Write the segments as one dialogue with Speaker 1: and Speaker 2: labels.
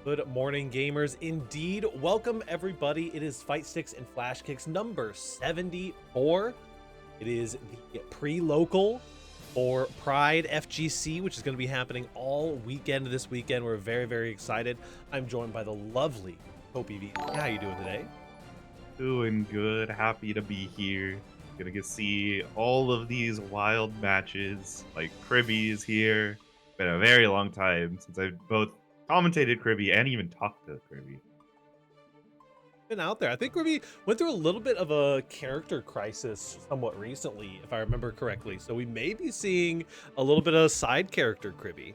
Speaker 1: Good morning, gamers. Indeed, welcome everybody. It is Fightsticks and Flashkicks number 74. It is the pre-local for Pride FGC, which is going to be happening all weekend this weekend. We're very, very excited. I'm joined by the lovely Hope EV. How you doing today?
Speaker 2: Doing good. Happy to be here. Gonna get see all of these wild matches. Like Kribby is here. Been a very long time since I've both commentated Kribby and even talked to Kribby.
Speaker 1: Been out there. I think we went through a little bit of a character crisis somewhat recently, if I remember correctly. So we may be seeing a little bit of side character Kribby.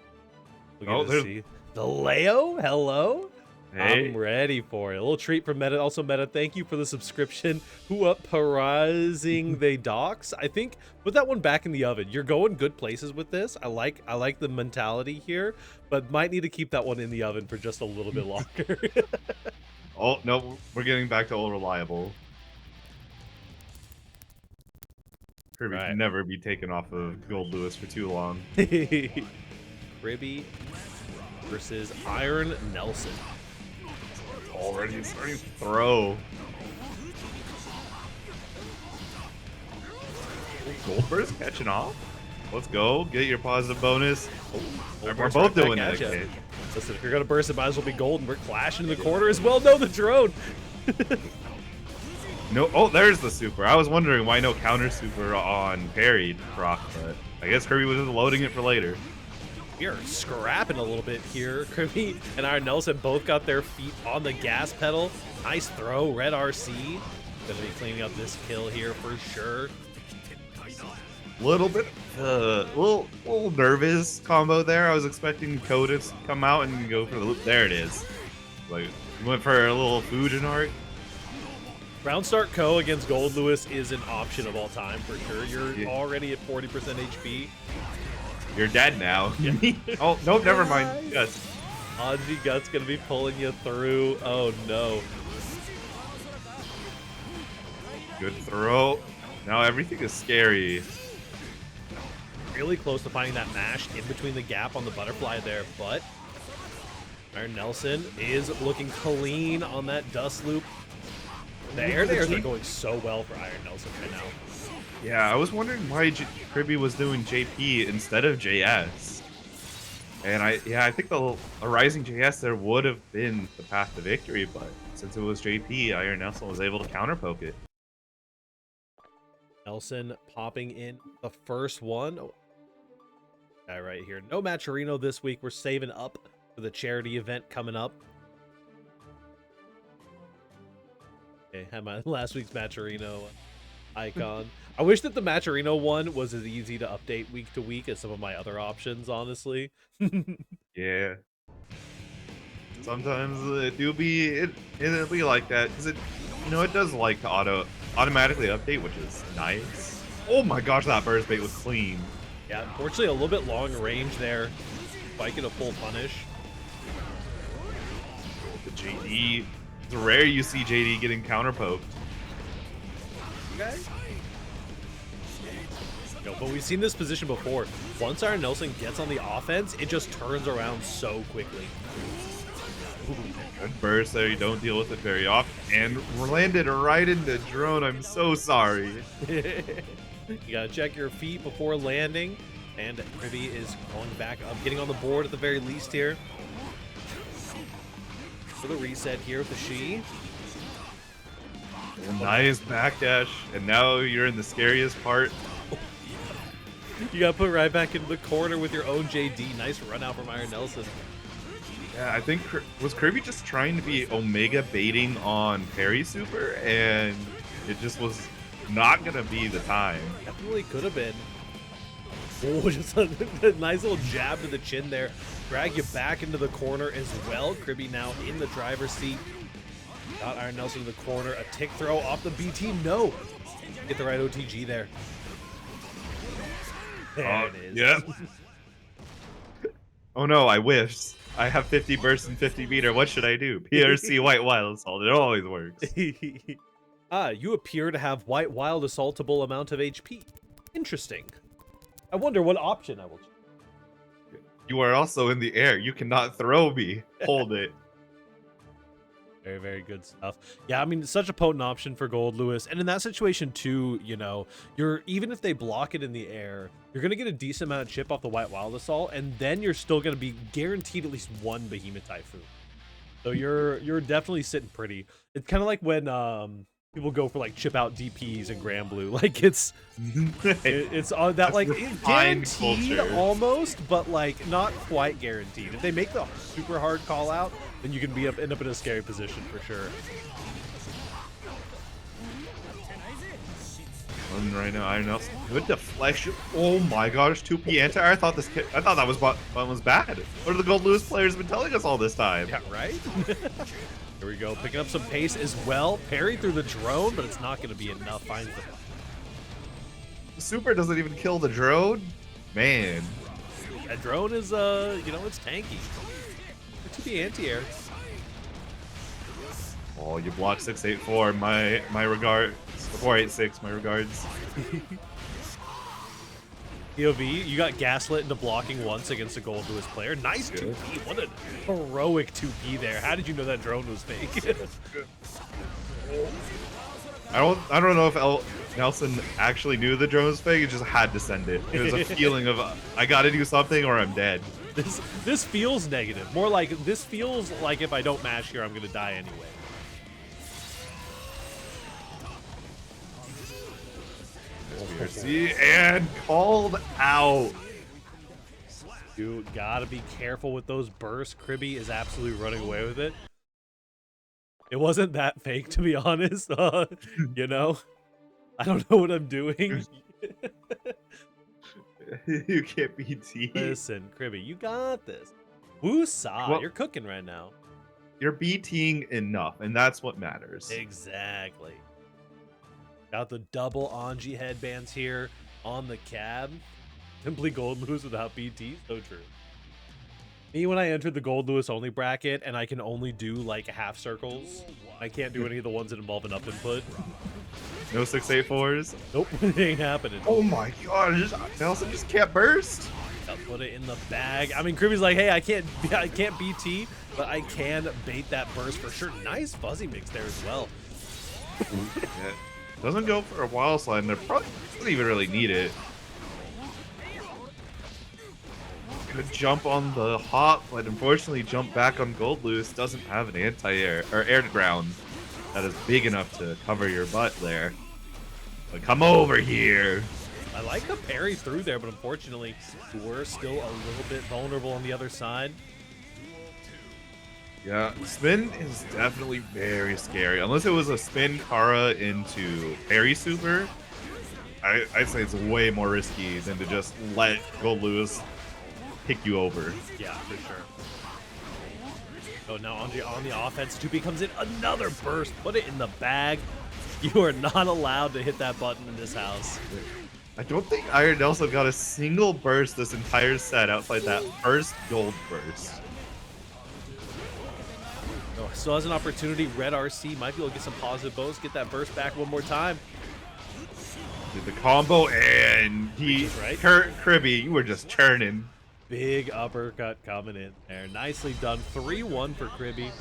Speaker 1: We're
Speaker 2: Oh,
Speaker 1: gonna
Speaker 2: there's
Speaker 1: see the Leo. Hello.
Speaker 2: hey.
Speaker 1: I'm ready for it. A little treat from Meta. Also, Meta, thank you for the subscription. Who up parazing the docks? I think put that one back in the oven. You're going good places with this. I like the mentality here, but might need to keep that one in the oven for just a little bit longer.
Speaker 2: Oh no, we're getting back to old reliable. Kribby
Speaker 1: Right.
Speaker 2: can never be taken off of Gold Lewis for too long.
Speaker 1: Kribby versus Iron Nelson.
Speaker 2: Already starting to throw. Goldberg's catching off. Let's go. Get your positive bonus. We're
Speaker 1: Goldberg's
Speaker 2: both
Speaker 1: right
Speaker 2: doing
Speaker 1: back
Speaker 2: it.
Speaker 1: at ya.
Speaker 2: Okay.
Speaker 1: Listen, if you're gonna burst, it might as well be gold, and we're clashing in the corner as well. No, the drone.
Speaker 2: No, oh, there's the super. I was wondering why no counter super on parried proc, but I guess Kirby was just loading it for later.
Speaker 1: We are scrapping a little bit here. Kribby and Iron Nelson both got their feet on the gas pedal. Nice throw, red RC. Gonna be cleaning up this kill here for sure.
Speaker 2: Little bit, little nervous combo there. I was expecting Ko to come out and go for the loop. There it is. Like, went for a little Fujinark.
Speaker 1: Round start Ko against Gold Lewis is an option of all time for sure. You're
Speaker 2: Yeah.
Speaker 1: already at 40% HP.
Speaker 2: You're dead now. Oh, no, never mind. Yes.
Speaker 1: Anji Gut's gonna be pulling you through. Oh no.
Speaker 2: Good throw. Now everything is scary.
Speaker 1: Really close to finding that mash in between the gap on the butterfly there, but Iron Nelson is looking clean on that dust loop. The air dairs are going so well for Iron Nelson right now.
Speaker 2: Yeah, I was wondering why Kirby was doing JP instead of JS. And I think a Rising JS there would have been the path to victory, but since it was JP, Iron Nelson was able to counter poke it.
Speaker 1: Nelson popping in the first one. Oh, guy right here. No Maturino this week. We're saving up for the charity event coming up. Okay, had my last week's Maturino icon. I wish that the Maturino one was as easy to update week to week as some of my other options, honestly.
Speaker 2: Yeah. Sometimes it'll be like that because it does like to automatically update, which is nice. Oh my gosh, that burst bait was clean.
Speaker 1: Yeah, unfortunately a little bit long range there. Spiking a full punish.
Speaker 2: The JD. It's rare you see JD getting counter poked.
Speaker 1: Okay. No, but we've seen this position before. Once Iron Nelson gets on the offense, it just turns around so quickly.
Speaker 2: Good burst there, you don't deal with it very often. And landed right into drone, I'm so sorry.
Speaker 1: You gotta check your feet before landing. And Kribby is going back up, getting on the board at the very least here. For the reset here with the Shi.
Speaker 2: Nice backdash, and now you're in the scariest part.
Speaker 1: You got put right back into the corner with your own JD. Nice run out from Iron Nelson.
Speaker 2: Yeah, I think was Kirby just trying to be Omega baiting on parry super, and it just was not gonna be the time.
Speaker 1: Definitely could have been. Oh, just a nice little jab to the chin there. Drag you back into the corner as well. Kribby now in the driver's seat. Got Iron Nelson in the corner. A tick throw off the BT. No. Get the right OTG there. There it is.
Speaker 2: Yeah. Oh no, I whiffed. I have 50 bursts and 50 meter. What should I do? PRC White Wild Assault. It always works.
Speaker 1: You appear to have White Wild Assaultable amount of HP. Interesting. I wonder what option I will choose.
Speaker 2: You are also in the air. You cannot throw me. Hold it.
Speaker 1: Very, very good stuff. Yeah, I mean, such a potent option for Gold Lewis. And in that situation too, you know, even if they block it in the air, you're going to get a decent amount of chip off the White Wild Assault, and then you're still going to be guaranteed at least one Behemoth Typhoon. So you're definitely sitting pretty. It's kind of like when people go for like chip out DPs and Grand Blue. Like it's on that like guaranteed culture. Almost, but like not quite guaranteed. If they make the super hard call out, then you can end up in a scary position for sure.
Speaker 2: Right now, Iron Nelson, good deflection. Oh my gosh, 2P anti-air. I thought that was button was bad. What are the Gold Lewis players been telling us all this time?
Speaker 1: Yeah, right. Here we go, picking up some pace as well. Parry through the drone, but it's not going to be enough. Finds
Speaker 2: the super doesn't even kill the drone. Man,
Speaker 1: that drone is you know, it's tanky. It's the anti-air.
Speaker 2: Oh, you block 684. My regards. 486. My regards.
Speaker 1: POV, you got gaslit into blocking once against a Gold Lewis player. Nice 2P. What a heroic 2P there. How did you know that drone was fake?
Speaker 2: I don't know if Nelson actually knew the drone was fake. He just had to send it. It was a feeling of I got to do something or I'm dead.
Speaker 1: This feels negative. More like this feels like if I don't mash here, I'm gonna die anyway.
Speaker 2: And called out.
Speaker 1: You gotta be careful with those bursts. Kribby is absolutely running away with it. It wasn't that fake, to be honest. You know, I don't know what I'm doing.
Speaker 2: You can't BT.
Speaker 1: Listen, Kribby, you got this. Woosah, well, you're cooking right now.
Speaker 2: You're BTing enough, and that's what matters.
Speaker 1: Exactly. Got the double Anji headbands here on the cab. Simply Gold Lewis without BT. So true. Me, when I entered the Gold Lewis only bracket and I can only do like half circles, I can't do any of the ones that involve an up input.
Speaker 2: No 684s?
Speaker 1: Nope, it ain't happening.
Speaker 2: Oh my god, Nelson just can't burst.
Speaker 1: I'll put it in the bag. I mean, Kribby's like, hey, I can't BT, but I can bait that burst for sure. Nice fuzzy mix there as well.
Speaker 2: Yeah. Doesn't go for a wild slide, and there probably doesn't even really need it. Gonna jump on the hop, but unfortunately jump back on Gold Lewis doesn't have an anti-air or air to ground that is big enough to cover your butt there. But come over here.
Speaker 1: I like the parry through there, but unfortunately we're still a little bit vulnerable on the other side.
Speaker 2: Yeah, spin is definitely very scary. Unless it was a spin Kara into parry super, I'd say it's way more risky than to just let Gold Lewis pick you over.
Speaker 1: Yeah, for sure. Oh, now on the offense, 2P comes in, another burst, put it in the bag. You are not allowed to hit that button in this house.
Speaker 2: I don't think Iron Nelson got a single burst this entire set outside that first gold burst.
Speaker 1: Oh, still has an opportunity. Red RC might be able to get some positive bonus, get that burst back one more time.
Speaker 2: Did the combo, and
Speaker 1: right?
Speaker 2: Kribby, you were just churning.
Speaker 1: Big uppercut coming in there. Nicely done. 3-1 for Kribby.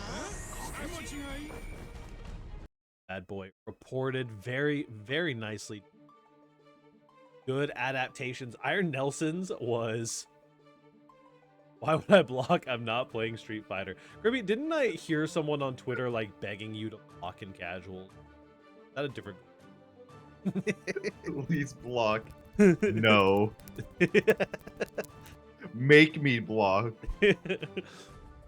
Speaker 1: Bad boy reported very, very nicely. Good adaptations. Iron Nelson's was... Why would I block? I'm not playing Street Fighter. Kribby, didn't I hear someone on Twitter like begging you to block in casual? Is that a different...
Speaker 2: Please block. No. Make me block.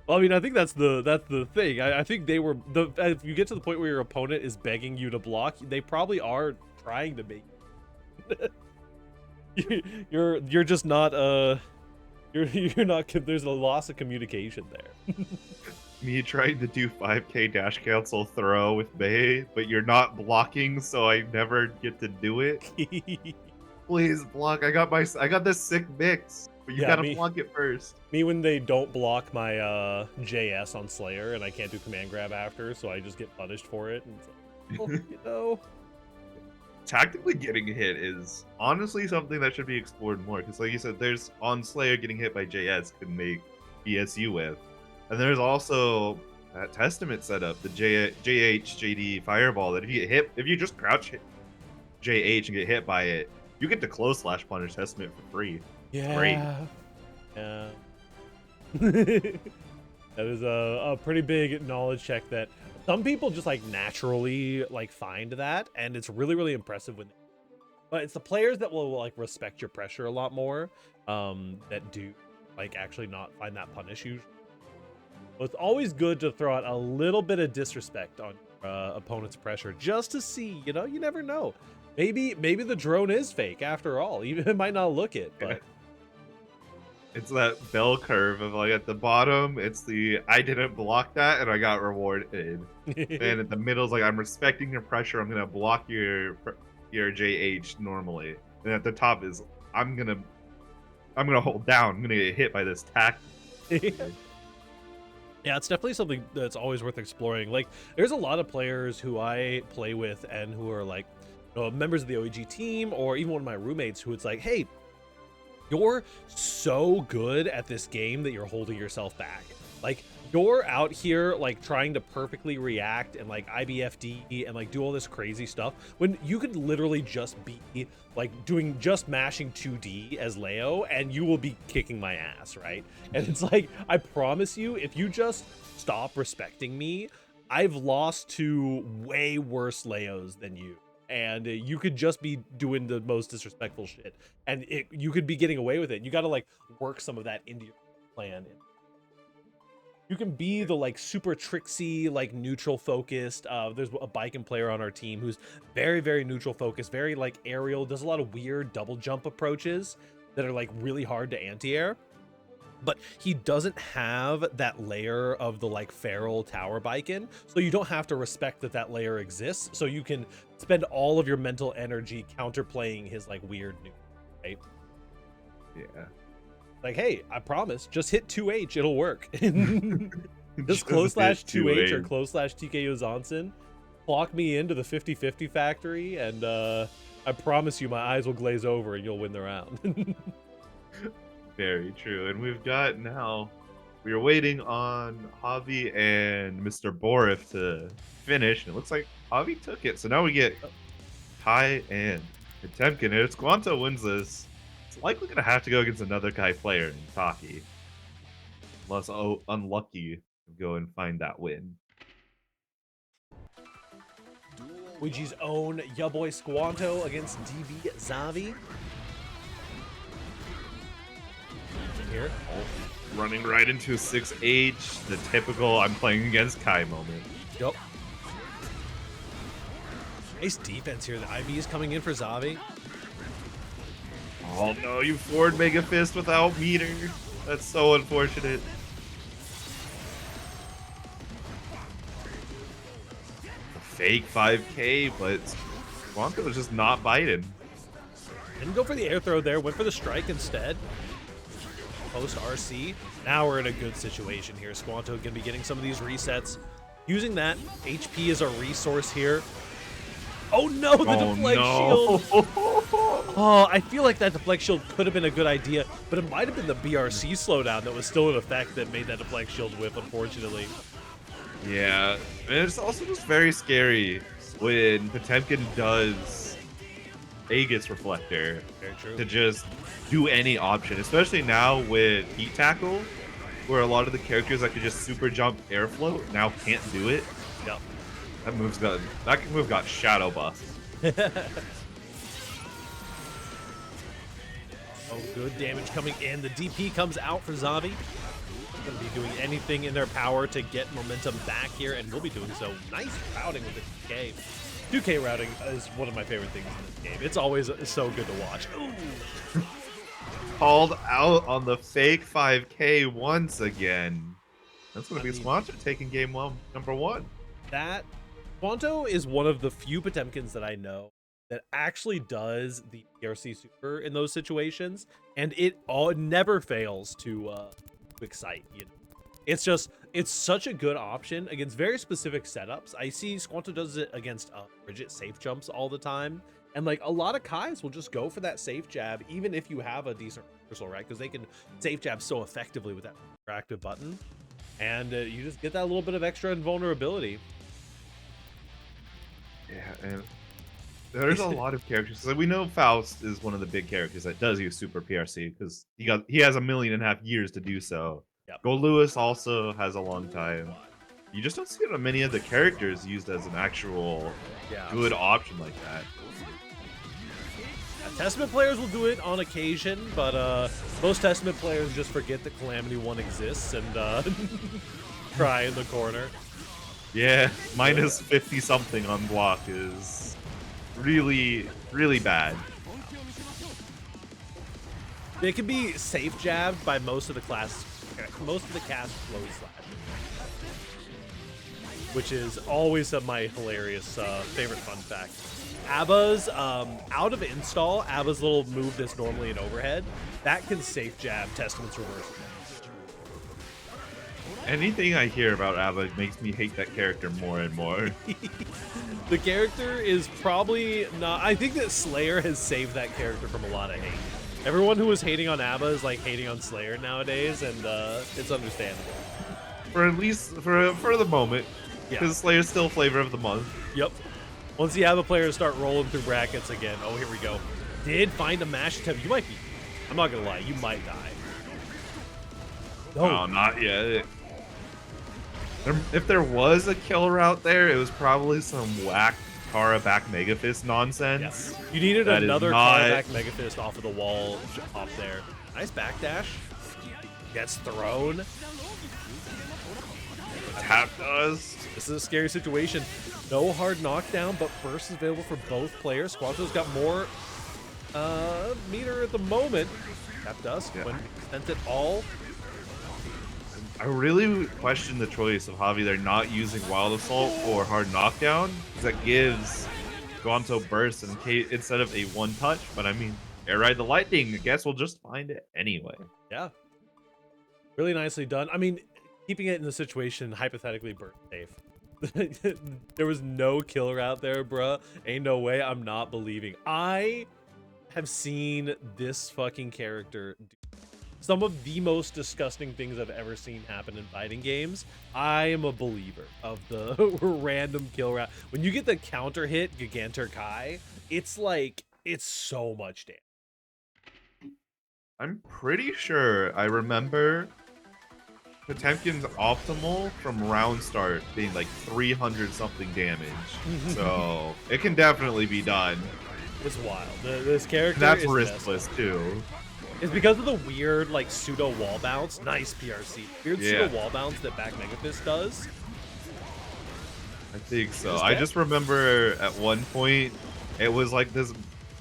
Speaker 1: Well, I mean, I think that's the thing. I think they were if you get to the point where your opponent is begging you to block, they probably are trying to make you're just not you're not, there's a loss of communication there.
Speaker 2: Me trying to do 5k dash cancel throw with Bay, but you're not blocking, so I never get to do it. Please block. I got this sick mix, but you gotta block it first.
Speaker 1: Me when they don't block my JS on Slayer and I can't do command grab after, so I just get punished for it. And it's like, you know.
Speaker 2: Tactically getting hit is honestly something that should be explored more, because like you said, there's on Slayer getting hit by JS can make BSU with, and there's also that Testament setup, the JD Fireball, that if you just crouch hit JH and get hit by it, you get to close slash punish Testament for free. It's great.
Speaker 1: Yeah. That is a pretty big knowledge check that some people just like naturally like find that, and it's really, really impressive when but it's the players that will like respect your pressure a lot more, that do like actually not find that punish usually. So it's always good to throw out a little bit of disrespect on opponent's pressure just to see, you know, you never know. Maybe the drone is fake after all. Even it might not look it, but
Speaker 2: it's that bell curve of like at the bottom, it's the I didn't block that and I got rewarded. And at the middle is like I'm respecting your pressure, I'm gonna block your JH normally. And at the top is I'm gonna hold down, I'm gonna get hit by this tack.
Speaker 1: Yeah, it's definitely something that's always worth exploring. Like, there's a lot of players who I play with and who are like, you know, members of the OEG team, or even one of my roommates who it's like, hey, you're so good at this game that you're holding yourself back. Like, you're out here like trying to perfectly react and like IBFD and like do all this crazy stuff when you could literally just be like doing just mashing 2D as Leo and you will be kicking my ass, right? And it's like, I promise you, if you just stop respecting me, I've lost to way worse Leos than you. And you could just be doing the most disrespectful shit and you could be getting away with it. You got to like work some of that into your plan. You can be the like super tricksy, like neutral focused. There's a biking player on our team who's very, very neutral focused, very like aerial, does a lot of weird double jump approaches that are like really hard to anti-air. But he doesn't have that layer of the like feral tower biking, so you don't have to respect that layer exists. So you can spend all of your mental energy counterplaying his like weird new, right?
Speaker 2: Yeah.
Speaker 1: Like, hey, I promise, just hit 2H, it'll work. Just close slash 2H or close slash TKO Zonson, clock me into the 50-50 factory, and I promise you my eyes will glaze over and you'll win the round.
Speaker 2: Very true. And we've got now, we are waiting on Javi and Mr. Borif to finish, and it looks like Javi took it. So now we get Kai and Potemkin. And if Squanto wins this, it's likely going to have to go against another Kai player in Taki. Unless unlucky to go and find that win.
Speaker 1: Ouija's own YaBoiSquan against DB Zavi. Here.
Speaker 2: Oh, running right into a 6H, the typical I'm playing against Kai moment.
Speaker 1: Yep. Nice defense here. The IB is coming in for Zavi.
Speaker 2: Oh no, you forward Mega Fist without meter. That's so unfortunate. A fake 5K, but Wonka was just not biting.
Speaker 1: Didn't go for the air throw there, went for the strike instead. Post RC. Now we're in a good situation here. Squanto can be getting some of these resets. Using that HP as a resource here. Oh no, the deflect shield. Oh, I feel like that deflect shield could have been a good idea, but it might have been the BRC slowdown that was still in effect that made that deflect shield whip, unfortunately.
Speaker 2: Yeah, and it's also just very scary when Potemkin does Aegis Reflector to just do any option, especially now with Heat Tackle, where a lot of the characters that could just super jump air float now can't do it.
Speaker 1: Yep.
Speaker 2: That move got shadow buffed.
Speaker 1: Oh, good damage coming in. The DP comes out for Zavi. Going to be doing anything in their power to get momentum back here, and we'll be doing so. Nice routing with the 2K. 2K routing is one of my favorite things in this game. It's always so good to watch. Ooh.
Speaker 2: Called out on the fake 5K once again. That's going to be Squanto taking game number one.
Speaker 1: That Squanto is one of the few Potemkins that I know that actually does the PRC super in those situations, and it never fails to excite. You know, it's such a good option against very specific setups. I see Squanto does it against Bridget safe jumps all the time, and like a lot of Kais will just go for that safe jab even if you have a decent reversal, right? Because they can safe jab so effectively with that active button. And you just get that little bit of extra invulnerability.
Speaker 2: Yeah, and there's a lot of characters. So we know Faust is one of the big characters that does use super PRC because he has 1.5 million years to do so.
Speaker 1: Yep.
Speaker 2: Go Lewis also has a long time. You just don't see many of the characters used as an actual good option like that.
Speaker 1: Testament players will do it on occasion, but most Testament players just forget that Calamity 1 exists and cry in the corner.
Speaker 2: Yeah, minus 50 something on block is really, really bad.
Speaker 1: It can be safe jabbed by most of the cast flow slash, which is always my hilarious favorite fun fact. Abba's out of install, Abba's little move that's normally an overhead, that can safe jab Testament's reversal.
Speaker 2: Anything I hear about Abba makes me hate that character more and more.
Speaker 1: The character is probably not. I think that Slayer has saved that character from a lot of hate. Everyone who was hating on Abba is like hating on Slayer nowadays, and it's understandable.
Speaker 2: For at least for the moment, because Slayer's still flavor of the month.
Speaker 1: Yep. Once the Abba players start rolling through brackets again, oh, here we go. Did find a mash attempt. You might be. I'm not gonna lie. You might die.
Speaker 2: No, not yet. If there was a killer out there, it was probably some whack Kara back Mega Fist nonsense.
Speaker 1: Yes. You needed another Kara back Mega Fist off of the wall up there. Nice backdash. Gets thrown.
Speaker 2: Tap does.
Speaker 1: This is a scary situation. No hard knockdown, but burst is available for both players. Squanto's got more meter at the moment. Tap dust when sent it all.
Speaker 2: I really question the choice of Javi. They're not using Wild Assault or Hard Knockdown because that gives Squanto burst instead of a one touch. But I mean, Air Ride the Lightning. I guess we'll just find it anyway.
Speaker 1: Yeah. Really nicely done. I mean, keeping it in the situation hypothetically burst safe. There was no killer out there, bruh. Ain't no way. I'm not believing. I have seen this fucking character do some of the most disgusting things I've ever seen happen in fighting games. I am a believer of the random kill route. When you get the counter hit Gigantor Kai, it's like, it's so much damage.
Speaker 2: I'm pretty sure I remember Potemkin's optimal from round start being like 300 something damage. So it can definitely be done.
Speaker 1: It's wild. This character
Speaker 2: and that's
Speaker 1: is
Speaker 2: riskless too.
Speaker 1: It's because of the weird like pseudo wall bounce. Nice PRC. Weird pseudo wall bounce that back Mega Fist does.
Speaker 2: I think so. I just remember at one point it was like this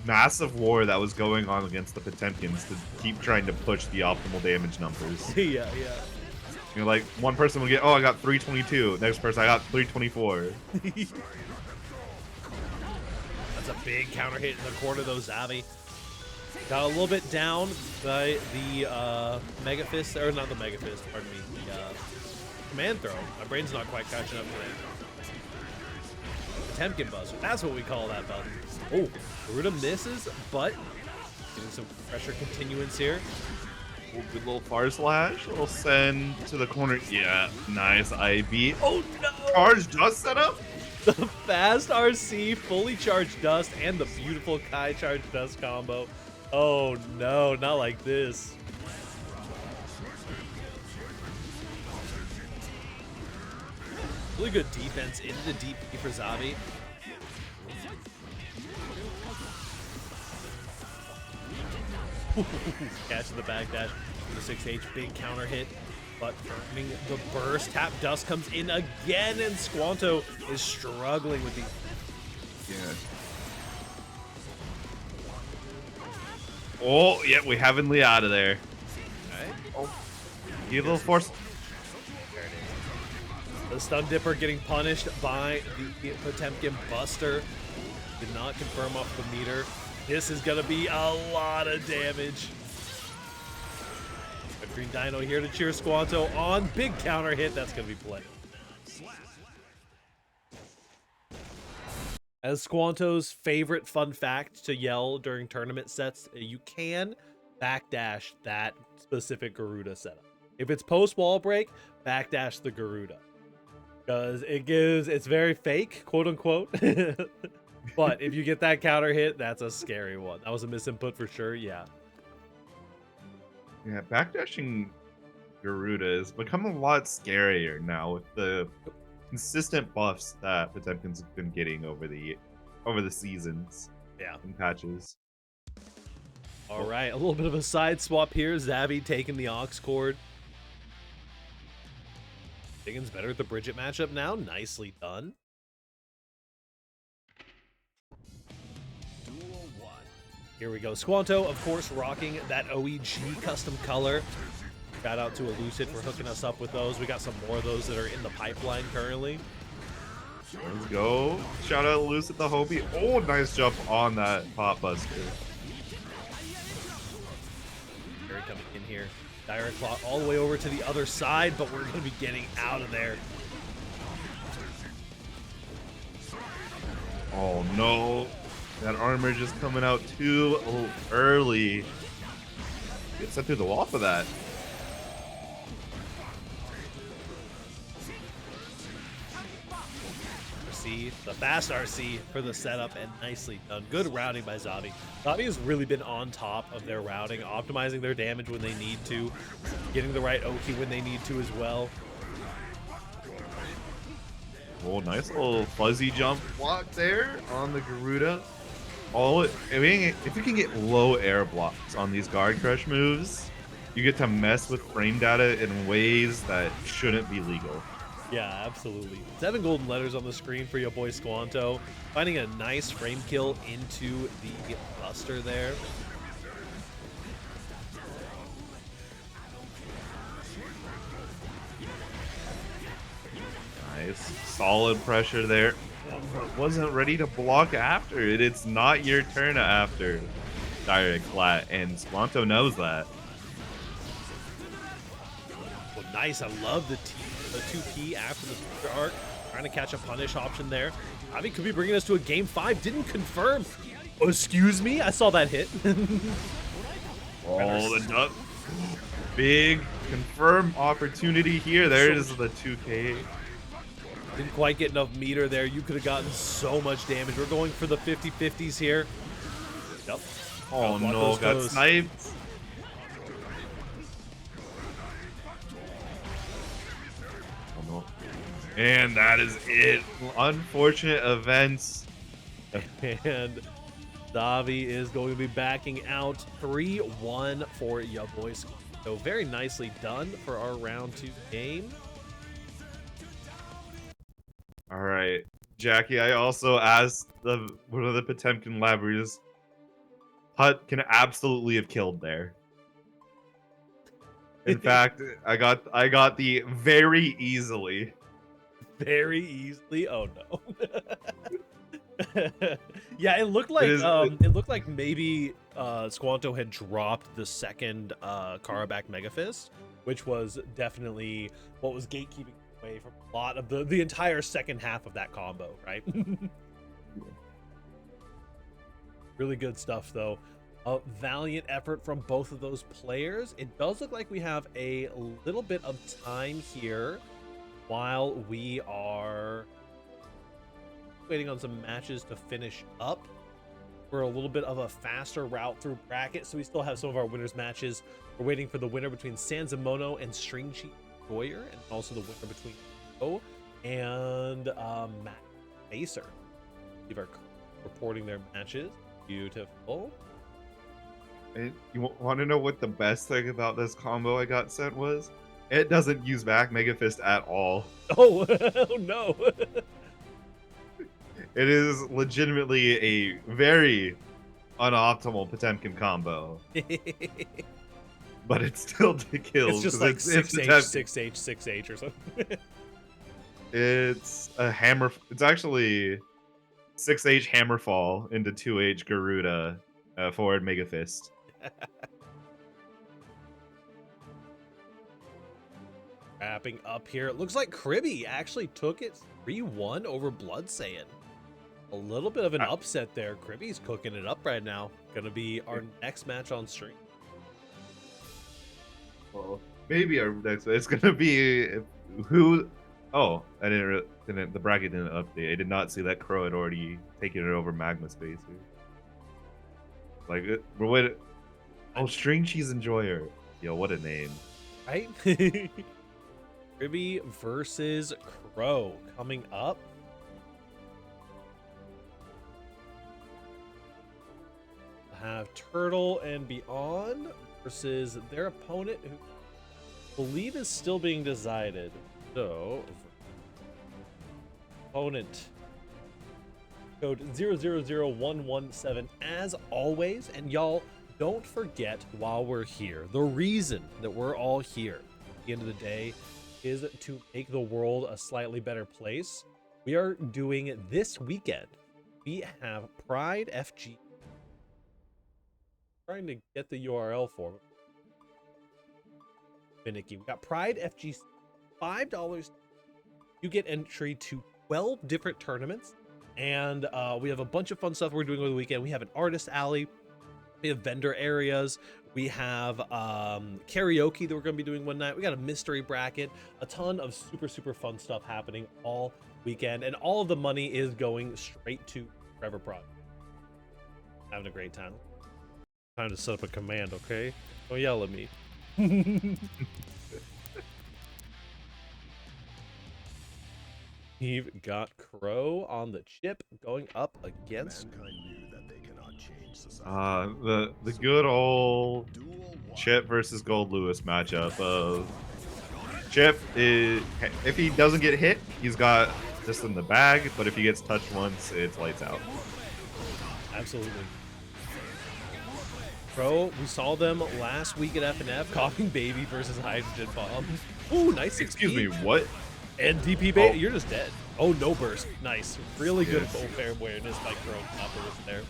Speaker 2: massive war that was going on against the Potemkins to keep trying to push the optimal damage numbers.
Speaker 1: Yeah.
Speaker 2: You know, like one person would get, oh, I got 322. Next person, I got 324.
Speaker 1: That's a big counter hit in the corner though, Zavi. Got a little bit down by the Mega Fist, or not the Mega Fist, pardon me, the command throw. My brain's not quite catching up today. Potemkin Buster, that's what we call that button. Oh, Garuda misses, but getting some pressure continuance here.
Speaker 2: Oh, good little far slash. Little send to the corner. Yeah, nice IB. Oh no! Charge dust setup?
Speaker 1: The fast RC, fully charged dust, and the beautiful Kai charged dust combo. Oh no, not like this. Really good defense into the deep for Zavi. Catch the backdash. The 6H, big counter hit, but earning the burst. Tap dust comes in again, and Squanto is struggling with the.
Speaker 2: Yeah. Oh, yeah, we have Lee out of there.
Speaker 1: Right.
Speaker 2: Oh, get a little force.
Speaker 1: There it is. The Stun Dipper getting punished by the Potemkin Buster. Did not confirm off the meter. This is going to be a lot of damage. A Green Dino here to cheer Squanto on. Big counter hit. That's going to be play. As Squanto's favorite fun fact to yell during tournament sets, you can backdash that specific Garuda setup. If it's post wall break, backdash the Garuda. Because it's very fake, quote unquote. But if you get that counter hit, that's a scary one. That was a misinput for sure, yeah.
Speaker 2: Yeah, backdashing Garuda has become a lot scarier now with the consistent buffs that Potemkin's been getting over the seasons.
Speaker 1: Yeah.
Speaker 2: And patches.
Speaker 1: All right, a little bit of a side swap here. Zabby taking the Ox Cord. Diggins better at the Bridget matchup now. Nicely done. Here we go. Squanto, of course, rocking that OEG custom color. Shout out to Elucid for hooking us up with those. We got some more of those that are in the pipeline currently.
Speaker 2: Let's go. Shout out Elucid the Hobie. Oh, nice jump on that Pot Buster.
Speaker 1: Very coming in here. Direct Claw all the way over to the other side, but we're going to be getting out of there.
Speaker 2: Oh, no. That armor just coming out too early. Get set through the wall for that.
Speaker 1: RC, the fast RC for the setup, and nicely done. Good routing by Zabi. Zabi has really been on top of their routing, optimizing their damage when they need to, getting the right Oki when they need to as well.
Speaker 2: Oh, nice little fuzzy jump block there on the Garuda. If you can get low air blocks on these guard crush moves, you get to mess with frame data in ways that shouldn't be legal.
Speaker 1: Yeah, absolutely. 7 golden letters on the screen for your boy Squanto. Finding a nice frame kill into the Buster there.
Speaker 2: Nice. Solid pressure there. Wasn't ready to block after it. It's not your turn after direct flat, and Squanto knows that.
Speaker 1: Well, nice. I love the 2P after the Future Arc. Trying to catch a punish option there. Javi could be bringing us to a game 5. Didn't confirm. Oh, excuse me. I saw that hit.
Speaker 2: Oh, the duck. Big confirm opportunity here. There is the 2K.
Speaker 1: Didn't quite get enough meter there. You could have gotten so much damage. We're going for the 50-50s here. Yep.
Speaker 2: Oh no, got sniped. Oh no. And that is it. Unfortunate events.
Speaker 1: And Davi is going to be backing out 3-1 for YaBoiSquan. So very nicely done for our round 2 game.
Speaker 2: All right, Jackie, I also asked one of the Potemkin labbers. Hut can absolutely have killed there. In fact, I got the very easily.
Speaker 1: Very easily. Oh no. Yeah, it looked like maybe Squanto had dropped the second Karaback Mega Fist, which was definitely what was gatekeeping away from a lot of the entire second half of that combo, right? Really good stuff though. A valiant effort from both of those players. It does look like we have a little bit of time here while we are waiting on some matches to finish up for a little bit of a faster route through bracket. So we still have some of our winners matches. We're waiting for the winner between Sanzamono and Stringchi Goyer, and also the winner between O and Matt Macer. These are reporting their matches. Beautiful.
Speaker 2: And you want to know what the best thing about this combo I got sent was? It doesn't use back Mega Fist at all.
Speaker 1: Oh, oh no.
Speaker 2: It is legitimately a very unoptimal Potemkin combo. But it still kills.
Speaker 1: It's just like 6H, 6H, 6H or something.
Speaker 2: It's a hammer. It's actually 6H Hammerfall into 2H Garuda forward Mega Fist.
Speaker 1: Wrapping up here. It looks like Kribby actually took it 3-1 over Blood Saiyan. A little bit of an upset there. Kribby's cooking it up right now. Gonna be our next match on stream.
Speaker 2: Well, maybe our next. It's gonna be who. Oh, I didn't. The bracket didn't update. I did not see that Crow had already taken it over Magma Spacer. Like we're waiting. Oh, String Cheese Enjoyer. Yo, what a name.
Speaker 1: Right? Kribby versus Crow coming up. Have Turtle and Beyond versus their opponent, who I believe is still being decided. So, opponent code 000117 as always. And y'all, don't forget, while we're here, the reason that we're all here at the end of the day is to make the world a slightly better place. We are doing this weekend. We have Pride FG. Trying to get the URL for it. Finicky. We got Pride FG, $5. You get entry to 12 different tournaments, and we have a bunch of fun stuff we're doing over the weekend. We have an artist alley, we have vendor areas, we have karaoke that we're going to be doing one night. We got a mystery bracket, a ton of super fun stuff happening all weekend, and all of the money is going straight to Forever Pride. Having a great time. Time to set up a command, okay? Don't yell at me. We've got Crow on the chip going up against
Speaker 2: the good old Chip versus Gold Lewis matchup of Chip is, if he doesn't get hit, he's got this in the bag, but if he gets touched once, it's lights out.
Speaker 1: Absolutely. Crow, we saw them last week at FNF, Coughing Baby versus Hydrogen Bomb. Ooh, nice.
Speaker 2: Excuse me, what?
Speaker 1: And DP Beta, you're just dead. Oh, no burst. Nice. Really good fair awareness by Crow. There.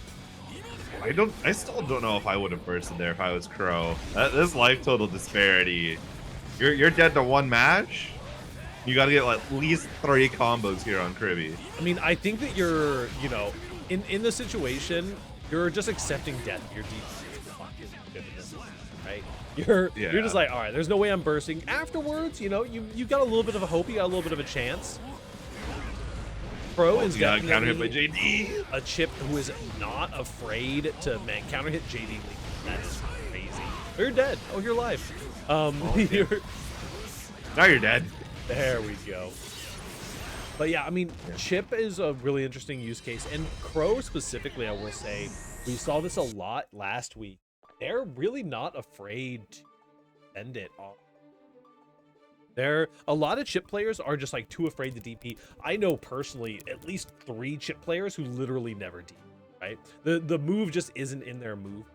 Speaker 2: I still don't know if I would have bursted there if I was Crow. This life total disparity. You're dead to one match. You got to get at least 3 combos here on Kribby.
Speaker 1: I mean, I think that you're, you know, in the situation, you're just accepting death. Your DP. Right? You're just like, all right, there's no way I'm bursting. Afterwards, you know, you got a little bit of a hope, you got a little bit of a chance. Crow is definitely
Speaker 2: counter hit by JD.
Speaker 1: A chip who is not afraid to counter hit JD Lee. That is crazy. Oh, you're dead. Oh, you're alive.
Speaker 2: Now you're dead.
Speaker 1: There we go. But yeah, I mean, Chip is a really interesting use case, and Crow specifically, I will say, we saw this a lot last week. They're really not afraid to send it off. A lot of chip players are just like too afraid to DP. I know personally at least 3 chip players who literally never DP, right? The move just isn't in their move.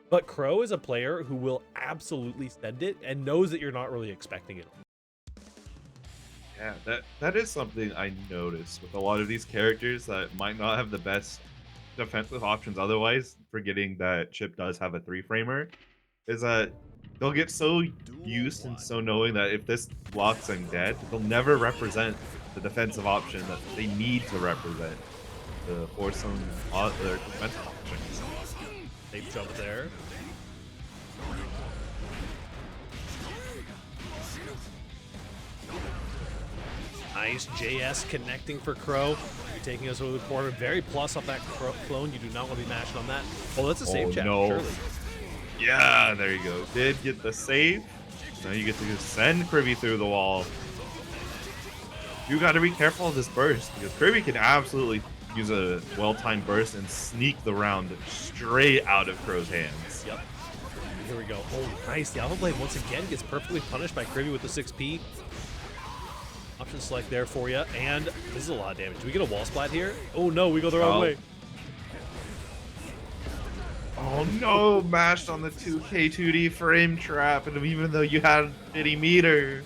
Speaker 1: But Crow is a player who will absolutely send it and knows that you're not really expecting it.
Speaker 2: Yeah, that is something I noticed with a lot of these characters that might not have the best defensive options otherwise, forgetting that Chip does have a 3-framer, is that they'll get so used and so knowing that if this blocks I'm dead, they'll never represent the defensive option that they need to represent to force some other defensive options.
Speaker 1: Safe jump there. Nice JS connecting for Crow. Taking us over the corner. Very plus off that clone. You do not want to be matched on that. Oh, that's a save chat.
Speaker 2: No.
Speaker 1: Surely.
Speaker 2: Yeah, there you go. Did get the save. Now you get to just send Kribby through the wall. You got to be careful of this burst because Kribby can absolutely use a well-timed burst and sneak the round straight out of Crow's hands.
Speaker 1: Yep. Here we go. Oh, nice. The Alpha Blade once again gets perfectly punished by Kribby with the 6P. Option select there for you, and this is a lot of damage. Do we get a wall splat here? Oh no, we go the wrong way.
Speaker 2: Oh no, mashed on the 2K2D frame trap, and even though you had 50 meter.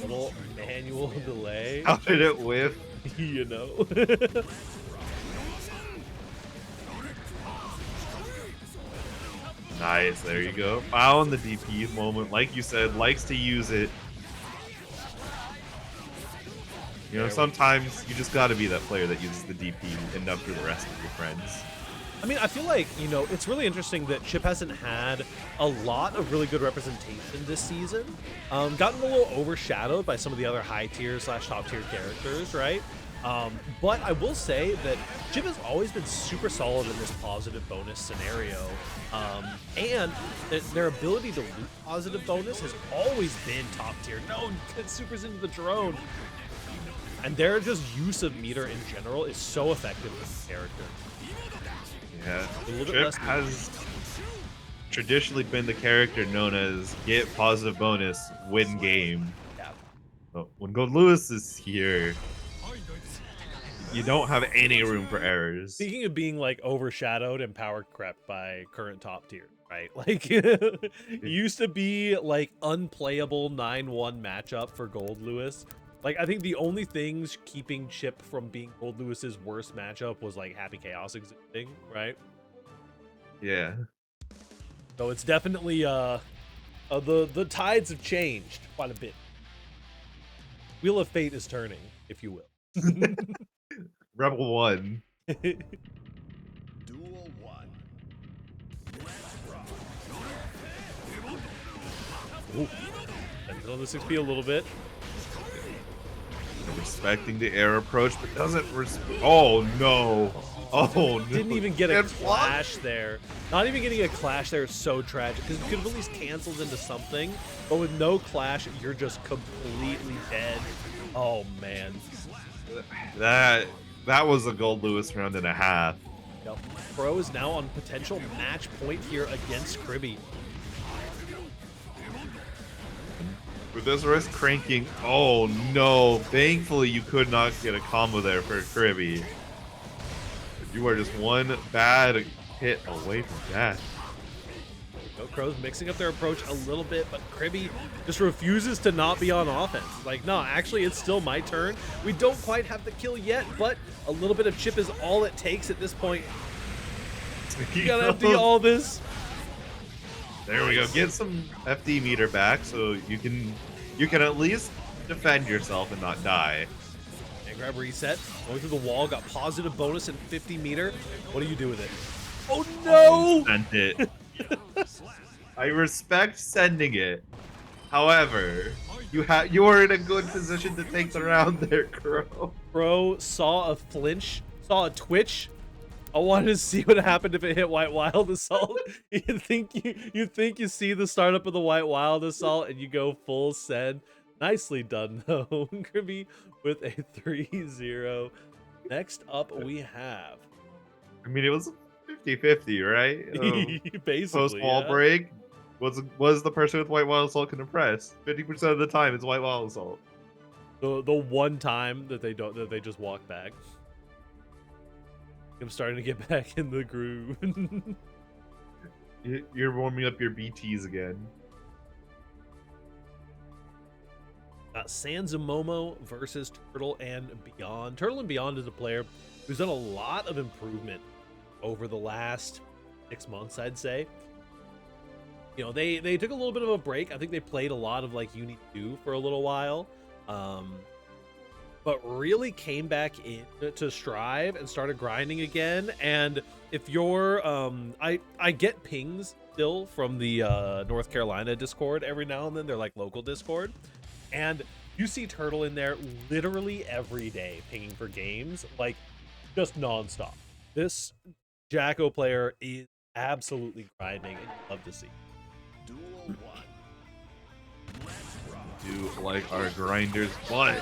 Speaker 1: Little manual delay.
Speaker 2: How did it whiff?
Speaker 1: You know.
Speaker 2: Nice, there you go. Found the DP moment, like you said, likes to use it. You know, sometimes you just gotta be that player that uses the DP enough for the rest of your friends.
Speaker 1: I mean, I feel like, you know, it's really interesting that Chip hasn't had a lot of really good representation this season. Gotten a little overshadowed by some of the other high tier / top tier characters, right? But I will say that Chip has always been super solid in this positive bonus scenario. And their ability to loot positive bonus has always been top tier. No, it supers into the drone. And their just use of meter in general is so effective with the character.
Speaker 2: Yeah, Chip has traditionally been the character known as get positive bonus, win game.
Speaker 1: Yeah.
Speaker 2: But when Gold Lewis is here, you don't have any room for errors.
Speaker 1: Speaking of being like overshadowed and power crept by current top tier, right? Like it used to be like unplayable 9-1 matchup for Gold Lewis. Like, I think the only things keeping Chip from being Gold Lewis's worst matchup was like Happy Chaos existing, right?
Speaker 2: Yeah.
Speaker 1: So it's definitely the tides have changed quite a bit. Wheel of Fate is turning, if you will.
Speaker 2: Rebel 1.
Speaker 3: Duel 1.
Speaker 1: Ooh. On the 6P a little bit.
Speaker 2: Respecting the air approach, but doesn't oh no. Oh no.
Speaker 1: Didn't even get a clash there. Not even getting a clash there is so tragic, because you could have at least canceled into something, but with no clash, you're just completely dead. Oh man.
Speaker 2: That was a Gold Lewis round and a half.
Speaker 1: Yep. Pro is now on potential match point here against Kribby.
Speaker 2: With this wrist cranking, oh no. Thankfully, you could not get a combo there for Kribby. You are just one bad hit away from death.
Speaker 1: Crow's mixing up their approach a little bit, but Kribby just refuses to not be on offense. Like, no, actually, it's still my turn. We don't quite have the kill yet, but a little bit of chip is all it takes at this point. You gotta FD all this.
Speaker 2: There we go. Get some FD meter back so you can at least defend yourself and not die.
Speaker 1: And grab reset. Going through the wall, got positive bonus in 50 meter. What do you do with it? Oh no!
Speaker 2: Sent it. I respect sending it. However, you are in a good position to take the round there, Crow.
Speaker 1: Bro saw a flinch, saw a twitch. I wanted to see what happened if it hit White Wild Assault. you think you see the startup of the White Wild Assault and you go full send. Nicely done though, Kribby with a 3-0. Next up we have.
Speaker 2: I mean, it was 50-50, right?
Speaker 1: Basically,
Speaker 2: post wall break. Was the person with White Wild Assault gonna press? 50% of the time, it's White Wild Assault.
Speaker 1: The one time that they just walk back. I'm starting to get back in the groove.
Speaker 2: You're warming up your BTs again.
Speaker 1: Sanzamomo versus Turtle and Beyond. Turtle and Beyond is a player who's done a lot of improvement over the last 6 months, I'd say. You know, they took a little bit of a break. I think they played a lot of like Uni 2 for a little while. But really came back in to Strive and started grinding again. And if you're, I get pings still from the North Carolina Discord every now and then. They're like local Discord. And you see Turtle in there literally every day pinging for games, like just nonstop. This Jacko player is absolutely grinding and love to see.
Speaker 3: Duel 1. Let's rock.
Speaker 2: Do like our grinders, but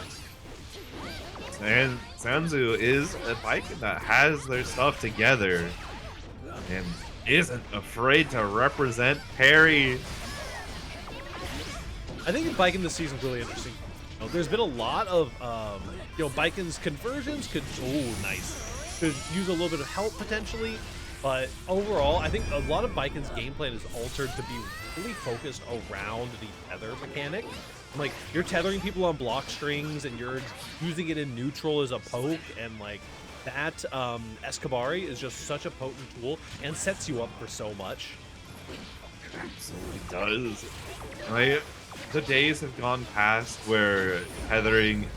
Speaker 2: and Sanzu is a Viking that has their stuff together and isn't afraid to represent Perry.
Speaker 1: I think Viking this season is really interesting. You know, there's been a lot of Viking's conversions could use a little bit of help potentially, but overall I think a lot of Viking's game plan is altered to be really focused around the tether mechanic. Like, you're tethering people on block strings and you're using it in neutral as a poke, and like that Escabari is just such a potent tool and sets you up for so much.
Speaker 2: It absolutely does. The days have gone past where tethering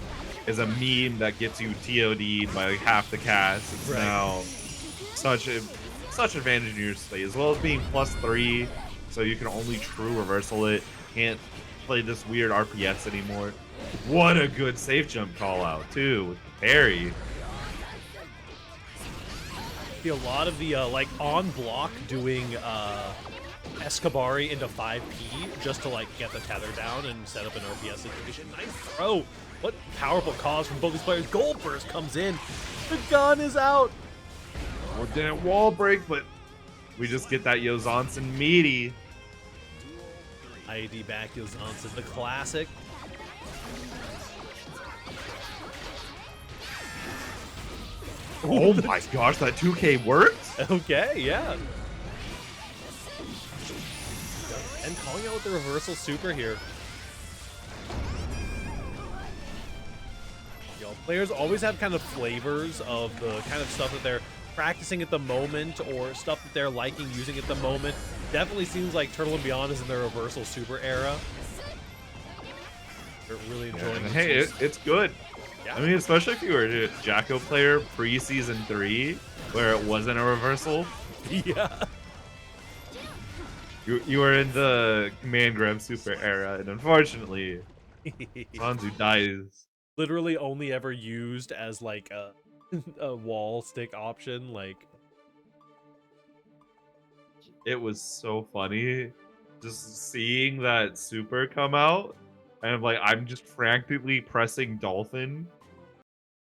Speaker 2: is a meme that gets you TOD'd by like half the cast. It's now such a such advantage in your slate, as well as being +3, so you can only true reversal it. Can't play this weird RPS anymore. What a good safe jump call out too with the parry.
Speaker 1: See a lot of the like on block doing Escabari into 5P just to like get the tether down and set up an RPS situation. Nice throw. What powerful calls from both these players. Gold Burst comes in. The gun is out.
Speaker 2: Well, didn't wall break, but we just get that Yozansen meaty.
Speaker 1: ID back Yozansen, the classic.
Speaker 2: Oh my gosh, that 2K worked?
Speaker 1: Okay, yeah. And calling out with the reversal super here. Players always have kind of flavors of the kind of stuff that they're practicing at the moment or stuff that they're liking using at the moment. Definitely seems like Turtle and Beyond is in their reversal super era. They're really enjoying it.
Speaker 2: Hey, it's good.
Speaker 1: Yeah.
Speaker 2: I mean, especially if you were a Jacko player pre-season 3, where it wasn't a reversal.
Speaker 1: Yeah.
Speaker 2: You were in the Command Grab Super era, and unfortunately, Sanzu dies.
Speaker 1: Literally only ever used as like a wall stick option. Like,
Speaker 2: it was so funny just seeing that super come out, and I'm just frantically pressing Dolphin,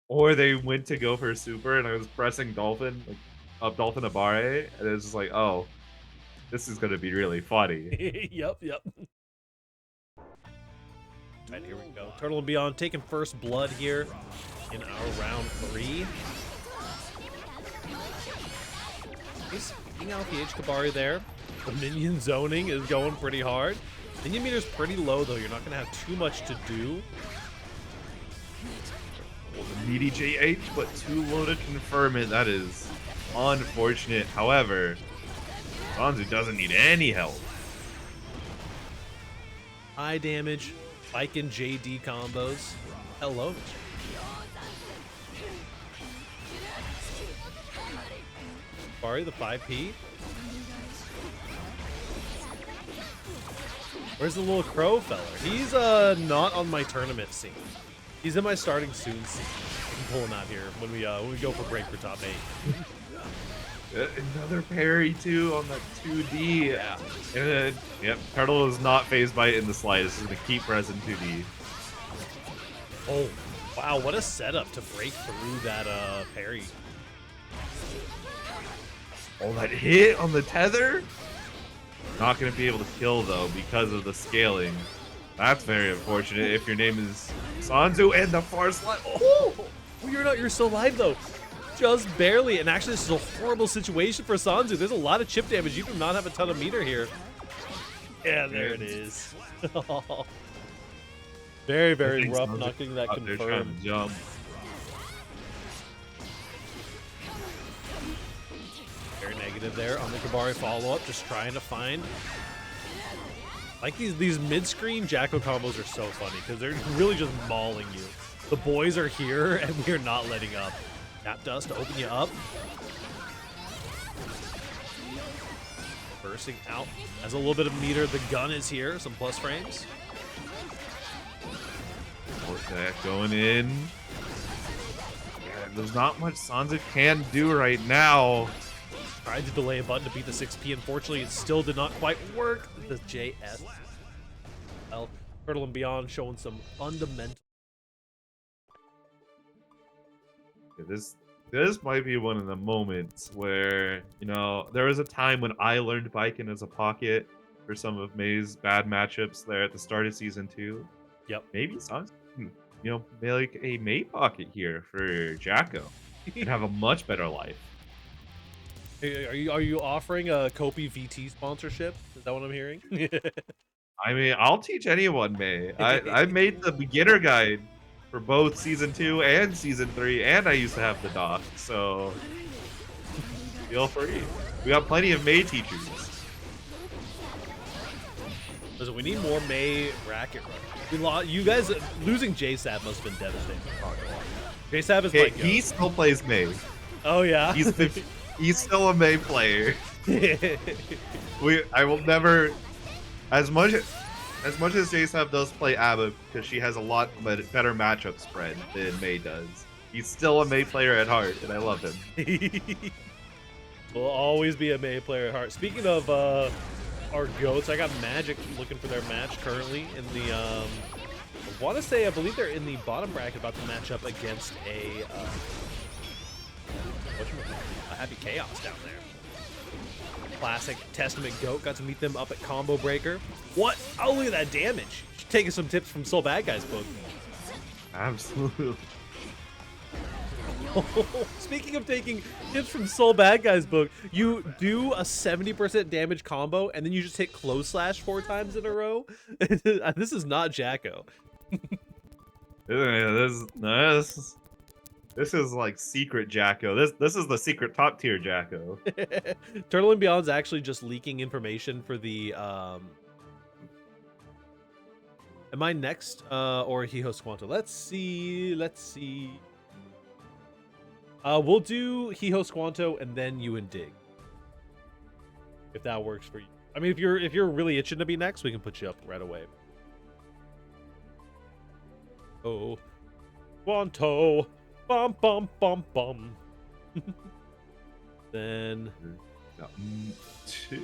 Speaker 2: or they went to go for super, and I was pressing Dolphin, up Dolphin Abare, and it was just like, oh, this is gonna be really funny.
Speaker 1: Yep. Right, here we go. Turtle and Beyond taking first blood here in our round 3. He's picking out the H-Kabari there. The minion zoning is going pretty hard. Minion meter's pretty low, though. You're not going to have too much to do.
Speaker 2: Well, the meaty JH, but too low to confirm it. That is unfortunate. However, Sanzu doesn't need any help.
Speaker 1: High damage. Spike and JD combos. Hello. Sorry, the 5P. Where's the little crow fella? He's not on my tournament scene. He's in my starting soon scene. I can pull him out here when we go for break for top 8.
Speaker 2: Another parry too on that 2D. Yeah. And then, yep, Turtle is not phased by it in the slightest. He's gonna keep pressing 2D.
Speaker 1: Oh, wow, what a setup to break through that parry.
Speaker 2: Oh, that hit on the tether? Not gonna be able to kill though because of the scaling. That's very unfortunate if your name is Sanzu and the far slide.
Speaker 1: Oh, you're still alive though. Just barely, and actually this is a horrible situation for Sanzu. There's a lot of chip damage. You do not have a ton of meter here. Yeah, there it is. Very, very rough
Speaker 2: Sanzu
Speaker 1: not getting that
Speaker 2: they're trying
Speaker 1: confirmed.
Speaker 2: to jump.
Speaker 1: Very negative there on the Kabari follow-up, just trying to find. Like these mid-screen Jacko combos are so funny because they're really just mauling you. The boys are here and we are not letting up. Tap dust to open you up. Bursting out. Has a little bit of meter. The gun is here. Some plus frames.
Speaker 2: Okay, going in. Yeah, there's not much Sanzu can do right now.
Speaker 1: Tried to delay a button to beat the 6P. Unfortunately, it still did not quite work. The JS. Well, Turtle and Beyond showing some fundamental.
Speaker 2: Yeah, this might be one of the moments where, there was a time when I learned Baiken as a pocket for some of May's bad matchups there at the start of Season 2.
Speaker 1: Yep.
Speaker 2: Maybe Sanzu, make a May pocket here for Jacko and have a much better life.
Speaker 1: Are you offering a Kopi VT sponsorship? Is that what I'm hearing?
Speaker 2: I mean, I'll teach anyone, May. I made the beginner guide for both Season 2 and Season 3, and I used to have the doc, so feel free. We got plenty of May teachers.
Speaker 1: Listen, we need more May bracket runners. You guys losing JSAB must have been devastating. JSAB is
Speaker 2: Okay,
Speaker 1: like
Speaker 2: he still plays May.
Speaker 1: Oh yeah.
Speaker 2: He's still a May player. I will never, as much as JSF does play Abba because she has a lot better matchup spread than May does. He's still a May player at heart, and I love him.
Speaker 1: Will always be a May player at heart. Speaking of our goats, I got Magic looking for their match currently in the I want to say, I believe they're in the bottom bracket about to match up against a Happy Chaos down there. Classic Testament Goat. Got to meet them up at Combo Breaker. What? Oh, look at that damage. Taking some tips from Soul Bad Guy's book.
Speaker 2: Absolutely.
Speaker 1: Speaking of taking tips from Soul Bad Guy's book, you do a 70% damage combo and then you just hit close slash 4 times in a row. This is not Jacko.
Speaker 2: This is like secret Jacko. This is the secret top tier Jacko.
Speaker 1: Turtle and Beyond's actually just leaking information for the am I next or Hiho Squanto? Let's see. We'll do Hiho Squanto and then you and Dig. If that works for you. I mean, if you're really itching to be next, we can put you up right away. Oh, Squanto. Bum bum bum bum. Then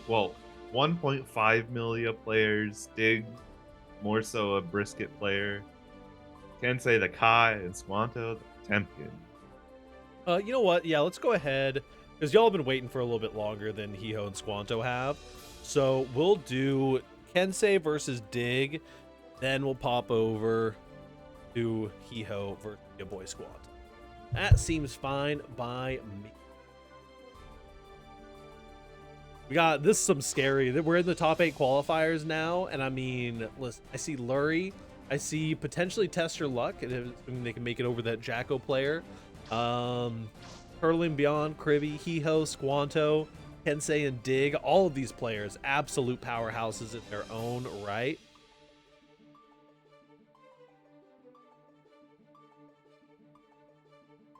Speaker 2: 1.5 million players. Dig, more so a brisket player. Can say the Kai and Squanto the Temkin.
Speaker 1: You know what? Yeah, let's go ahead because y'all have been waiting for a little bit longer than Hiho and Squanto have. So we'll do Kensei versus Dig, then we'll pop over to Hiho versus YaBoiSquan. That seems fine by me. We got this is some scary. We're in the top 8 qualifiers now, and I mean, listen, I see Lurry, I see potentially TestYourLuck, and they can make it over that Jacko player. Turtle and Beyond, Kribby, Hiho, Squanto, Kensei, and Dig. All of these players, absolute powerhouses in their own right.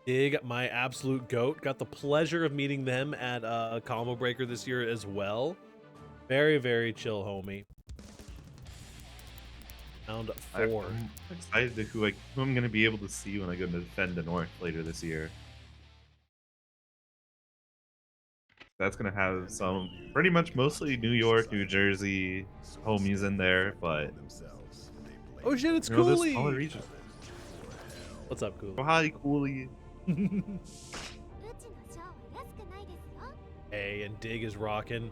Speaker 1: Dig, my absolute goat. Got the pleasure of meeting them at a Combo Breaker this year as well. Very, very chill, homie. Round 4.
Speaker 2: I'm excited to who I'm going to be able to see when I go to defend the North later this year. That's going to have some pretty much mostly New York, New Jersey homies in there, but...
Speaker 1: Oh shit, it's Cooley! What's up, Cooley?
Speaker 2: Oh, hi, Cooley.
Speaker 1: Hey, and Dig is rocking.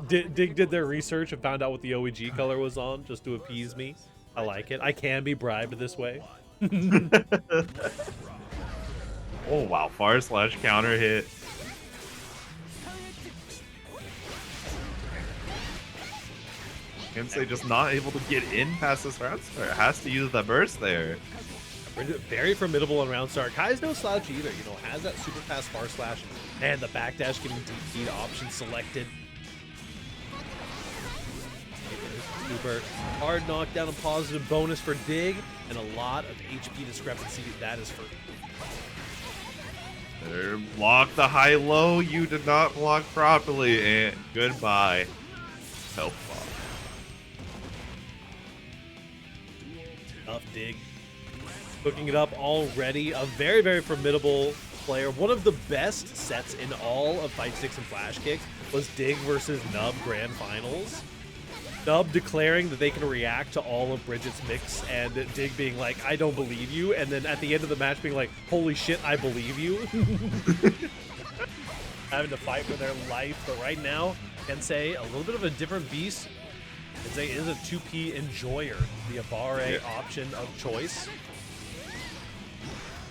Speaker 1: Dig did their research and found out what the OEG color was on just to appease me. I like it. I can be bribed this way.
Speaker 2: Oh wow, far slash counter hit. Kensei just not able to get in past this round start. Has to use the burst there.
Speaker 1: Very formidable on round start. Kai's no slouch either, you know, has that super fast far slash and the backdash getting DP'd option selected. Super hard knockdown, a positive bonus for Dig, and a lot of HP discrepancy. That is for
Speaker 2: there. Block the high low. You did not block properly, and goodbye. Health block.
Speaker 1: Tough Dig. Cooking it up already. A very, very formidable player. One of the best sets in all of Fightsticks and Flashkicks was Dig versus Nub Grand Finals. Nub declaring that they can react to all of Bridget's mix, and Dig being like, I don't believe you, and then at the end of the match being like, holy shit, I believe you. Having to fight for their life, but right now, Kensei, a little bit of a different beast. Kensei is a 2P enjoyer, the Abare option of choice.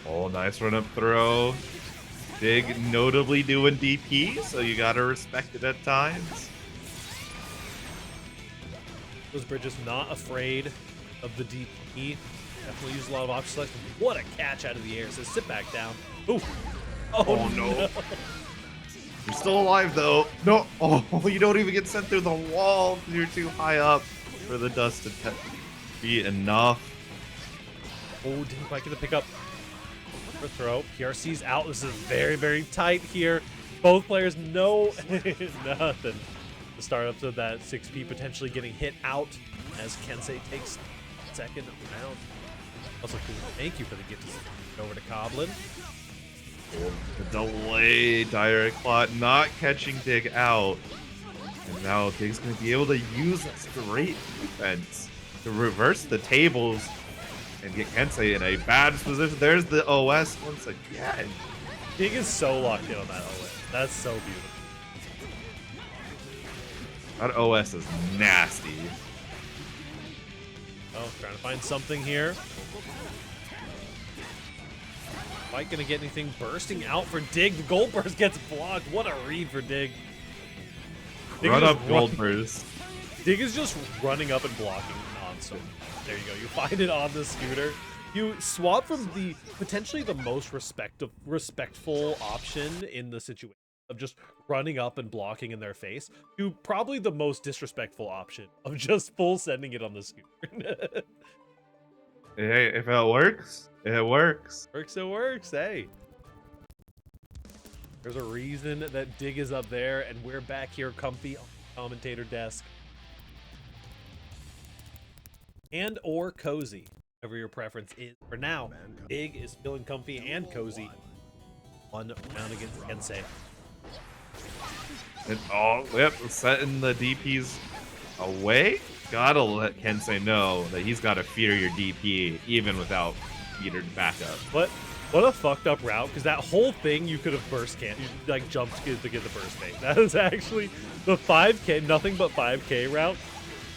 Speaker 2: Oh, nice run up throw. Dig notably doing DP, so you gotta respect it at times.
Speaker 1: Those Bridges not afraid of the DP. Definitely use a lot of option selection. What a catch out of the air. Says sit back down. Ooh. Oh no.
Speaker 2: You're still alive though. No. Oh, you don't even get sent through the wall. You're too high up for the dust to be enough.
Speaker 1: Oh, didn't quite get the pickup. For throw. PRC's out. This is very, very tight here. Both players know nothing. The startups of that 6P potentially getting hit out as Kensei takes second round. Also, thank you for the gift over to Coblin.
Speaker 2: The delay direct plot not catching Dig out. And now Dig's going to be able to use this great defense to reverse the tables and get Kensei in a bad position. There's the OS once again.
Speaker 1: Dig is so locked in on that OS. That's so beautiful.
Speaker 2: That OS is nasty.
Speaker 1: Oh, trying to find something here. Quite gonna get anything bursting out for Dig. The gold burst gets blocked. What a read for Dig.
Speaker 2: Run up gold burst.
Speaker 1: Dig is just running up and blocking non-stop. There you go. You find it on the scooter. You swap from the potentially the most respectful option in the situation of just running up and blocking in their face to probably the most disrespectful option of just full sending it on the scooter.
Speaker 2: Hey, if it works, it works.
Speaker 1: Works, it works. Hey. There's a reason that Dig is up there, and we're back here comfy on the commentator desk. And or cozy, whatever your preference is. For now, Dig is feeling comfy and cozy. One round against Kensei.
Speaker 2: And yep, setting the DPs away. Gotta let Kensei know that he's got to fear your DP even without metered backup.
Speaker 1: What a fucked up route, because that whole thing you could have burst you like jumped to get the burst bait. That is actually the 5k, nothing but 5k route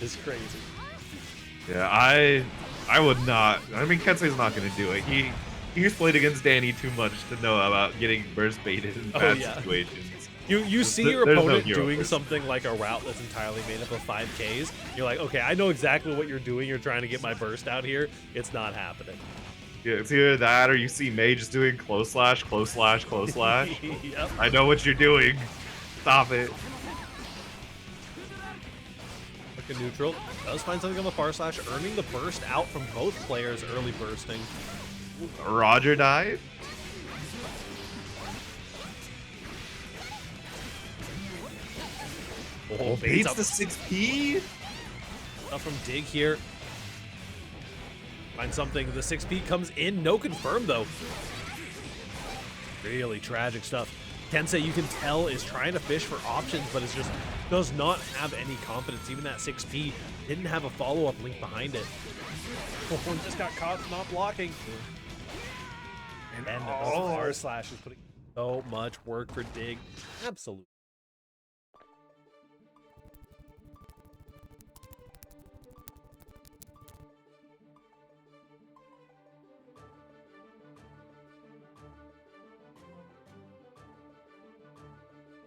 Speaker 1: is crazy.
Speaker 2: Yeah, I would not. I mean, Kensei's not gonna do it. He's played against Danny too much to know about getting burst baited in bad situations.
Speaker 1: You see your opponent doing something like a route that's entirely made up of 5Ks. You're like, okay, I know exactly what you're doing. You're trying to get my burst out here. It's not happening.
Speaker 2: Yeah, it's either that or you see May just doing close slash, close slash, close slash.
Speaker 1: Yep.
Speaker 2: I know what you're doing. Stop it.
Speaker 1: Look at neutral. Does find something on the far slash, earning the burst out from both players early bursting.
Speaker 2: Roger dive.
Speaker 1: Oh,
Speaker 2: baits the 6P.
Speaker 1: Stuff from Dig here. Find something. The 6P comes in. No confirm, though. Really tragic stuff. Kensei, you can tell, is trying to fish for options, but is just does not have any confidence. Even that 6P didn't have a follow-up link behind it. Oh, just got caught not blocking. And then the R slash is putting so much work for Dig. Absolutely.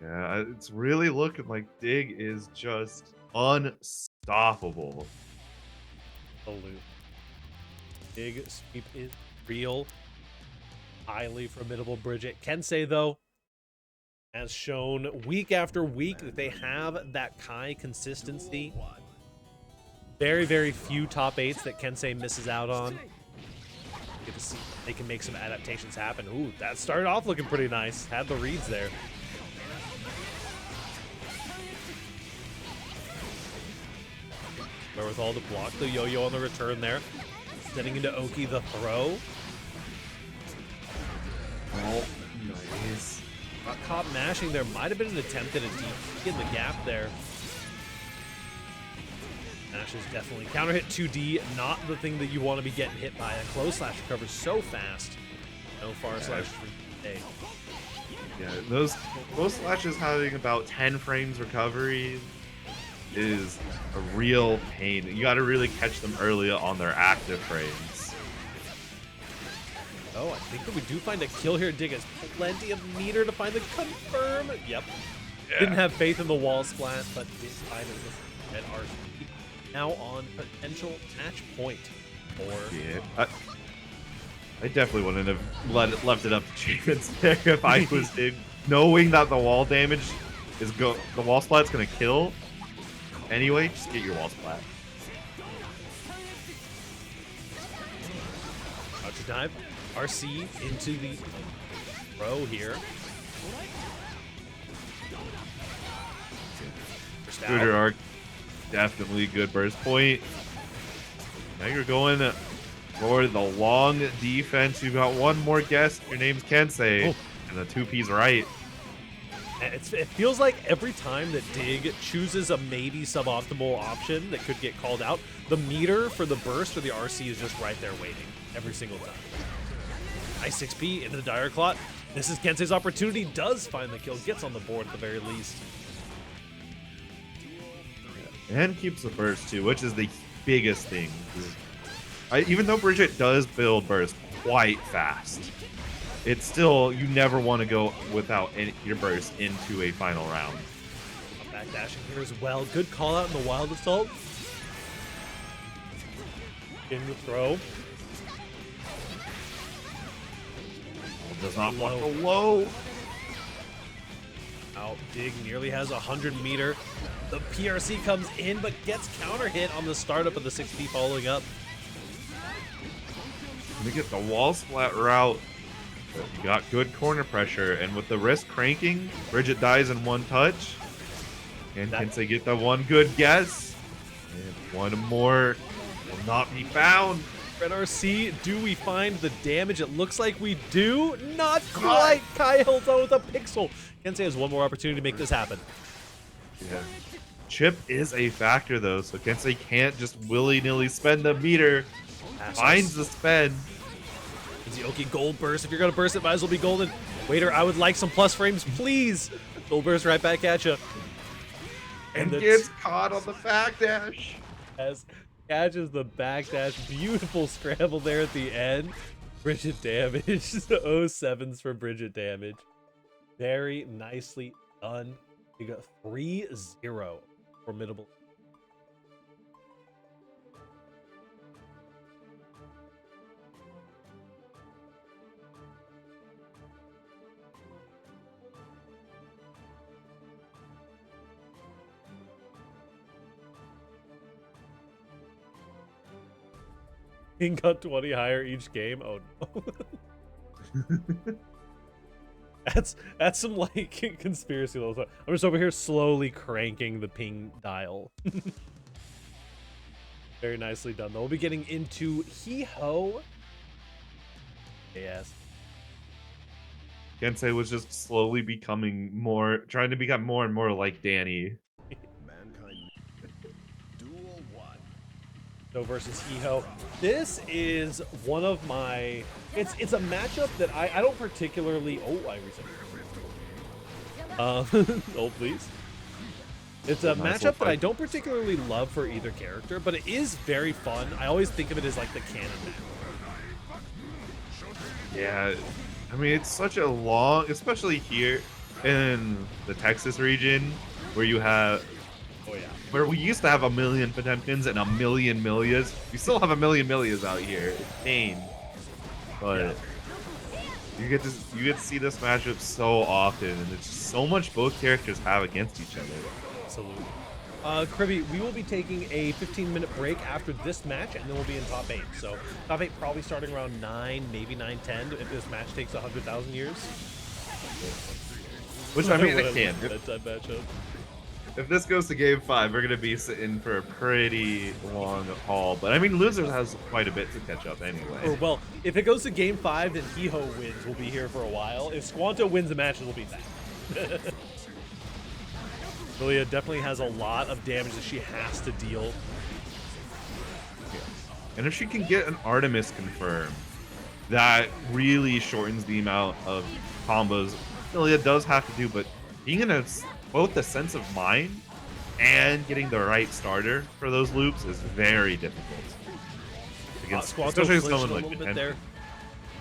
Speaker 2: Yeah, it's really looking like Dig is just unstoppable.
Speaker 1: Absolutely. Dig sweep is real. Highly formidable Bridget. Kensei, though, has shown week after week that they have that Kai consistency. Very, very few top 8s that Kensei misses out on. Get to see if they can make some adaptations happen. Ooh, that started off looking pretty nice. Had the reads there. Wherewithal to block the yo-yo on the return there. Sending into Oki the throw.
Speaker 2: Oh, nice.
Speaker 1: Got caught mashing there. Might have been an attempt at a DP in the gap there. Mash is definitely counter hit 2D. Not the thing that you want to be getting hit by. A close slash recovers so fast. No far slash for A.
Speaker 2: Yeah, those slashes having about 10 frames recovery is a real pain. You got to really catch them early on their active frames.
Speaker 1: Oh, I think that we do find a kill here. Dig has plenty of meter to find the confirm. Yep. Yeah. Didn't have faith in the wall splat, but did find it with an RP. Now on potential match point for...
Speaker 2: Yeah. I definitely wouldn't have left it up to Champions there if I was Dig. Knowing that the wall damage is the wall splat's gonna kill. Anyway, just get your wall splat.
Speaker 1: Crouch dive. RC into the throw here.
Speaker 2: Scooter arc, definitely good burst point. Now you're going for the long defense. You've got one more guess. Your name's Kensei, and the 2P's right.
Speaker 1: It feels like every time that Dig chooses a maybe suboptimal option that could get called out, the meter for the burst or the RC is just right there waiting every single time. Nice 6P into the Dire Clot. This is Kensei's opportunity. Does find the kill. Gets on the board at the very least.
Speaker 2: And keeps the burst too, which is the biggest thing. Even though Bridget does build burst quite fast, it's still, you never want to go without your burst into a final round.
Speaker 1: Backdashing here as well. Good call out in the Wild Assault. In the throw.
Speaker 2: Does not block the low.
Speaker 1: Out. Dig nearly has 100 meter. The PRC comes in, but gets counter hit on the startup of the 6P following up.
Speaker 2: Let me get the wall splat route. You got good corner pressure, and with the wrist cranking, Bridget dies in one touch. And Kensei get the one good guess. And one more will not be found.
Speaker 1: Red RC, do we find the damage? It looks like we do. Not quite. Kai holds on with a pixel. Kensei has one more opportunity to make this happen.
Speaker 2: Yeah. Chip is a factor, though, so Kensei can't just willy-nilly spend the meter. Finds the spend.
Speaker 1: Okay, gold burst. If you're going to burst it, might as well be golden. Waiter, I would like some plus frames, please. Gold burst right back at you.
Speaker 2: And gets caught on the backdash.
Speaker 1: As catches the backdash. Beautiful scramble there at the end. Bridget damage. 07s for Bridget damage. Very nicely done. You got 3-0. Formidable. King got 20 higher each game. Oh no. That's some like conspiracy level. I'm just over here slowly cranking the ping dial. Very nicely done though. We'll be getting into He-Ho. Yes.
Speaker 2: Kensei was just slowly becoming more, trying to become more and more like Danny.
Speaker 1: Versus He-Ho. This is one of my, it's a matchup that I don't particularly, I reset. Oh please. It's a matchup that I don't particularly love for either character, but it is very fun. I always think of it as like the canon match.
Speaker 2: Yeah, I mean, it's such a long, especially here in the Texas region where you have, where we used to have a million Potemkins and a million Millias. We still have a million Millias out here. It's pain. But you get to see this matchup so often, and it's just so much both characters have against each other.
Speaker 1: Absolutely. Kribby, we will be taking a 15-minute break after this match, and then we'll be in top 8. So top 8 probably starting around 9, maybe 9:10 if this match takes 100,000 years.
Speaker 2: Which I mean, it can.
Speaker 1: That matchup.
Speaker 2: If this goes to game 5, we're going to be sitting for a pretty long haul. But I mean, Losers has quite a bit to catch up anyway.
Speaker 1: Or, well, if it goes to game 5, then He-Ho wins. We'll be here for a while. If Squanto wins the match, we'll be back. Lilia definitely has a lot of damage that she has to deal.
Speaker 2: Yeah. And if she can get an Artemis confirmed, that really shortens the amount of combos Lilia does have to do. But being in both the sense of mind and getting the right starter for those loops is very difficult. Against, especially someone like Potemkin.
Speaker 1: There.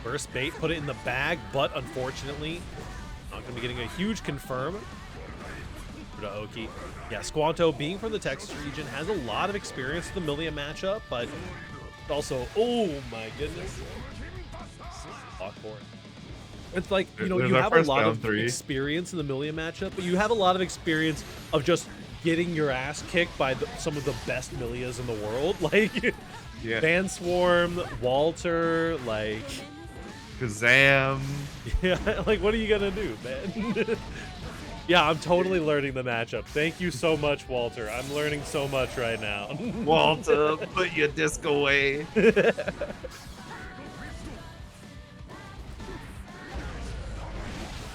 Speaker 1: Burst bait, put it in the bag, but unfortunately, not going to be getting a huge confirm. Oki. Yeah, Squanto, being from the Texas region, has a lot of experience with the Milia matchup, but also, oh my goodness. Block for it. It's like, you know, you have a lot of experience in the Milia matchup, but you have a lot of experience of just getting your ass kicked by some of the best Milias in the world. Like, Van Swarm, Walter, like...
Speaker 2: Kazam.
Speaker 1: Yeah, like, what are you gonna do, man? Yeah, I'm totally learning the matchup. Thank you so much, Walter. I'm learning so much right now.
Speaker 2: Walter, put your disc away.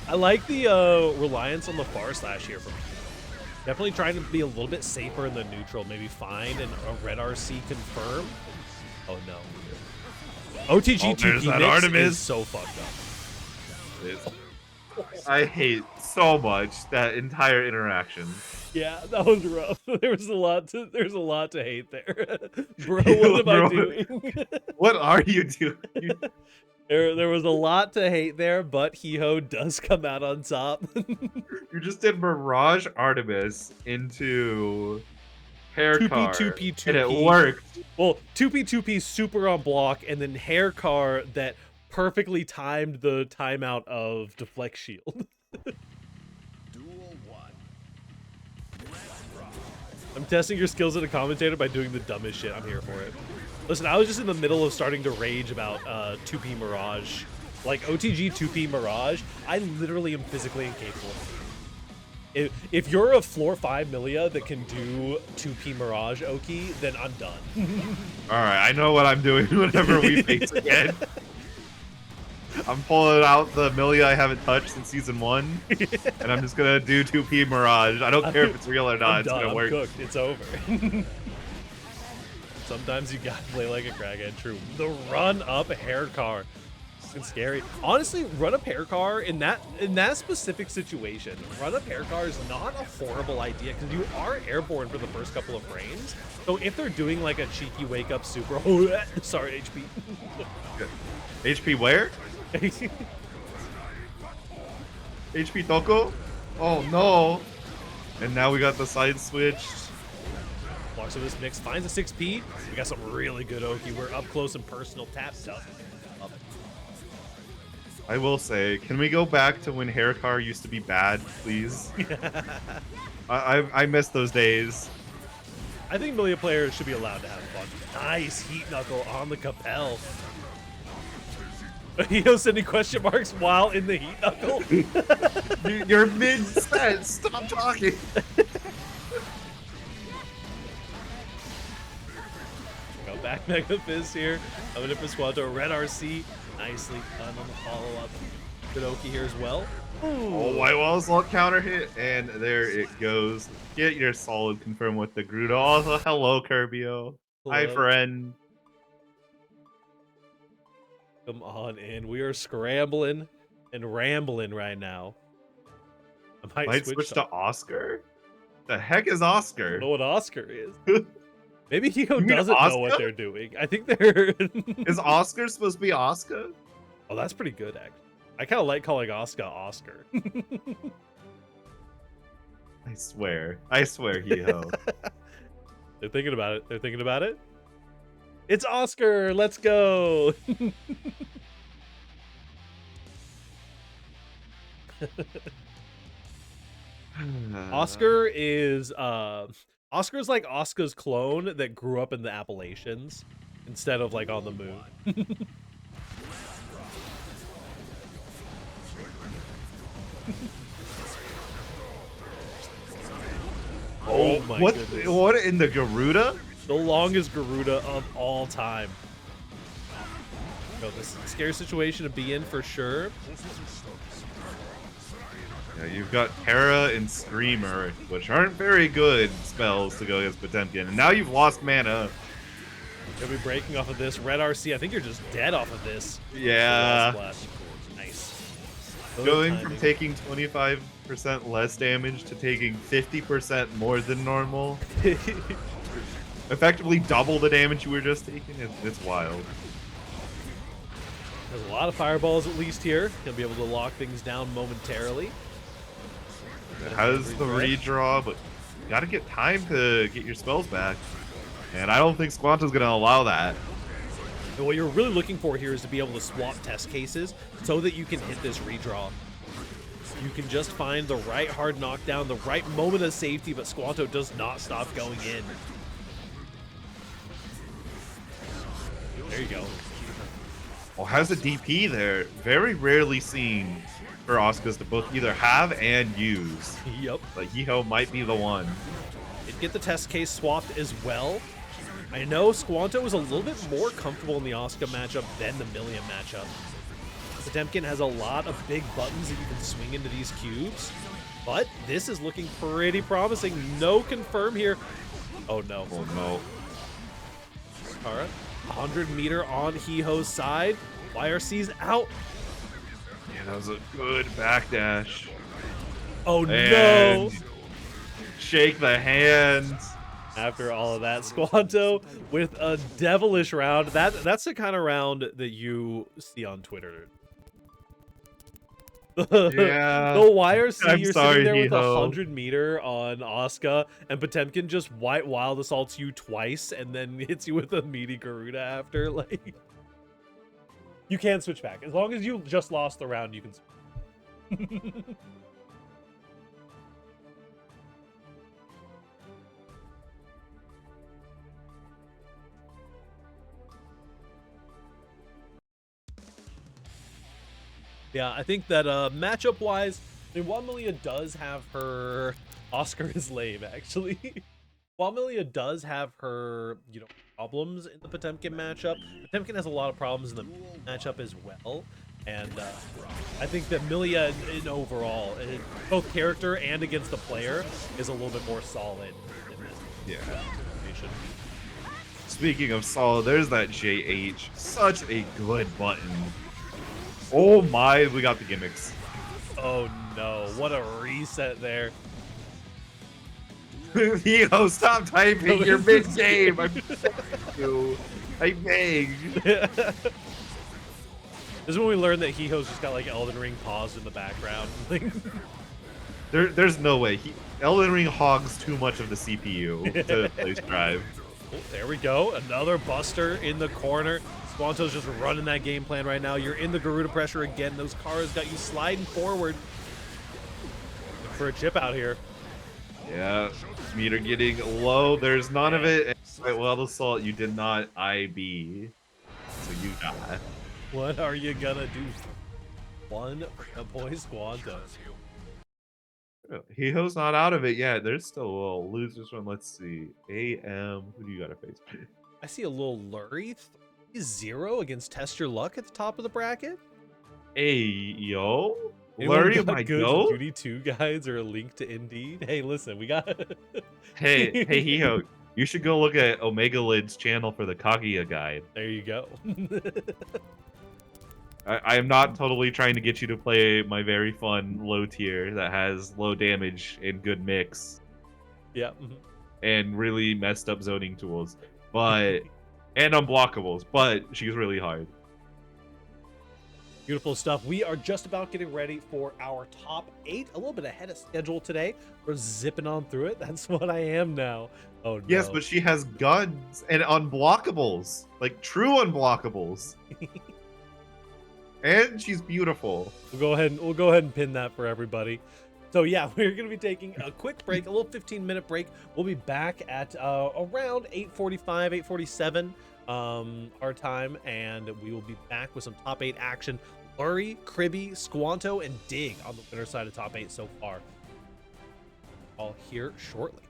Speaker 1: I like the reliance on the far slash here from definitely trying to be a little bit safer in the neutral. Maybe find a red RC confirm. Oh no. OTG 2P mix is so fucked up.
Speaker 2: I hate so much that entire interaction.
Speaker 1: Yeah, that was rough. There's a lot to hate there. Bro, what am I doing?
Speaker 2: What are you doing?
Speaker 1: There was a lot to hate there, but Hiho does come out on top.
Speaker 2: You just did Mirage Artemis into Hair Car,
Speaker 1: 2P, 2P, 2P.
Speaker 2: and it worked.
Speaker 1: Well, 2P, 2P super on block, and then Hair Car that perfectly timed the timeout of Deflect Shield. I'm testing your skills as a commentator by doing the dumbest shit. I'm here for it. Listen, I was just in the middle of starting to rage about 2P Mirage. Like, OTG 2P Mirage, I literally am physically incapable. If you're a floor 5 Milia that can do 2P Mirage Oki, then I'm done.
Speaker 2: Alright, I know what I'm doing whenever we face again. I'm pulling out the Milia I haven't touched since season 1, and I'm just gonna do 2P Mirage. I don't care if it's real or not, it's gonna work.
Speaker 1: I'm cooked. It's over. Sometimes you gotta play like a crackhead. True. The run up hair car. It's scary. Honestly, run up hair car in that specific situation, run up hair car is not a horrible idea because you are airborne for the first couple of frames. So if they're doing like a cheeky wake up super, sorry HP.
Speaker 2: HP where? HP Toko? Oh no! And now we got the side switch.
Speaker 1: Blocks of this mix finds a 6P. We got some really good Oki. We're up close and personal tap stuff. Love it.
Speaker 2: I will say, can we go back to when Hair Car used to be bad, please? I miss those days.
Speaker 1: I think Milia players should be allowed to have fun. Nice heat knuckle on the Capel. Hiho sending question marks while in the heat knuckle.
Speaker 2: You're mid-set. Stop talking.
Speaker 1: Go back Mega Fizz here. Coming in for Squanto. Red RC. Nicely done on the follow-up. Good Oki here as well. Ooh.
Speaker 2: Oh, White Walls will counter hit, and there it goes. Get your solid confirm with the Grudo. Also, hello, Kirbio. Hi, friend.
Speaker 1: Come on in. We are scrambling and rambling right now. I
Speaker 2: might switch to Oscar? The heck is Oscar?
Speaker 1: I don't know what Oscar is. Maybe Hiho doesn't know what they're doing. I think they're...
Speaker 2: Is Oscar supposed to be Oscar?
Speaker 1: Oh, that's pretty good, actually. I kind of like calling Oscar Oscar.
Speaker 2: I swear, Hiho.
Speaker 1: They're thinking about it. They're thinking about it. It's Oscar. Let's go. Oscar is Oscar's like Oscar's clone that grew up in the Appalachians instead of like on the moon. Oh my goodness.
Speaker 2: What in the Garuda?
Speaker 1: The longest Garuda of all time. No, this is a scary situation to be in for sure.
Speaker 2: Yeah, you've got Terra and Screamer, which aren't very good spells to go against Potemkin. And now you've lost mana.
Speaker 1: You'll be breaking off of this. Red RC, I think you're just dead off of this.
Speaker 2: Yeah.
Speaker 1: Nice.
Speaker 2: Going from taking 25% less damage to taking 50% more than normal. Effectively double the damage you were just taking. It's wild.
Speaker 1: There's a lot of fireballs at least here. Gonna be able to lock things down momentarily.
Speaker 2: It has the redraw, but you gotta get time to get your spells back. And I don't think Squanto's gonna allow that.
Speaker 1: And what you're really looking for here is to be able to swap test cases so that you can hit this redraw. You can just find the right hard knockdown, the right moment of safety, but Squanto does not stop going in. There you go.
Speaker 2: Oh, has a DP there. Very rarely seen for Asuka's to both either have and use.
Speaker 1: Yep.
Speaker 2: Like Hiho might be the one.
Speaker 1: It'd get the test case swapped as well. I know Squanto is a little bit more comfortable in the Asuka matchup than the Millia matchup. Potemkin has a lot of big buttons that you can swing into these cubes, but this is looking pretty promising. No confirm here. Oh no.
Speaker 2: Oh no.
Speaker 1: Kara, 100-meter on Hiho's side. YRC's out.
Speaker 2: Yeah, that was a good backdash.
Speaker 1: Oh no.
Speaker 2: And shake the hands.
Speaker 1: After all of that, Squanto with a devilish round. That's the kind of round that you see on Twitter.
Speaker 2: Yeah.
Speaker 1: The YRC, you're
Speaker 2: sorry,
Speaker 1: sitting there with a
Speaker 2: Hiho.
Speaker 1: 100-meter on Asuka, and Potemkin just white wild assaults you twice and then hits you with a meaty Garuda after. Like, you can switch back. As long as you just lost the round, you can switch. Yeah, I think that matchup-wise, I mean, while Millia does have her... Oscar is lame, actually. While Millia does have her, you know, problems in the Potemkin matchup, Potemkin has a lot of problems in the matchup as well. And I think that Millia, in overall, in both character and against the player, is a little bit more solid in this situation.
Speaker 2: Speaking of solid, there's that JH. Such a good button. Oh my, we got the gimmicks.
Speaker 1: Oh no, what a reset there.
Speaker 2: Hiho, stop typing. You're mid-game. I'm begging you. I beg.
Speaker 1: This is when we learned that Hiho's just got like Elden Ring paused in the background.
Speaker 2: There's no way. Elden Ring hogs too much of the CPU to place drive.
Speaker 1: Oh, there we go. Another buster in the corner. Squanto's just running that game plan right now. You're in the Garuda pressure again. Those cars got you sliding forward. Look for a chip out here.
Speaker 2: Yeah, meter getting low. There's none of it. And, well, assault, you did not IB, so you die.
Speaker 1: What are you gonna do? One for YaBoiSquan.
Speaker 2: Hiho's not out of it yet. There's still a little losers one. Let's see. AM. Who do you got to face?
Speaker 1: I see a little Lurry 3-0 against TestYourLuck at the top of the bracket.
Speaker 2: Hey, yo.
Speaker 1: Anyone
Speaker 2: Lurry,
Speaker 1: got
Speaker 2: my
Speaker 1: good
Speaker 2: goat?
Speaker 1: Duty 2 guides or a link to Indeed? Hey, listen, we got...
Speaker 2: Hey, Hiho. You should go look at Omega Lid's channel for the Kaguya guide.
Speaker 1: There you go.
Speaker 2: I am not totally trying to get you to play my very fun low tier that has low damage and good mix.
Speaker 1: Yeah.
Speaker 2: And really messed up zoning tools. But... and unblockables, but she's really hard.
Speaker 1: Beautiful stuff. We are just about getting ready for our top 8. A little bit ahead of schedule today. We're zipping on through it. That's what I am now. Oh, no.
Speaker 2: Yes, but she has guns and unblockables. Like, true unblockables. And she's beautiful.
Speaker 1: We'll go ahead and pin that for everybody. So yeah, we're going to be taking a quick break, a little 15-minute break. We'll be back at around 8:45, 8:47 our time, and we will be back with some top 8 action. Lurry, Kribby, Squanto, and Dig on the winner side of top 8 so far. All here shortly.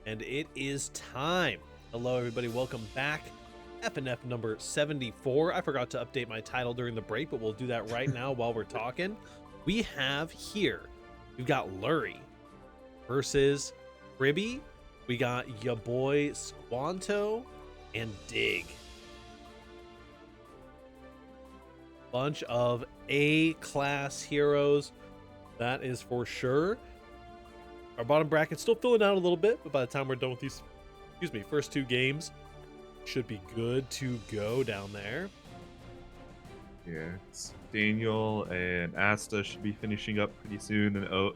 Speaker 1: And it is time. Hello everybody, welcome back. FNF number 74. I forgot to update my title during the break, but we'll do that right now while we're talking. We have here, we've got Lurry versus Ribby. We got YaBoiSquan and Dig. Bunch of A-class heroes, that is for sure. Our bottom bracket's still filling out a little bit, but by the time we're done with these, first two games, should be good to go down there.
Speaker 2: Yeah, Daniel and Asta should be finishing up pretty soon. And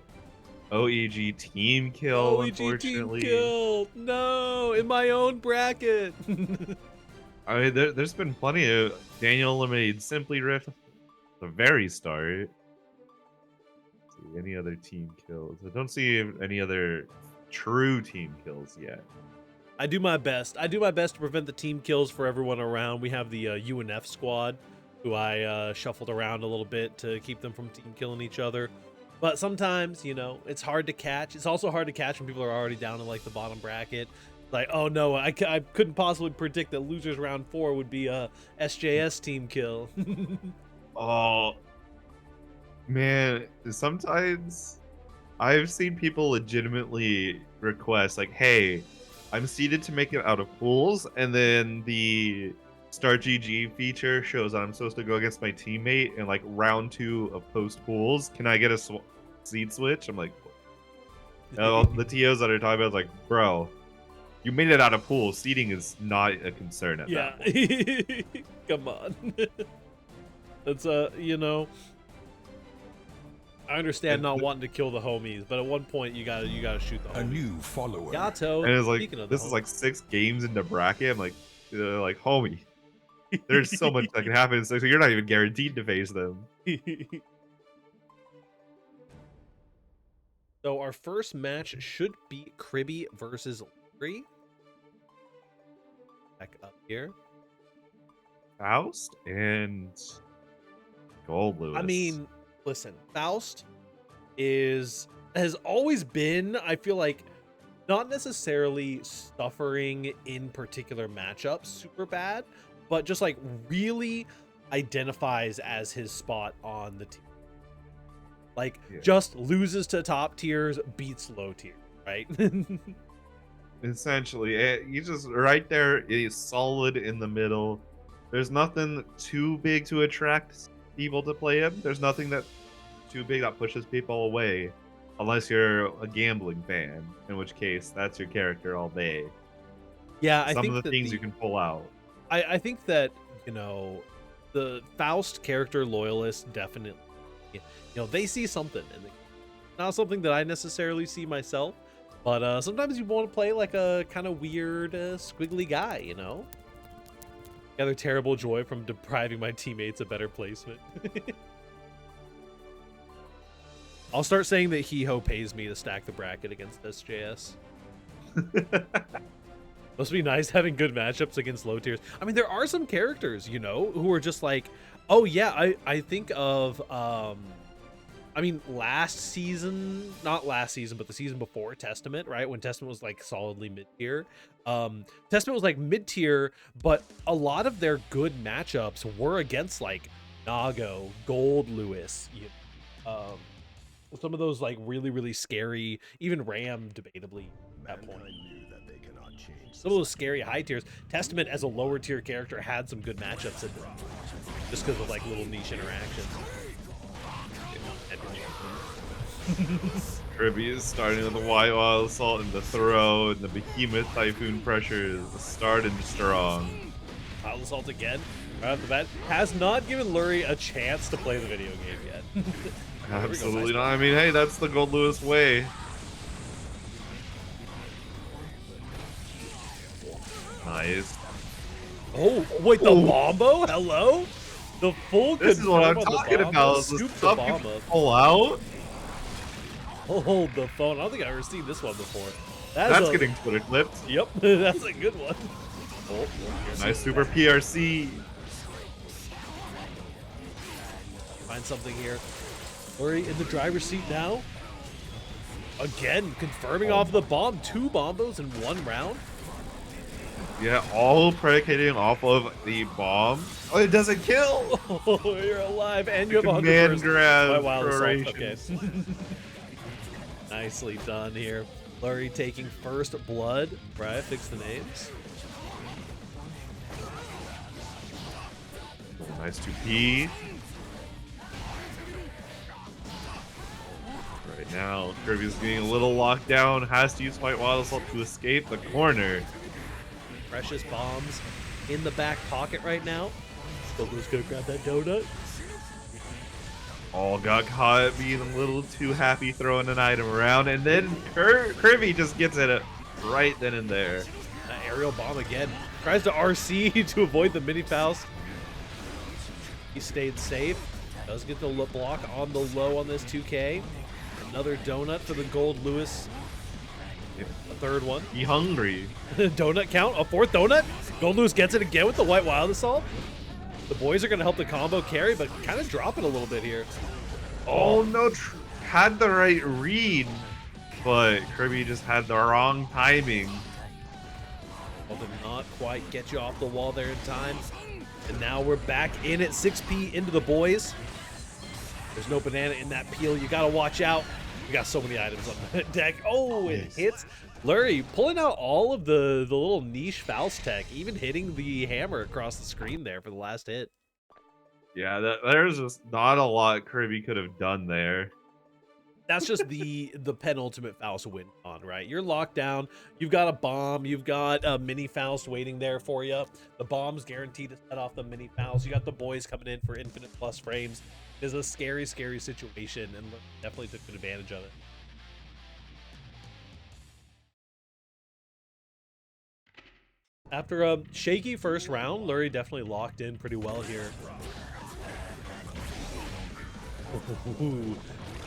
Speaker 2: OEG team kill, unfortunately.
Speaker 1: Team kill! No, in my own bracket.
Speaker 2: I mean, there's been plenty of Daniel eliminated Simply Rift at the very start. Any other team kills? I don't see any other true team kills yet.
Speaker 1: I do my best. I do my best to prevent the team kills for everyone around. We have the UNF squad, who I shuffled around a little bit to keep them from team killing each other. But sometimes, you know, it's hard to catch. It's also hard to catch when people are already down in like the bottom bracket. Like, oh no, I couldn't possibly predict that losers round 4 would be a SJS team kill.
Speaker 2: Oh. Man, sometimes I've seen people legitimately request, like, hey, I'm seeded to make it out of pools, and then the Start GG feature shows that I'm supposed to go against my teammate in, like, round 2 of post pools. Can I get a seed switch? I'm like, the TOs that are talking about, like, bro, you made it out of pools. Seeding is not a concern at that point.
Speaker 1: Come on. That's, you know... I understand not wanting to kill the homies, but at one point you gotta shoot the homies.
Speaker 3: A new follower.
Speaker 1: Yato,
Speaker 2: and it's like, this is like 6 games in the bracket. I'm like, homie, there's so much that can happen. So you're not even guaranteed to face them.
Speaker 1: So our first match should be Kribby versus Lurry. Back up here.
Speaker 2: Faust and Gold Lewis.
Speaker 1: I mean, listen, Faust has always been, I feel like, not necessarily suffering in particular matchups super bad, but just like really identifies as his spot on the team. Like, just loses to top tiers, beats low tier, right?
Speaker 2: Essentially, he's just right there. He's solid in the middle. There's nothing too big to attract people to play him. There's nothing that too big that pushes people away, unless you're a gambling fan, in which case that's your character all day.
Speaker 1: Yeah,
Speaker 2: some of the things you can pull out.
Speaker 1: I think that, you know, the Faust character loyalists definitely, you know, they see something, and not something that I necessarily see myself, but sometimes you want to play like a kind of weird, squiggly guy, you know. Gather terrible joy from depriving my teammates a better placement. I'll start saying that He-Ho pays me to stack the bracket against SJS. Must be nice having good matchups against low tiers. I mean, there are some characters, you know, who are just like, oh yeah, I think of, I mean, last season, not last season, but the season before Testament, right? When Testament was like solidly mid-tier. Testament was like mid-tier, but a lot of their good matchups were against like Nago, Gold Lewis, you know, some of those like really, really scary, even Ram debatably at that point. Some of those scary high tiers. Testament as a lower tier character had some good matchups in them, just because of like little niche interactions.
Speaker 2: Kirby is starting with the Wild Assault and the throw, and the Behemoth Typhoon pressure is starting strong.
Speaker 1: Wild Assault again, right off the bat. Has not given Lurry a chance to play the video game yet.
Speaker 2: Absolutely not. I mean, hey, that's the Gold Lewis way. Nice.
Speaker 1: Oh, wait, the Bombo? Hello? The full
Speaker 2: This is what I'm talking about.
Speaker 1: Scoop the
Speaker 2: Stuff
Speaker 1: bomb
Speaker 2: you
Speaker 1: up.
Speaker 2: pull out.
Speaker 1: Hold the phone. I don't think I've ever seen this one before.
Speaker 2: That's getting Twitter clipped.
Speaker 1: Yep, that's a good one. Oh,
Speaker 2: nice super PRC.
Speaker 1: Find something here. Lurry in the driver's seat now. Again, confirming off the bomb. 2 bombos in 1 round.
Speaker 2: Yeah, all predicating off of the bomb. Oh, it doesn't kill.
Speaker 1: Oh, you're alive, and you have 100%.
Speaker 2: Command grab.
Speaker 1: Wild Assault. Okay. Nicely done here. Lurry taking first blood. Right, fix the names.
Speaker 2: Nice 2P. Right now, Kirby's getting a little locked down. Has to use White Wild Assault to escape the corner.
Speaker 1: Precious bombs in the back pocket right now. Goku's gonna grab that donut.
Speaker 2: All got caught being a little too happy throwing an item around, and then Kirby just gets it right then and there.
Speaker 1: That aerial bomb again. Tries to RC to avoid the mini Faust. He stayed safe. Does get the block on the low on this 2K. Another donut for the Gold Lewis. A third one.
Speaker 2: Be hungry.
Speaker 1: Donut count. A 4th donut. Gold Lewis gets it again with the White Wild Assault. The boys are going to help the combo carry, but kind of drop it a little bit here.
Speaker 2: Oh no, had the right read, but Kirby just had the wrong timing.
Speaker 1: Well, did not quite get you off the wall there in time. And now we're back in at 6P into the boys. There's no banana in that peel. You got to watch out. We got so many items on the deck. Oh, it hits. Lurry pulling out all of the little niche Faust tech, even hitting the hammer across the screen there for the last hit.
Speaker 2: Yeah, there's just not a lot Kirby could have done there.
Speaker 1: That's just the penultimate Faust win on, right? You're locked down. You've got a bomb. You've got a mini Faust waiting there for you. The bomb's guaranteed to set off the mini Faust. You got the boys coming in for infinite plus frames. It is a scary, scary situation, and definitely took good advantage of it. After a shaky first round, Lurry definitely locked in pretty well here. Ooh,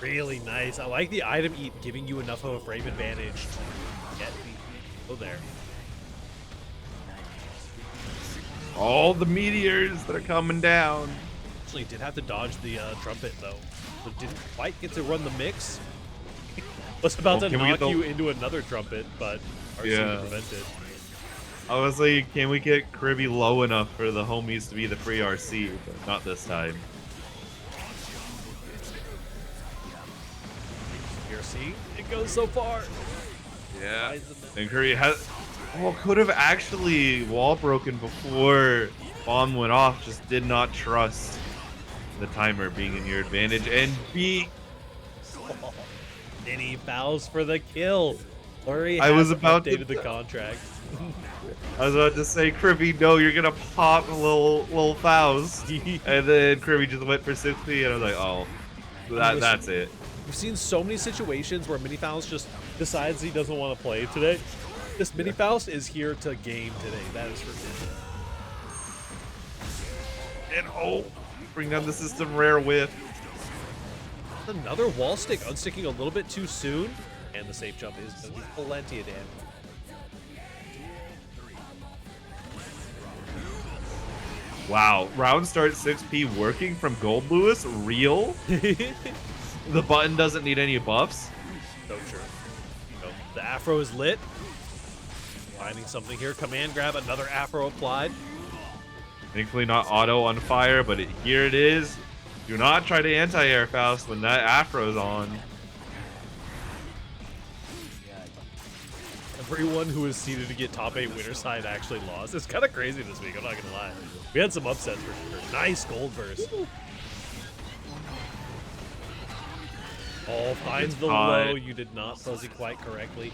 Speaker 1: really nice. I like the item eat giving you enough of a frame advantage to get the there.
Speaker 2: All the meteors that are coming down.
Speaker 1: Actually did have to dodge the trumpet though, so didn't quite get to run the mix. Was about to knock you into another trumpet, but RC prevented.
Speaker 2: I was like, can we get Kirby low enough for the homies to be the free RC? But not this time.
Speaker 1: RC, it goes so far.
Speaker 2: Yeah. And Kirby could have actually wall broken before bomb went off. Just did not trust the timer being in your advantage and
Speaker 1: Mini fouls for the kill. Lurry
Speaker 2: was about
Speaker 1: updated the contract.
Speaker 2: I was about to say, Kirby, no, you're gonna pop a little Faust. And then Kirby just went for 60, and I was like, oh, that's it.
Speaker 1: We've seen so many situations where Mini Faust just decides he doesn't want to play today. This Mini Faust is here to game today. That is for sure.
Speaker 2: And oh, bring down the system rare whiff.
Speaker 1: Another wall stick unsticking a little bit too soon, and the safe jump is going to be plenty of damage.
Speaker 2: Wow, round start 6P working from Gold Lewis? Real? The button doesn't need any buffs?
Speaker 1: So true. So, the afro is lit. Finding something here. Command grab, another afro applied.
Speaker 2: Thankfully not auto on fire, but here it is. Do not try to anti-air Faust when that afro's on.
Speaker 1: Everyone who is seeded to get top 8 winner side actually lost. It's kind of crazy this week, I'm not gonna lie. We had some upsets for sure. Nice gold burst. Oh, finds the low. You did not fuzzy quite correctly.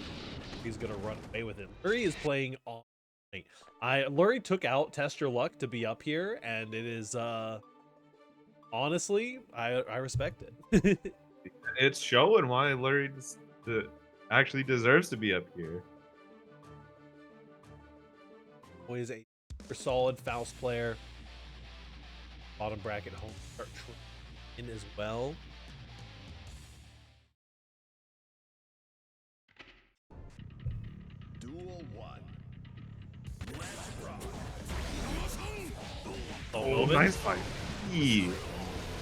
Speaker 1: He's gonna run away with it. Lurry is playing all night. Lurry took out Test Your Luck to be up here, and it is honestly, I respect it.
Speaker 2: It's showing why Lurry actually deserves to be up here.
Speaker 1: Always a solid Faust player. Bottom bracket home start in as well.
Speaker 3: Duel 1.
Speaker 2: Oh, nice fight.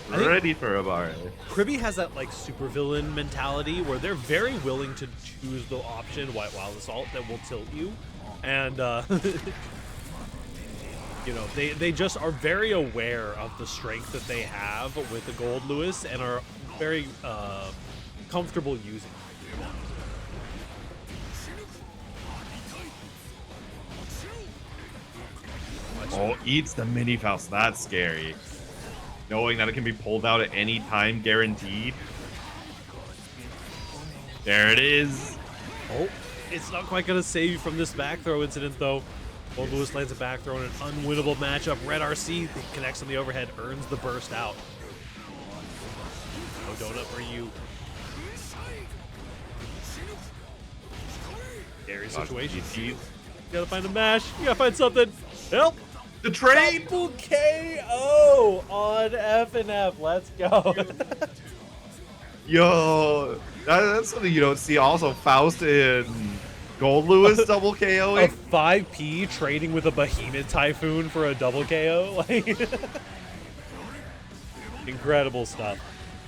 Speaker 2: Ready for a bar.
Speaker 1: Kribby has that like supervillain mentality where they're very willing to choose the option White Wild Assault that will tilt you, and you know, they just are very aware of the strength that they have with the Gold Lewis and are very comfortable using it.
Speaker 2: Oh, eats the mini Faust. That's scary. Knowing that it can be pulled out at any time, guaranteed. There it is.
Speaker 1: Oh, it's not quite going to save you from this back throw incident, though. Gold Lewis lands a back throw in an unwinnable matchup. Red RC connects on the overhead, earns the burst out. No donut for you. Scary situation. You gotta find a mash. You gotta find something. Help!
Speaker 2: The train!
Speaker 1: Double KO on F&F. Let's go.
Speaker 2: Yo, that's something you don't see. Also, Faust and Gold Lewis double
Speaker 1: A
Speaker 2: KOing.
Speaker 1: 5P trading with a Behemoth Typhoon for a double KO. Like, incredible stuff.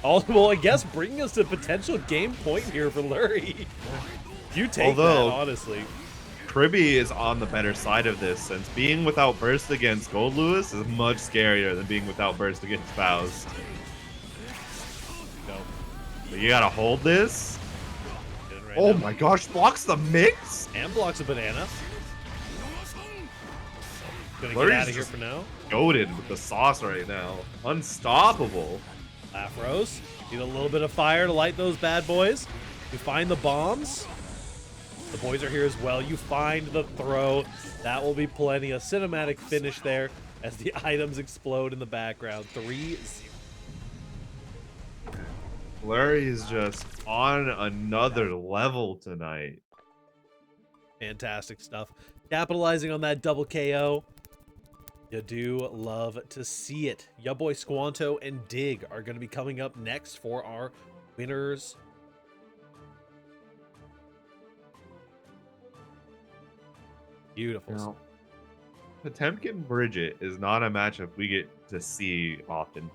Speaker 1: Well, I guess bringing us to potential game point here for Lurry. You take that, honestly.
Speaker 2: Kribby is on the better side of this, since being without burst against Gold Lewis is much scarier than being without burst against Faust.
Speaker 1: No.
Speaker 2: But you gotta hold this.
Speaker 1: Right
Speaker 2: Oh
Speaker 1: now.
Speaker 2: my gosh, blocks the mix?
Speaker 1: And blocks a banana. Gonna
Speaker 2: Lurry's
Speaker 1: get out of here
Speaker 2: just
Speaker 1: for now.
Speaker 2: goated with the sauce right now. Unstoppable.
Speaker 1: Afros. Need a little bit of fire to light those bad boys. You find the bombs. The boys are here as well. You find the throw. That will be plenty. A cinematic finish there as the items explode in the background. 3-0.
Speaker 2: Lurry is just on another level tonight.
Speaker 1: Fantastic stuff. Capitalizing on that double KO. You do love to see it. YaBoiSquan and Dig are going to be coming up next for our winners. Beautiful.
Speaker 2: Now, Potemkin Bridget is not a matchup we get to see often.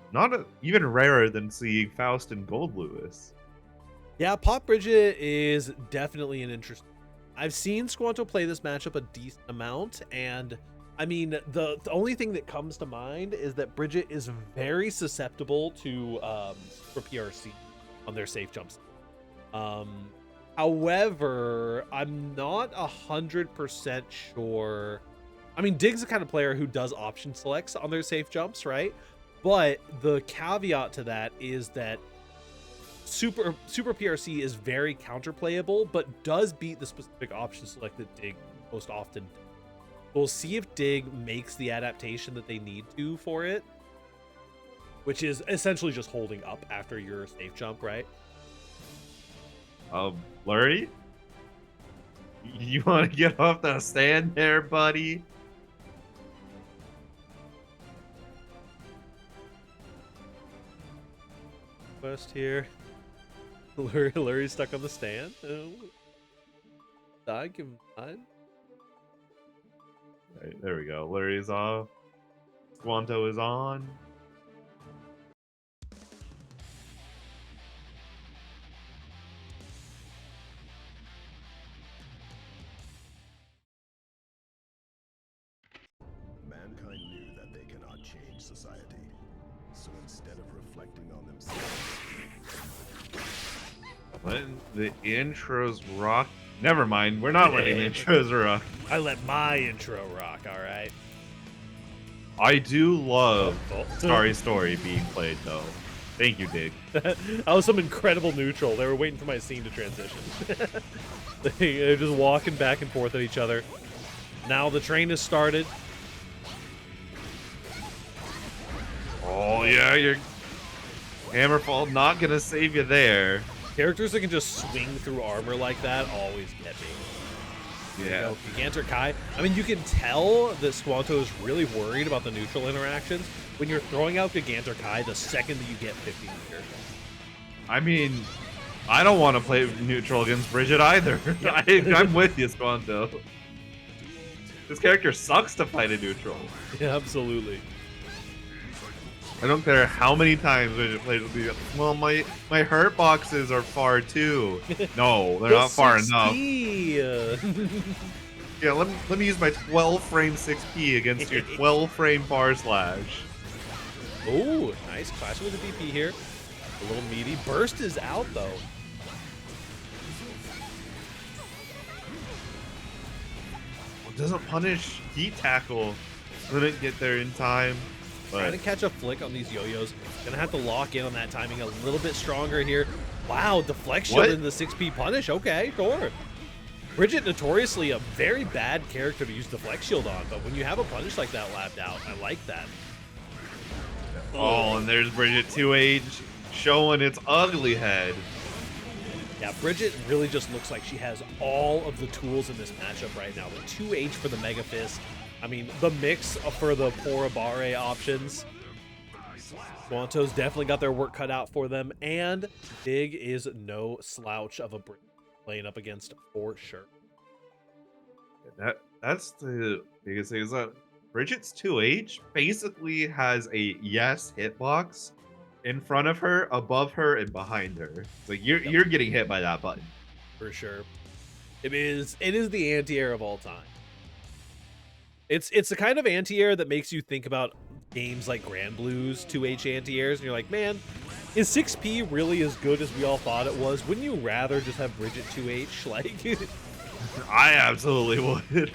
Speaker 2: Even rarer than seeing Faust and Gold Lewis.
Speaker 1: Yeah, Pop Bridget is definitely an interest. I've seen Squanto play this matchup a decent amount, and I mean, the only thing that comes to mind is that Bridget is very susceptible to for PRC on their safe jumps. However, I'm not 100% sure. I mean, Dig's the kind of player who does option selects on their safe jumps, right? But the caveat to that is that Super PRC is very counterplayable, but does beat the specific option select that Dig most often. We'll see if Dig makes the adaptation that they need to for it, which is essentially just holding up after your safe jump, right?
Speaker 2: Lurry? You want to get off the stand there, buddy?
Speaker 1: Quest here. Lurry's stuck on the stand. Oh. Die, give him time.
Speaker 2: Right, there we go. Lurry's off. Squanto is on.
Speaker 3: Mankind knew that they cannot change society. So instead of reflecting on themselves,
Speaker 2: Letting the intros rock. Never mind, we're not letting the intros rock.
Speaker 1: I let my intro rock, alright?
Speaker 2: I do love Starry Story being played, though. Thank you, Dig.
Speaker 1: That was some incredible neutral. They were waiting for my scene to transition. They're just walking back and forth at each other. Now the train has started.
Speaker 2: Oh, yeah, your Hammerfall not gonna save you there.
Speaker 1: Characters that can just swing through armor like that always get me.
Speaker 2: Yeah.
Speaker 1: Gigantor Kai. I mean, you can tell that Squanto is really worried about the neutral interactions when you're throwing out Gigantor Kai the second that you get 50 meter.
Speaker 2: I mean, I don't want to play neutral against Bridget either. I'm with you, Squanto. This character sucks to fight a neutral.
Speaker 1: Yeah, absolutely.
Speaker 2: I don't care how many times Bridget plays with me. Well, my hurt boxes are far too. No, they're not far enough. Yeah, let me use my 12 frame 6P against your 12 frame bar slash.
Speaker 1: Oh, nice clash with the DP here. A little meaty. Burst is out though.
Speaker 2: It doesn't punish heat tackle. Couldn't get there in time.
Speaker 1: Trying to catch a flick on these yo-yos. Gonna have to lock in on that timing a little bit stronger here. Wow, deflect shield into the 6P punish. Okay, sure. Bridget, notoriously a very bad character to use deflect shield on, but when you have a punish like that lapped out, I like that.
Speaker 2: Oh, and there's Bridget 2H showing its ugly head.
Speaker 1: Yeah, Bridget really just looks like she has all of the tools in this matchup right now. The 2H for the Mega Fist. I mean, the mix for the Porabare options. Squanto's definitely got their work cut out for them, and Dig is no slouch of a Bridget playing up against for sure.
Speaker 2: That's the biggest thing is that Bridget's 2H basically has a yes hitbox in front of her, above her, and behind her. It's like you're getting hit by that button.
Speaker 1: For sure. It is the anti-air of all time. It's the kind of anti-air that makes you think about games like Grand Blue's 2H anti-airs, and you're like, man, is 6P really as good as we all thought it was? Wouldn't you rather just have Bridget 2H? Like,
Speaker 2: I absolutely would.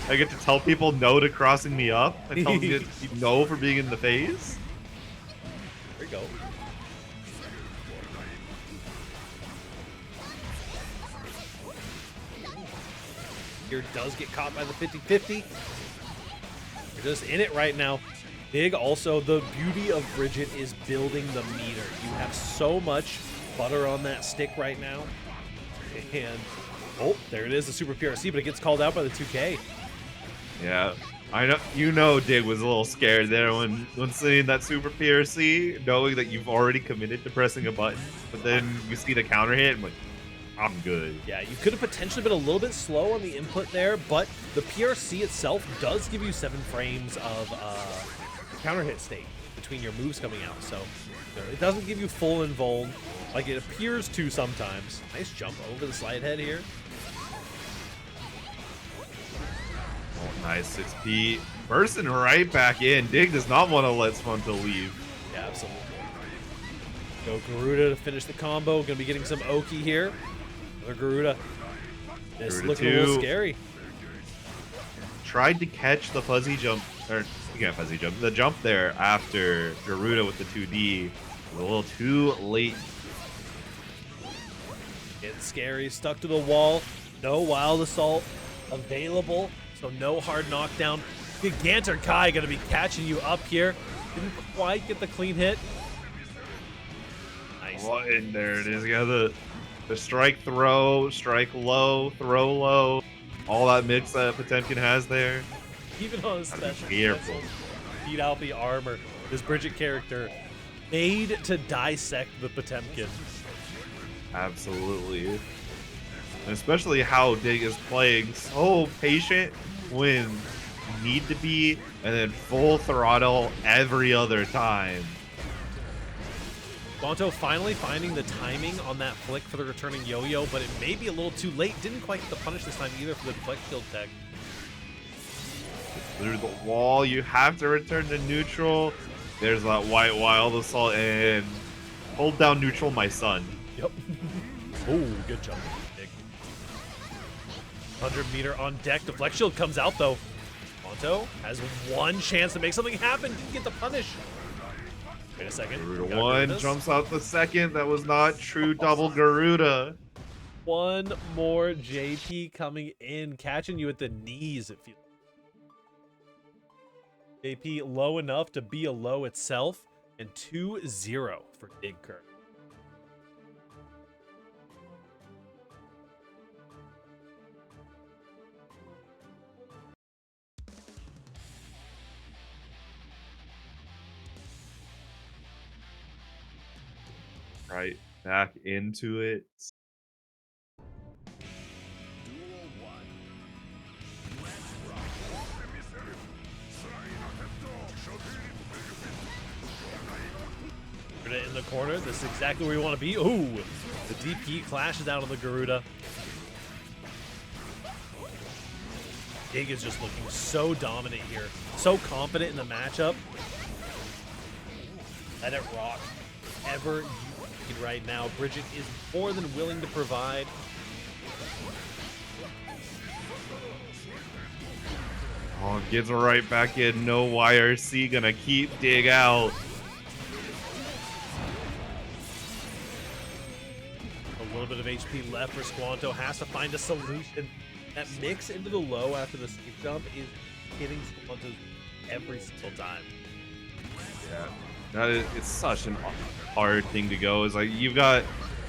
Speaker 2: I get to tell people no to crossing me up. I tell them no for being in the phase.
Speaker 1: There you go. Here does get caught by the 50-50. You're just in it right now. Dig also, the beauty of Bridget is building the meter. You have so much butter on that stick right now. And, oh, there it is, the Super PRC, but it gets called out by the 2K.
Speaker 2: Yeah, I know. You know, Dig was a little scared there when seeing that Super PRC, knowing that you've already committed to pressing a button, but then you see the counter hit, and like, I'm good.
Speaker 1: Yeah, you could have potentially been a little bit slow on the input there, but the PRC itself does give you 7 frames of counter hit state between your moves coming out, so it doesn't give you full invuln like it appears to sometimes. Nice jump over the slide head here.
Speaker 2: Oh, nice 6P. Bursting right back in. Dig does not want to let Squanto leave.
Speaker 1: Yeah, absolutely. Go Garuda to finish the combo. Gonna be getting some Oki here. Another Garuda. This
Speaker 2: Garuda
Speaker 1: looking a little scary.
Speaker 2: Tried to catch the fuzzy jump, or speaking of fuzzy jump, the jump there after Garuda with the 2D. A little too late.
Speaker 1: Getting scary, stuck to the wall. No wild assault available, so no hard knockdown. Gigantor Kai gonna be catching you up here. Didn't quite get the clean hit. Nice.
Speaker 2: Oh, and there it is. You got the strike throw, strike low, throw low. All that mix that Potemkin has there.
Speaker 1: Even on a special
Speaker 2: careful.
Speaker 1: beat out the armor. This Bridget character made to dissect the Potemkin.
Speaker 2: Absolutely. And especially how Dig is playing so patient when need to be, and then full throttle every other time.
Speaker 1: Squanto finally finding the timing on that flick for the returning yo-yo, but it may be a little too late. Didn't quite get the punish this time either for the deflect shield tech.
Speaker 2: Through the wall, you have to return to neutral. There's that white wild assault, and hold down neutral, my son.
Speaker 1: Yep. Oh, good jump. 100-meter on deck. Deflect shield comes out though. Squanto has one chance to make something happen. Didn't get the punish. Wait a second.
Speaker 2: Garuda one jumps out the second. That was not true double Garuda.
Speaker 1: One more JP coming in, catching you at the knees, it feels. JP low enough to be a low itself, and 2-0 for Dig Kirk.
Speaker 2: Right back into it.
Speaker 1: In the corner, this is exactly where you want to be. Ooh, the DP clashes out on the Garuda. Dig is just looking so dominant here, so confident in the matchup. Let it rock. Ever you need right now. Bridget is more than willing to provide.
Speaker 2: Oh, gets right back in. No YRC, gonna keep Dig out.
Speaker 1: A little bit of HP left for Squanto. Has to find a solution. That mix into the low after the safe jump is hitting Squanto every single time.
Speaker 2: Yeah, it's such an hard thing to go. It's like you've got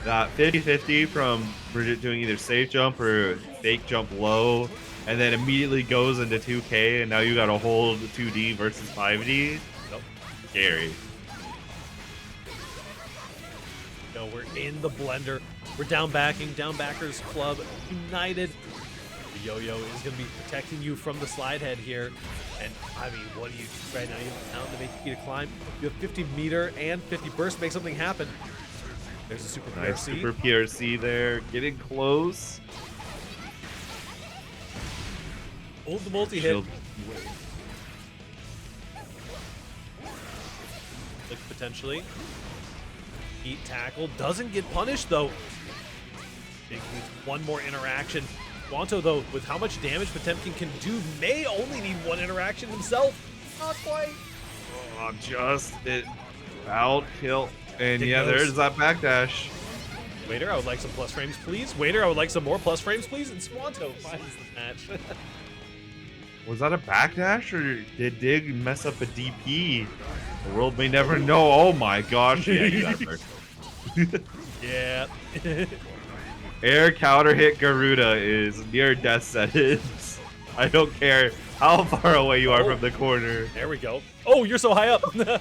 Speaker 2: that 50-50 from Bridget doing either safe jump or fake jump low, and then immediately goes into 2K, and now you got to hold 2D versus 5D.
Speaker 1: Nope.
Speaker 2: Scary.
Speaker 1: No, we're in the blender. We're down backing, down backers club united. The yo-yo is going to be protecting you from the slide head here. And I mean, what do you do right now? You have a talent to make you to climb. You have 50 meter and 50 burst, make something happen. There's a super
Speaker 2: Nice
Speaker 1: PRC.
Speaker 2: super PRC there, getting close.
Speaker 1: Hold the multi-hit.
Speaker 2: Shield.
Speaker 1: Look, potentially. Heat tackle. Doesn't get punished, though. Big needs one more interaction. Squanto, though, with how much damage Potemkin can do, may only need one interaction himself. Not quite.
Speaker 2: Oh, just it. Out kill. And
Speaker 1: Dig
Speaker 2: yeah,
Speaker 1: goes.
Speaker 2: there's that backdash.
Speaker 1: Waiter, I would like some plus frames, please. Waiter, I would like some more plus frames, please. And Squanto finds the match.
Speaker 2: Was that a backdash, or did Dig mess up a DP? The world may never know. Oh my gosh. Yeah, you got it first.
Speaker 1: Yeah.
Speaker 2: Air counter hit Garuda is near death sentence. I don't care how far away you are from the corner.
Speaker 1: There we go. Oh, you're so high up. No,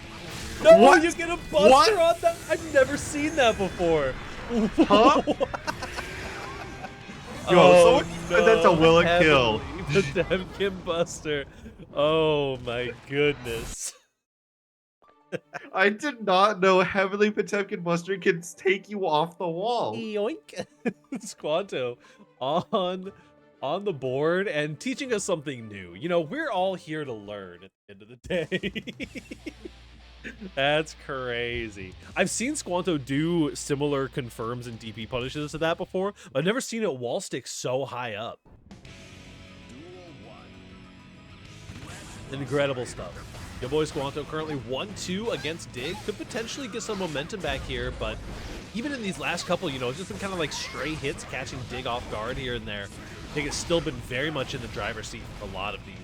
Speaker 2: What?
Speaker 1: you get a buster on that. I've never seen that before.
Speaker 2: Huh? Yo, someone said that's a will and kill.
Speaker 1: The Potemkin buster. Oh my goodness.
Speaker 2: I did not know Heavenly Potemkin Buster can take you off the wall.
Speaker 1: Yoink. Squanto on the board and teaching us something new. You know, we're all here to learn at the end of the day. That's crazy. I've seen Squanto do similar confirms and DP punishes to that before, but I've never seen it wall stick so high up. Incredible stuff. YaBoiSquan currently 1-2 against Dig. Could potentially get some momentum back here, but even in these last couple, you know, it's just been kind of like stray hits catching Dig off guard here and there. Dig has still been very much in the driver's seat for a lot of these.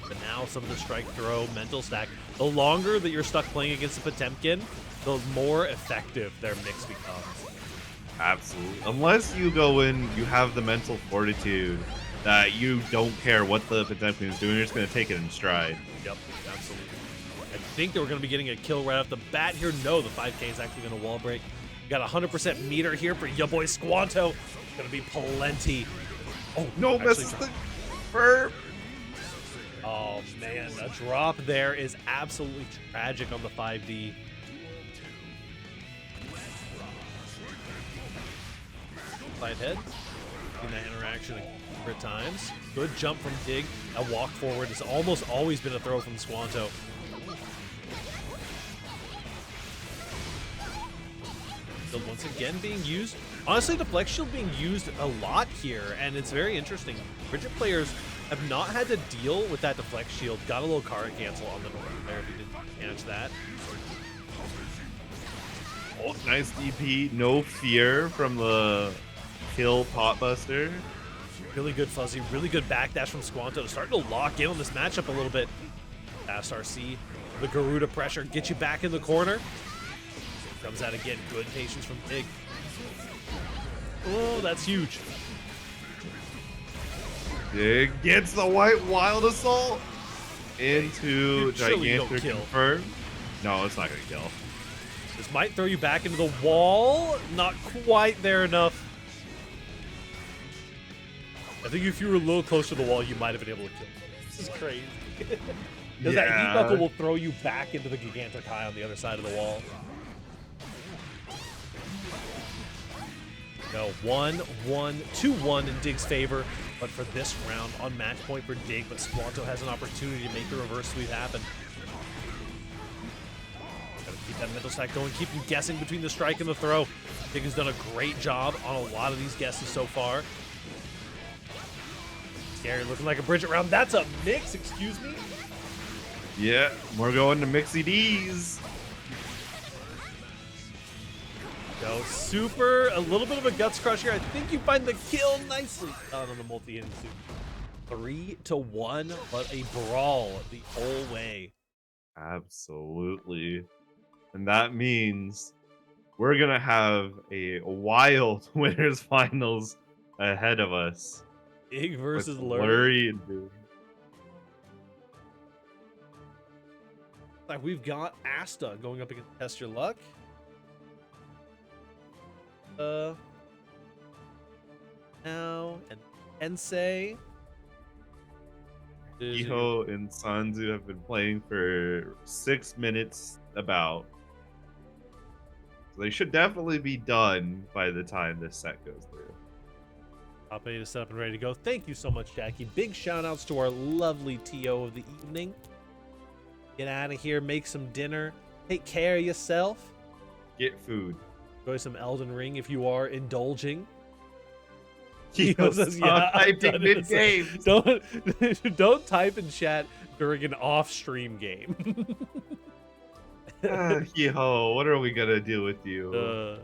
Speaker 1: But now some of the strike throw, mental stack, the longer that you're stuck playing against the Potemkin, the more effective their mix becomes.
Speaker 2: Absolutely. Unless you go in, you have the mental fortitude that you don't care what the Potemkin is doing. You're just going to take it in stride.
Speaker 1: Yep, absolutely. I think that we're going to be getting a kill right off the bat here. No, the 5K is actually going to wall break. We got 100% meter here for YaBoiSquan. Going to be plenty. Oh,
Speaker 2: No, misses the burp.
Speaker 1: Oh, man, a drop there is absolutely tragic on the 5D. Side head. In that interaction at times. Good jump from Dig. A walk forward has almost always been a throw from Squanto. Shield once again being used. Honestly, the Flex Shield being used a lot here, and it's very interesting. Bridget players have not had to deal with that Deflect Shield. Got a little card cancel on the normal player if you didn't catch that.
Speaker 2: Oh, nice DP. No fear from the kill Potbuster.
Speaker 1: Really good fuzzy, really good backdash from Squanto. Starting to lock in on this matchup a little bit. Fast RC, the Garuda pressure, get you back in the corner. Comes out again, good patience from Dig. Oh, that's huge.
Speaker 2: Dig gets the white wild assault into gigantic confirm. No, it's not gonna kill.
Speaker 1: This might throw you back into the wall. Not quite there enough. I think if you were a little closer to the wall, you might have been able to kill him. This is crazy. Because that heat knuckle will throw you back into the gigantic high on the other side of the wall. No, 2-1 in Dig's favor. But for this round, on match point for Dig, but Squanto has an opportunity to make the reverse sweep happen. Gotta keep that mental stack going, keep you guessing between the strike and the throw. Dig has done a great job on a lot of these guesses so far. Gary looking like a Bridget round. That's a mix, excuse me?
Speaker 2: Yeah, we're going to Mixy D's.
Speaker 1: Go super, a little bit of a guts crush here. I think you find the kill nicely done on the multi-hitting suit. 3-1, but a brawl the whole way.
Speaker 2: Absolutely. And that means we're going to have a wild winners finals ahead of us.
Speaker 1: Dig versus Lurry.
Speaker 2: Lurry and Dig.
Speaker 1: Like we've got Asta going up against Test Your Luck. Now and Tensei.
Speaker 2: Iho and Sanzu have been playing for 6 minutes about. So they should definitely be done by the time this set goes through.
Speaker 1: Top 8 is set up and ready to go. Thank you so much, Jackie. Big shout outs to our lovely TO of the evening. Get out of here, make some dinner, take care of yourself.
Speaker 2: Get food.
Speaker 1: Enjoy some Elden Ring if you are indulging.
Speaker 2: Kyo says, yeah, typing mid-game.
Speaker 1: Don't type in chat during an off-stream game.
Speaker 2: Yo, what are we gonna do with you?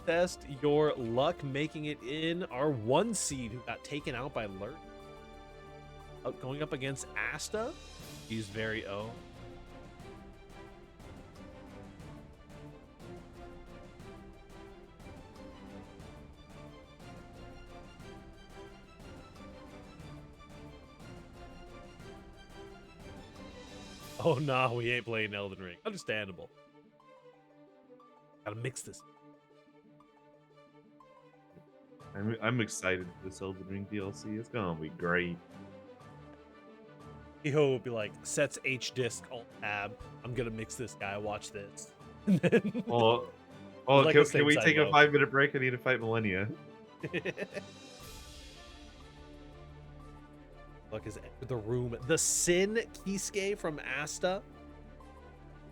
Speaker 1: Test Your Luck, making it in our 1 seed who got taken out by Lurry. Going up against Asta. He's very O. Oh, nah, we ain't playing Elden Ring. Understandable. Gotta mix this.
Speaker 2: I'm excited for this Elden Ring DLC. It's gonna be great.
Speaker 1: He will be like, sets H disk alt tab. I'm gonna mix this guy. Watch this.
Speaker 2: Well,
Speaker 1: like
Speaker 2: can we take a 5-minute break? I need to fight Millennia.
Speaker 1: Luck has entered the room. The Sin Kisuke from Asta.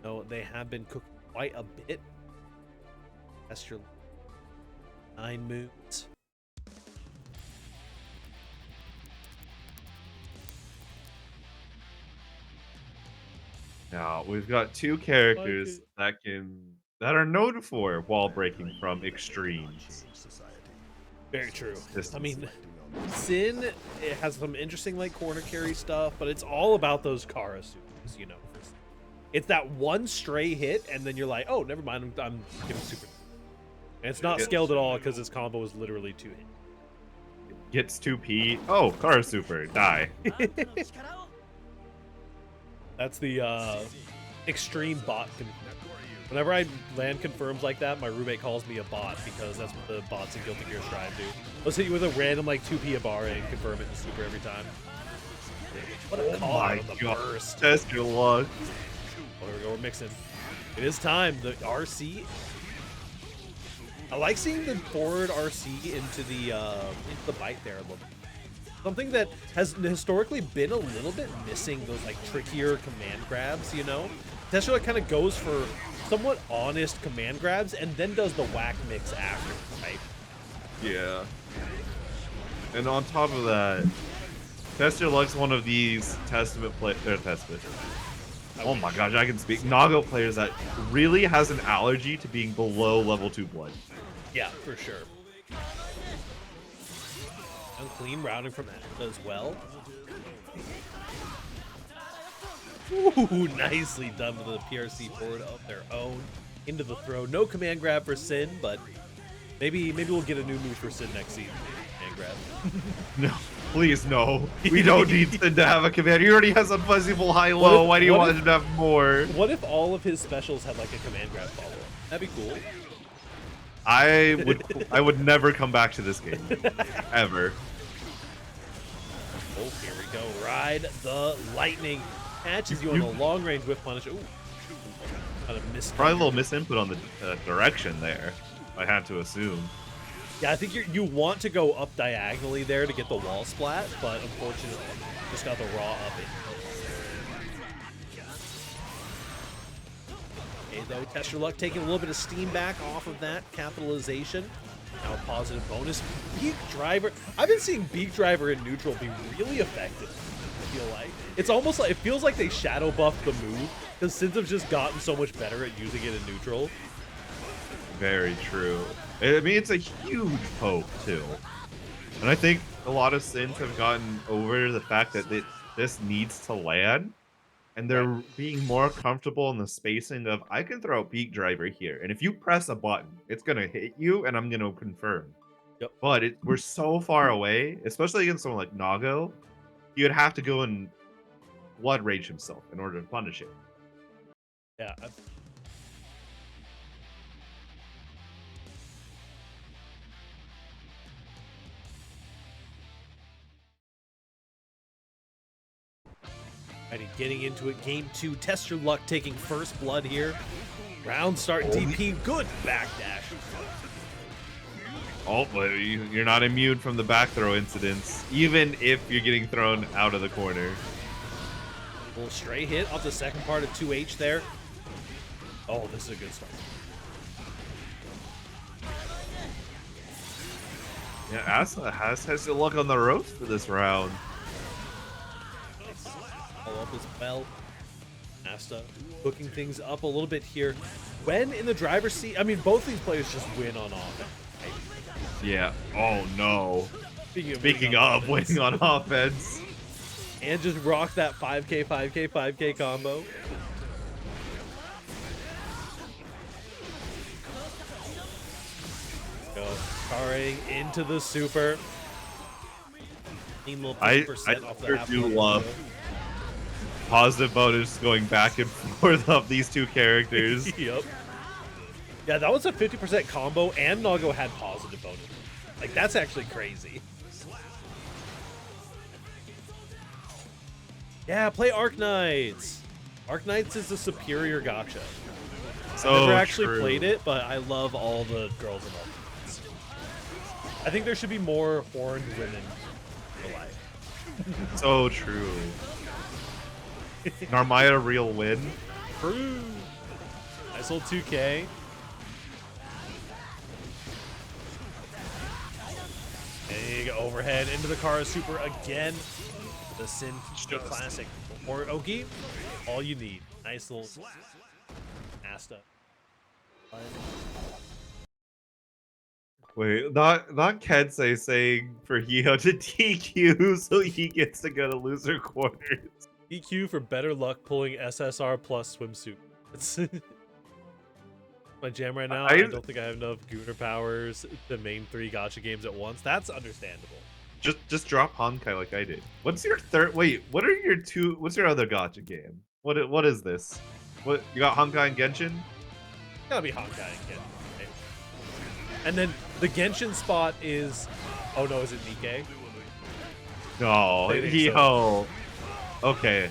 Speaker 1: No, they have been cooked quite a bit. Test Your 9 moons.
Speaker 2: Now we've got 2 characters that are known for wall breaking from extremes.
Speaker 1: Very true. I mean, Sin, it has some interesting like corner carry stuff, but it's all about those Kara suits, you know. It's that one stray hit, and then you're like, oh, never mind, I'm giving super. And it's not scaled at all because this combo is literally 2 hits.
Speaker 2: Gets 2P. Oh, Car Super. Die.
Speaker 1: That's the extreme bot. Whenever I land confirms like that, my roommate calls me a bot because that's what the bots in Guilty Gear Strive do. Let's hit you with a random like 2P a bar and confirm it in super every time. What a call out on the burst.
Speaker 2: Test your luck.
Speaker 1: Oh, there we go. We're mixing. It is time. The RC. I like seeing the forward RC into the bite there a little bit. Something that has historically been a little bit missing those like trickier command grabs, you know? TestYourLuck kind of goes for somewhat honest command grabs and then does the whack mix after, right?
Speaker 2: Yeah. And on top of that, TestYourLuck's one of these Testament. Oh my gosh, I can speak. Nago players that really has an allergy to being below level 2 blood.
Speaker 1: Yeah, for sure. Unclean routing from that as well. Ooh, nicely done with the PRC forward of their own into the throw. No command grab for Sin, but maybe we'll get a new move for Sin next season. Command grab.
Speaker 2: No, please no. We don't need Sin to have a command. He already has unfuzzyable high-low. Why do you want him to have more?
Speaker 1: What if all of his specials had like a command grab follow-up? That'd be cool.
Speaker 2: I would never come back to this game. Ever.
Speaker 1: Oh, here we go. Ride the lightning. Catches you on a long range whip punish. Ooh. Kind of missed.
Speaker 2: Probably a little misinput on the direction there. I had to assume.
Speaker 1: Yeah, I think you want to go up diagonally there to get the wall splat, but unfortunately, just got the raw up in. Okay, though, TestYourLuck taking a little bit of steam back off of that capitalization. Now a positive bonus. Beak Driver. I've been seeing Beak Driver in neutral be really effective. I feel like it's almost like it feels like they shadow buffed the move because Sins have just gotten so much better at using it in neutral.
Speaker 2: Very true. I mean, it's a huge poke too, and I think a lot of Sins have gotten over the fact that this needs to land, and they're being more comfortable in the spacing of I can throw a Beak Driver here, and if you press a button, it's gonna hit you, and I'm gonna confirm.
Speaker 1: Yep.
Speaker 2: But we're so far away, especially against someone like Nago. You'd have to go and blood rage himself in order to punish it.
Speaker 1: Yeah. Alrighty, getting into it. Game 2. TestYourLuck taking first blood here. Round start DP. Good backdash.
Speaker 2: Oh, but you're not immune from the back throw incidents, even if you're getting thrown out of the corner.
Speaker 1: A little stray hit off the second part of 2H there. Oh, this is a good start.
Speaker 2: Yeah, Asa has your luck on the ropes for this round.
Speaker 1: Follow up as well. Asta hooking things up a little bit here. When in the driver's seat, I mean, both these players just win on offense.
Speaker 2: Yeah. Oh no.
Speaker 1: Speaking
Speaker 2: of winning on offense.
Speaker 1: And just rock that 5K, 5K, 5K combo. Go. Carrying into the super.
Speaker 2: I sure do love positive bonus going back and forth of these two characters.
Speaker 1: Yep. Yeah, that was a 50% combo, and Nago had positive bonus. Like, that's actually crazy. Yeah, play Arc Knights. Arc Knights is the superior gacha.
Speaker 2: So
Speaker 1: I've never actually
Speaker 2: true.
Speaker 1: played it, but I love all the girls involved. I think there should be more horned women alive.
Speaker 2: So true. Narmaya real win.
Speaker 1: True. Nice little 2K. Big overhead into the car super again. The Sin classic. Or Oki, all you need. Nice little Asta.
Speaker 2: Wait, not Kensei saying for Hio to DQ so he gets to go to loser quarters.
Speaker 1: DQ for better luck pulling SSR plus swimsuit. It's my jam right now. I don't think I have enough Gooner powers to main 3 gacha games at once. That's understandable.
Speaker 2: Just drop Honkai like I did. What's your third? Wait, what are your two? What's your other gacha game? What is this? What you got? Honkai and Genshin?
Speaker 1: Gotta be Honkai and Genshin. Right? And then the Genshin spot is, oh no, is it Nikkei?
Speaker 2: No,
Speaker 1: I think
Speaker 2: Hiho. Okay.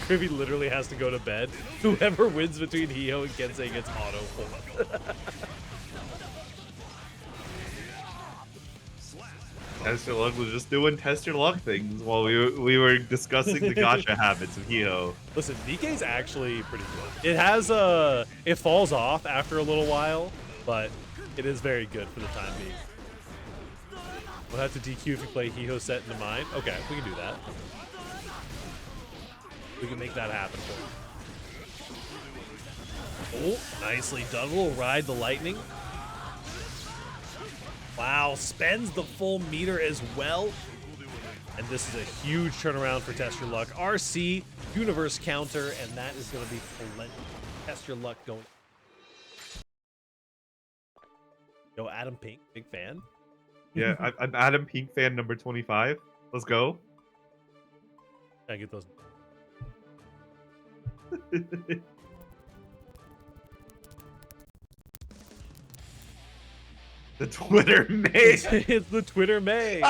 Speaker 1: Kribby literally has to go to bed. Whoever wins between Hiho and Kensei gets auto pulled.
Speaker 2: TestYourLuck was just doing TestYourLuck things while we were discussing the gacha habits of Hiho.
Speaker 1: Listen, Nikkei's actually pretty good. It has it falls off after a little while, but it is very good for the time being. We'll have to DQ if you play Hiho set into mine. Okay, we can do that. We can make that happen for you. Oh, nicely done. We'll ride the lightning. Wow, spends the full meter as well. And this is a huge turnaround for TestYourLuck. RC, universe counter, and that is going to be plenty. TestYourLuck going. Yo, Adam Pink, big fan.
Speaker 2: Yeah, I'm Adam Pink fan number 25. Let's go.
Speaker 1: I get those.
Speaker 2: The Twitter May.
Speaker 1: It's the Twitter May.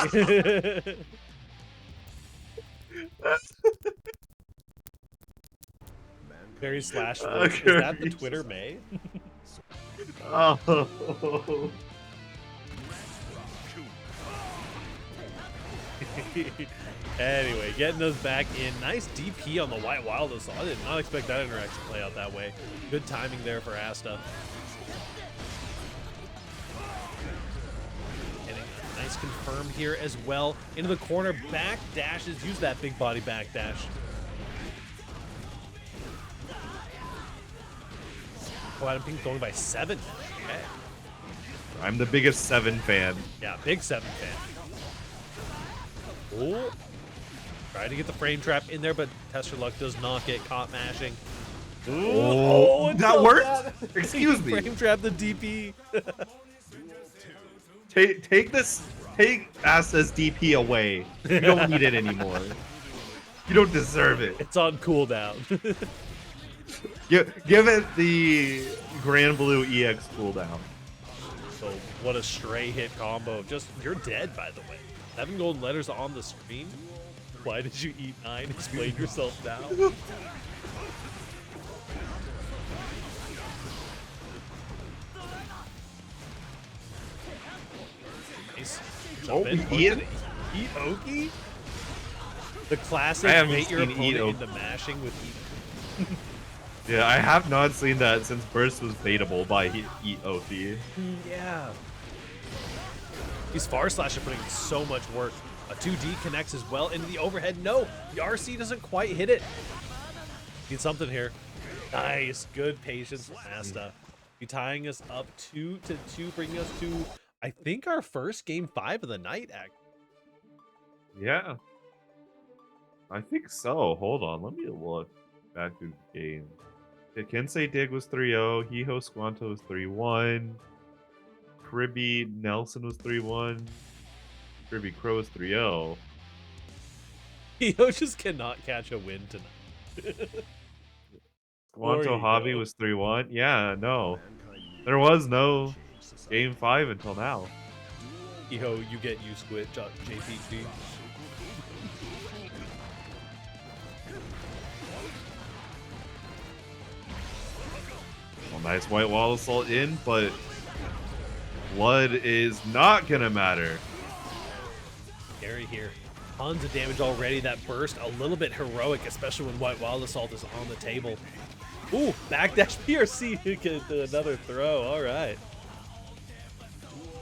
Speaker 1: Very slash. Is that the Twitter May?
Speaker 2: Oh.
Speaker 1: Anyway, getting those back in. Nice DP on the White Wild Assault. I did not expect that interaction to play out that way. Good timing there for Asta. Getting a nice confirm here as well. Into the corner, back dashes. Use that big body back dash. Oh, Adam Pink going by 7. Okay.
Speaker 2: I'm the biggest 7 fan.
Speaker 1: Yeah, big 7 fan. Oh. Trying to get the frame trap in there, but TestYourLuck does not get caught mashing. Ooh.
Speaker 2: Oh, that worked? Excuse me.
Speaker 1: Frame trap the DP.
Speaker 2: Take Asta's DP away. You don't need it anymore. You don't deserve it.
Speaker 1: It's on cooldown.
Speaker 2: Give it the Grand Blue EX cooldown.
Speaker 1: So what a stray hit combo. Just, you're dead, by the way. 7 golden letters on the screen. Why did you eat 9? Explain yourself now. Nice.
Speaker 2: Oh,
Speaker 1: Eat Oki? The classic
Speaker 2: I haven't
Speaker 1: bait your
Speaker 2: seen
Speaker 1: opponent
Speaker 2: Eat
Speaker 1: into mashing with Eat.
Speaker 2: Yeah, I have not seen that since Burst was baitable by Eat Oki.
Speaker 1: Yeah. These Far Slash are putting in so much work. A 2D connects as well into the overhead. No, the RC doesn't quite hit it. Need something here. Nice, good patience from Asta. Be tying us up 2-2, bringing us to, I think, our first game 5 of the night.
Speaker 2: Yeah. I think so. Hold on, let me look back through the game. Yeah, Kensei Dig was 3-0. Hiho Squanto was 3-1. Kribby Nelson was 3-1. Kribby Crow was 3-0.
Speaker 1: Hiho just cannot catch a win tonight.
Speaker 2: Squanto Hobby was 3-1. Yeah, no. There was no game 5 until now.
Speaker 1: Hiho, you get used to it, JPG.
Speaker 2: Well, nice White Wall Assault in, but blood is not gonna matter.
Speaker 1: Scary here. Tons of damage already. That burst a little bit heroic, especially when White Wild Assault is on the table. Ooh, backdash PRC to get another throw. All right.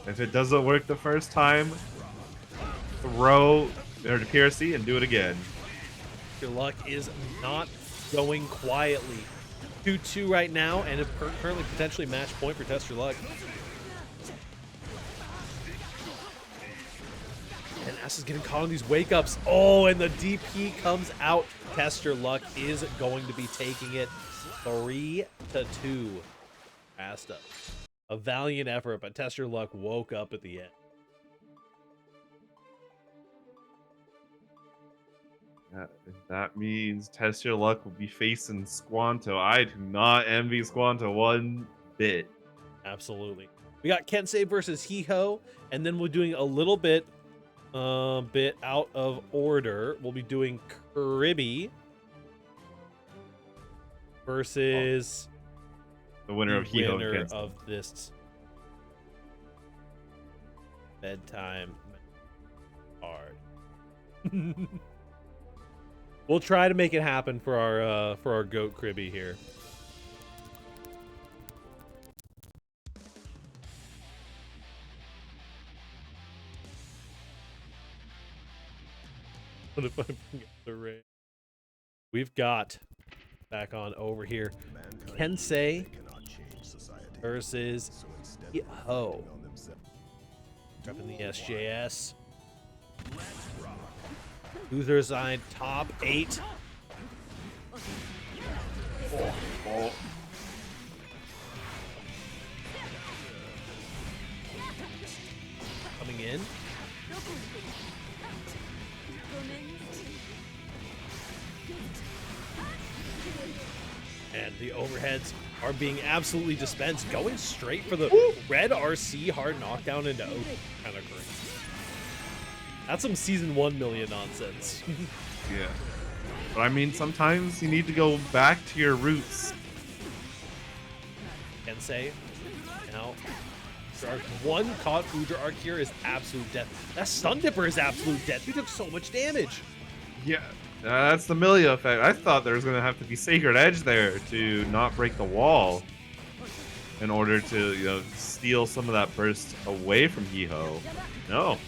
Speaker 2: If it doesn't work the first time, throw or PRC and do it again.
Speaker 1: Your luck is not going quietly. 2-2 right now, and it currently potentially match point for TestYourLuck. And Ass is getting caught on these wake ups. Oh, and the DP comes out. Test Your Luck is going to be taking it 3-2. Asta. A valiant effort, but Test Your Luck woke up at the end.
Speaker 2: That means Test Your Luck will be facing Squanto. I do not envy Squanto one bit.
Speaker 1: Absolutely. We got Kensei versus Hiho, and then we're doing a little bit out of order. We'll be doing Kribby versus
Speaker 2: The winner of Hiho and
Speaker 1: winner
Speaker 2: Kensei.
Speaker 1: of this bedtime card. We'll try to make it happen for our goat Kribby here. What if I bring up the rain? We've got back on over here Kensei versus Hiho. Dropping the SJS. Luther side top 8.
Speaker 2: Oh.
Speaker 1: Coming in. And the overheads are being absolutely dispensed. Going straight for the red RC hard knockdown into O. Kind of great. That's some season 1 million nonsense.
Speaker 2: Yeah. But I mean, sometimes you need to go back to your roots.
Speaker 1: Kensei. Now, Arc. One caught Udra Arc here is absolute death. That Stun Dipper is absolute death. He took so much damage.
Speaker 2: Yeah. That's the Milia effect. I thought there was going to have to be Sacred Edge there to not break the wall in order to, you know, steal some of that burst away from Hiho. No.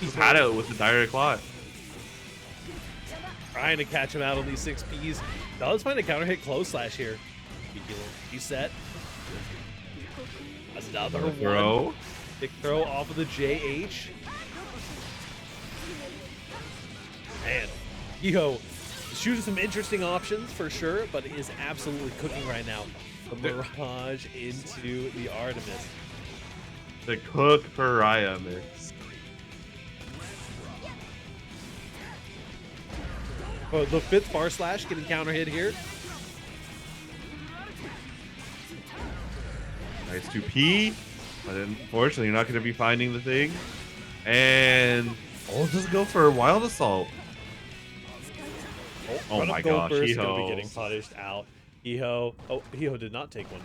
Speaker 2: He's had it with the direct lot.
Speaker 1: Trying to catch him out on these 6Ps. Does find a counter hit close slash here. Reset. Another one.
Speaker 2: Throw.
Speaker 1: Big throw off of the JH. Man, Hiho shooting some interesting options for sure, but is absolutely cooking right now. The Mirage into the Artemis.
Speaker 2: The Cook Pariah mix.
Speaker 1: Oh, the 5th bar slash getting counter hit here.
Speaker 2: Nice 2P. But unfortunately, you're not going to be finding the thing. And does it go for a Wild Assault? Oh my gosh,
Speaker 1: Hiho gonna be
Speaker 2: Hiho.
Speaker 1: getting punished out. Hiho. Oh, Hiho did not take one.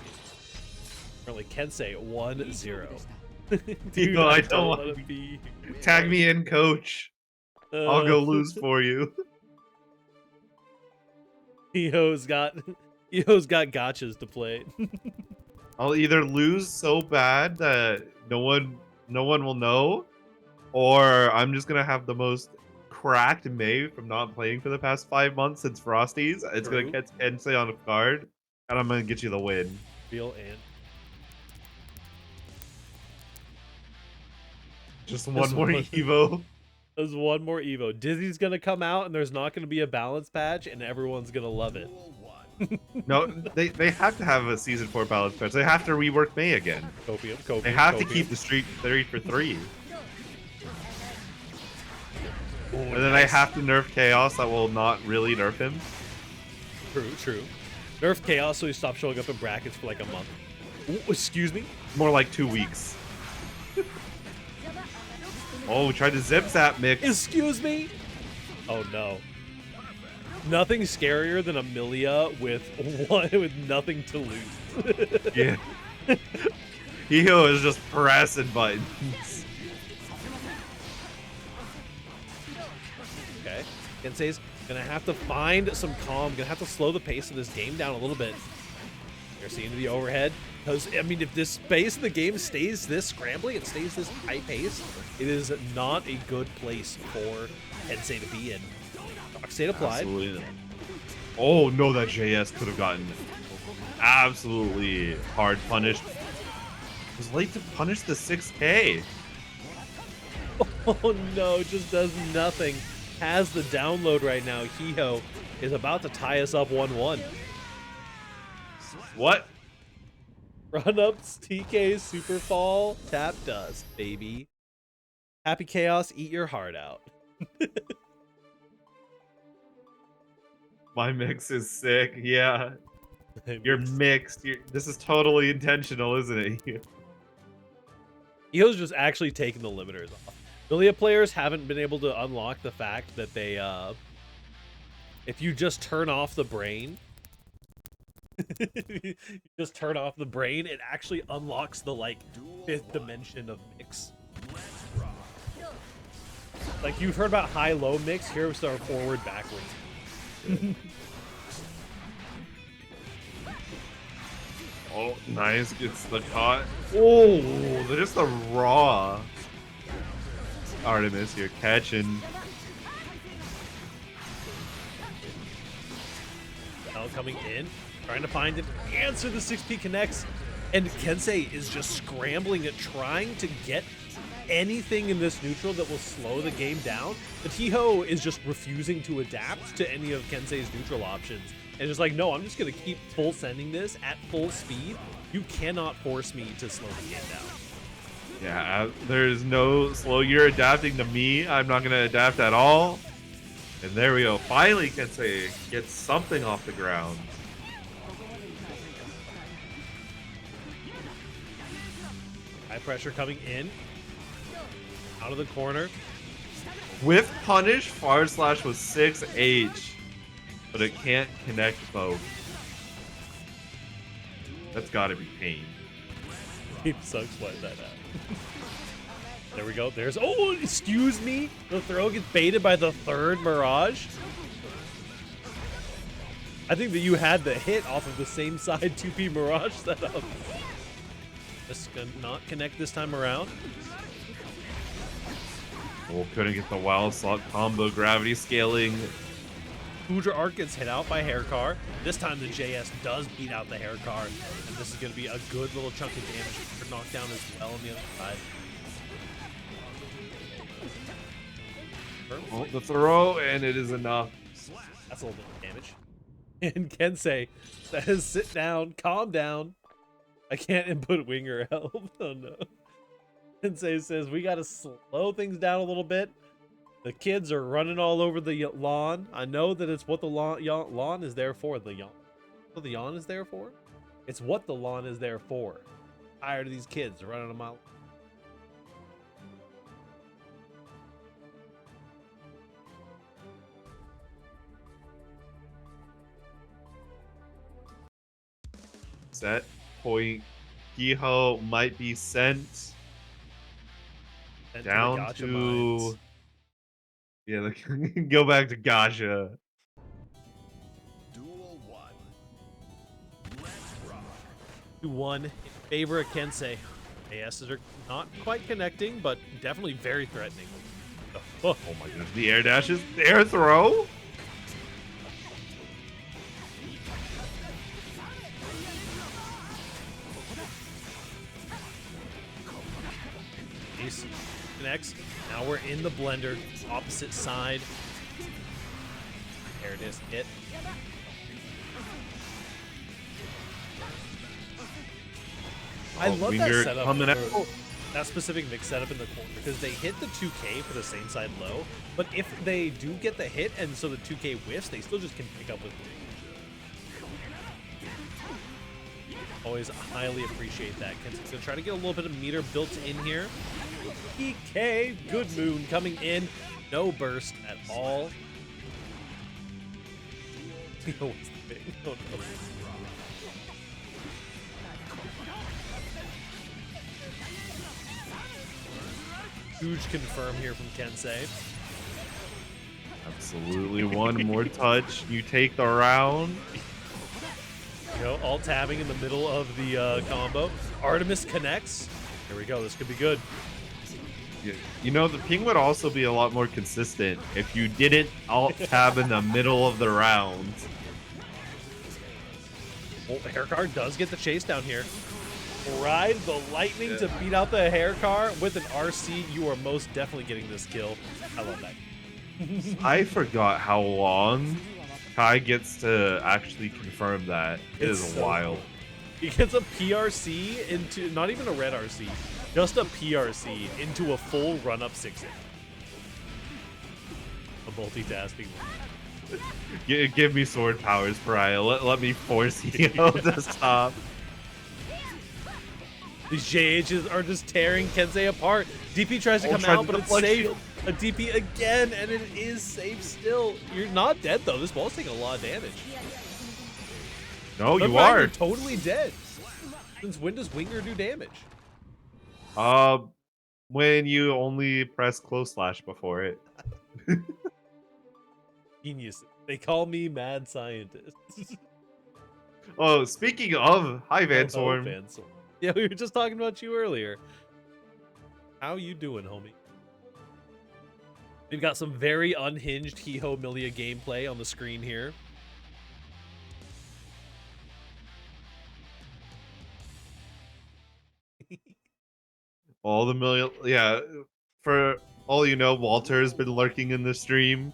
Speaker 1: Apparently, Kensei 1-0. Dude,
Speaker 2: Hiho, I don't want
Speaker 1: to be.
Speaker 2: Tag me in, coach. I'll go lose for you.
Speaker 1: Hiho's got gotchas to play.
Speaker 2: I'll either lose so bad that no one will know, or I'm just gonna have the most cracked May from not playing for the past 5 months since Frosty's. It's
Speaker 1: True.
Speaker 2: gonna catch Kensei on a guard, and I'm gonna get you the win.
Speaker 1: Real and
Speaker 2: Just one more Evo.
Speaker 1: there's one more Evo. Dizzy's gonna come out, and there's not gonna be a balance patch, and everyone's gonna love it.
Speaker 2: No, they have to have a season 4 balance patch. They have to rework May again.
Speaker 1: Copium.
Speaker 2: They have to keep the streak 3 for 3.
Speaker 1: Ooh,
Speaker 2: And then I have to nerf Chaos. That will not really nerf him.
Speaker 1: True. Nerf Chaos so he stopped showing up in brackets for like a month. Ooh, excuse me?
Speaker 2: More like 2 weeks. Oh, we tried to zip zap mix.
Speaker 1: Excuse me? Oh no. Nothing scarier than Amelia with nothing to lose.
Speaker 2: Yeah. Hiho is just pressing buttons.
Speaker 1: Okay. Kensei's gonna have to find some calm, gonna have to slow the pace of this game down a little bit. You're seeing the overhead. Because, I mean, if this pace of the game stays this scrambly, it stays this high pace, it is not a good place for Kensei to be in. Dark State applied.
Speaker 2: Absolutely not. Oh no, that JS could have gotten absolutely hard punished. It was late to punish the 6K.
Speaker 1: Oh no, just does nothing. Has the download right now. Hiho is about to tie us up 1-1.
Speaker 2: What?
Speaker 1: Run ups, TK, super fall, tap dust, baby. Happy chaos, eat your heart out.
Speaker 2: My mix is sick. Yeah. You're mixed. This is totally intentional, isn't it?
Speaker 1: Hiho's just actually taking the limiters off. Lilia players haven't been able to unlock the fact that they, if you just turn off the brain, you just turn off the brain, it actually unlocks the, like, 5th dimension of mix. Like, you've heard about high-low mix, here's our forward-backwards.
Speaker 2: Oh, nice. Gets the caught. Oh, they're just the raw. Artemis here catching.
Speaker 1: Now coming in, trying to find an answer. The 6P connects, and Kensei is just scrambling at trying to get anything in this neutral that will slow the game down. But Hiho is just refusing to adapt to any of Kensei's neutral options. And just like, no, I'm just going to keep full sending this at full speed. You cannot force me to slow the game down.
Speaker 2: Yeah, there's no slow. You're adapting to me. I'm not going to adapt at all. And there we go. Finally, Kensei gets something off the ground.
Speaker 1: High pressure coming in. Out of the corner.
Speaker 2: With punish, forward slash was 6H. But it can't connect both. That's gotta be pain.
Speaker 1: He sucks like that out. There we go. There's, oh, excuse me. The throw gets baited by the 3rd Mirage. I think that you had the hit off of the same side 2P Mirage setup. Just gonna not connect this time around.
Speaker 2: Oh, couldn't get the wild slot combo. Gravity scaling.
Speaker 1: Foudre Arc gets hit out by Haircar. This time the JS does beat out the Haircar, and this is going to be a good little chunk of damage for knockdown as well on the other side.
Speaker 2: Oh, the throw, and it is enough.
Speaker 1: That's a little bit of damage. And Kensei says, sit down, calm down. I can't input wing or help. Oh no. Kensei says, we got to slow things down a little bit. The kids are running all over the lawn. I know that it's what the lawn is there for. What the yawn is there for? It's what the lawn is there for. Tired of these kids running a mile.
Speaker 2: Set point. Hiho might be sent down to. Yeah, go back to Gacha.
Speaker 3: Duel 1. Let's rock.
Speaker 1: 2-1 in favor of Kensei. ASs are not quite connecting, but definitely very threatening.
Speaker 2: Oh my goodness, the air dashes, the air throw.
Speaker 1: Ace connects. Now we're in the blender, opposite side. There it is, hit. I love that setup.
Speaker 2: Coming out.
Speaker 1: That specific mix setup in the corner because they hit the 2K for the same side low, but if they do get the hit and so the 2K whiffs, they still just can pick up with wing. Always highly appreciate that. Kensei's gonna try to get a little bit of meter built in here. PK, good moon coming in. No burst at all. What's the thing? Oh, no. Huge confirm here from Kensei.
Speaker 2: Absolutely. One more touch. You take the round.
Speaker 1: You know, alt tabbing in the middle of the combo. Artemis connects. Here we go. This could be good.
Speaker 2: You know, the ping would also be a lot more consistent if you didn't alt tab in the middle of the round.
Speaker 1: Oh, Haircard does get the chase down here. Ride the lightning to beat out the hair car with an RC. You are most definitely getting this kill. I love that.
Speaker 2: I forgot how long Kai gets to actually confirm that. It
Speaker 1: It's
Speaker 2: is
Speaker 1: so
Speaker 2: wild.
Speaker 1: cool. He gets a PRC into, not even a red RC, just a PRC into a full run-up 6-hit. A multitasking.
Speaker 2: Give me sword powers, Pariah. Let me force you to stop.
Speaker 1: These JHs are just tearing Kensei apart. DP tries to come out, but it's safe. A DP again, and it is safe still. You're not dead, though. This ball's taking a lot of damage.
Speaker 2: No,
Speaker 1: But
Speaker 2: you
Speaker 1: Ryan,
Speaker 2: are.
Speaker 1: You're totally dead. Since when does Winger do damage?
Speaker 2: When you only press close slash before it.
Speaker 1: Genius. They call me mad scientist.
Speaker 2: Oh, speaking of, hi
Speaker 1: Hello,
Speaker 2: Vansworm.
Speaker 1: Vansworm. Yeah, we were just talking about you earlier. How you doing, homie? We've got some very unhinged Hiho Milia gameplay on the screen here.
Speaker 2: All the million, yeah. For all you know, Walter has been lurking in the stream.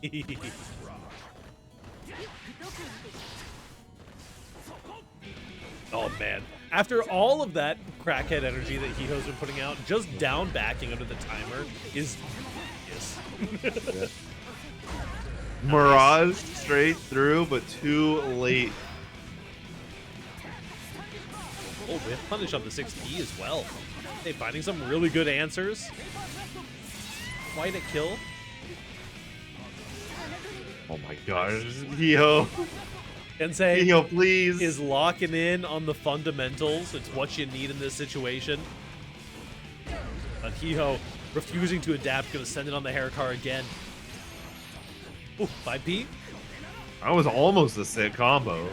Speaker 1: Oh man. After all of that crackhead energy that Hiho's been putting out, just down backing under the timer is yes.
Speaker 2: Mirage straight through, but too late.
Speaker 1: Oh, we have punish on the 6P as well. Hey, finding some really good answers. Quite a kill.
Speaker 2: Oh my gosh, Hiho.
Speaker 1: Kensei
Speaker 2: Hiho, please.
Speaker 1: is locking in on the fundamentals. It's what you need in this situation. But Hiho refusing to adapt, gonna send it on the hair car again. Ooh, 5P.
Speaker 2: That was almost a sick combo.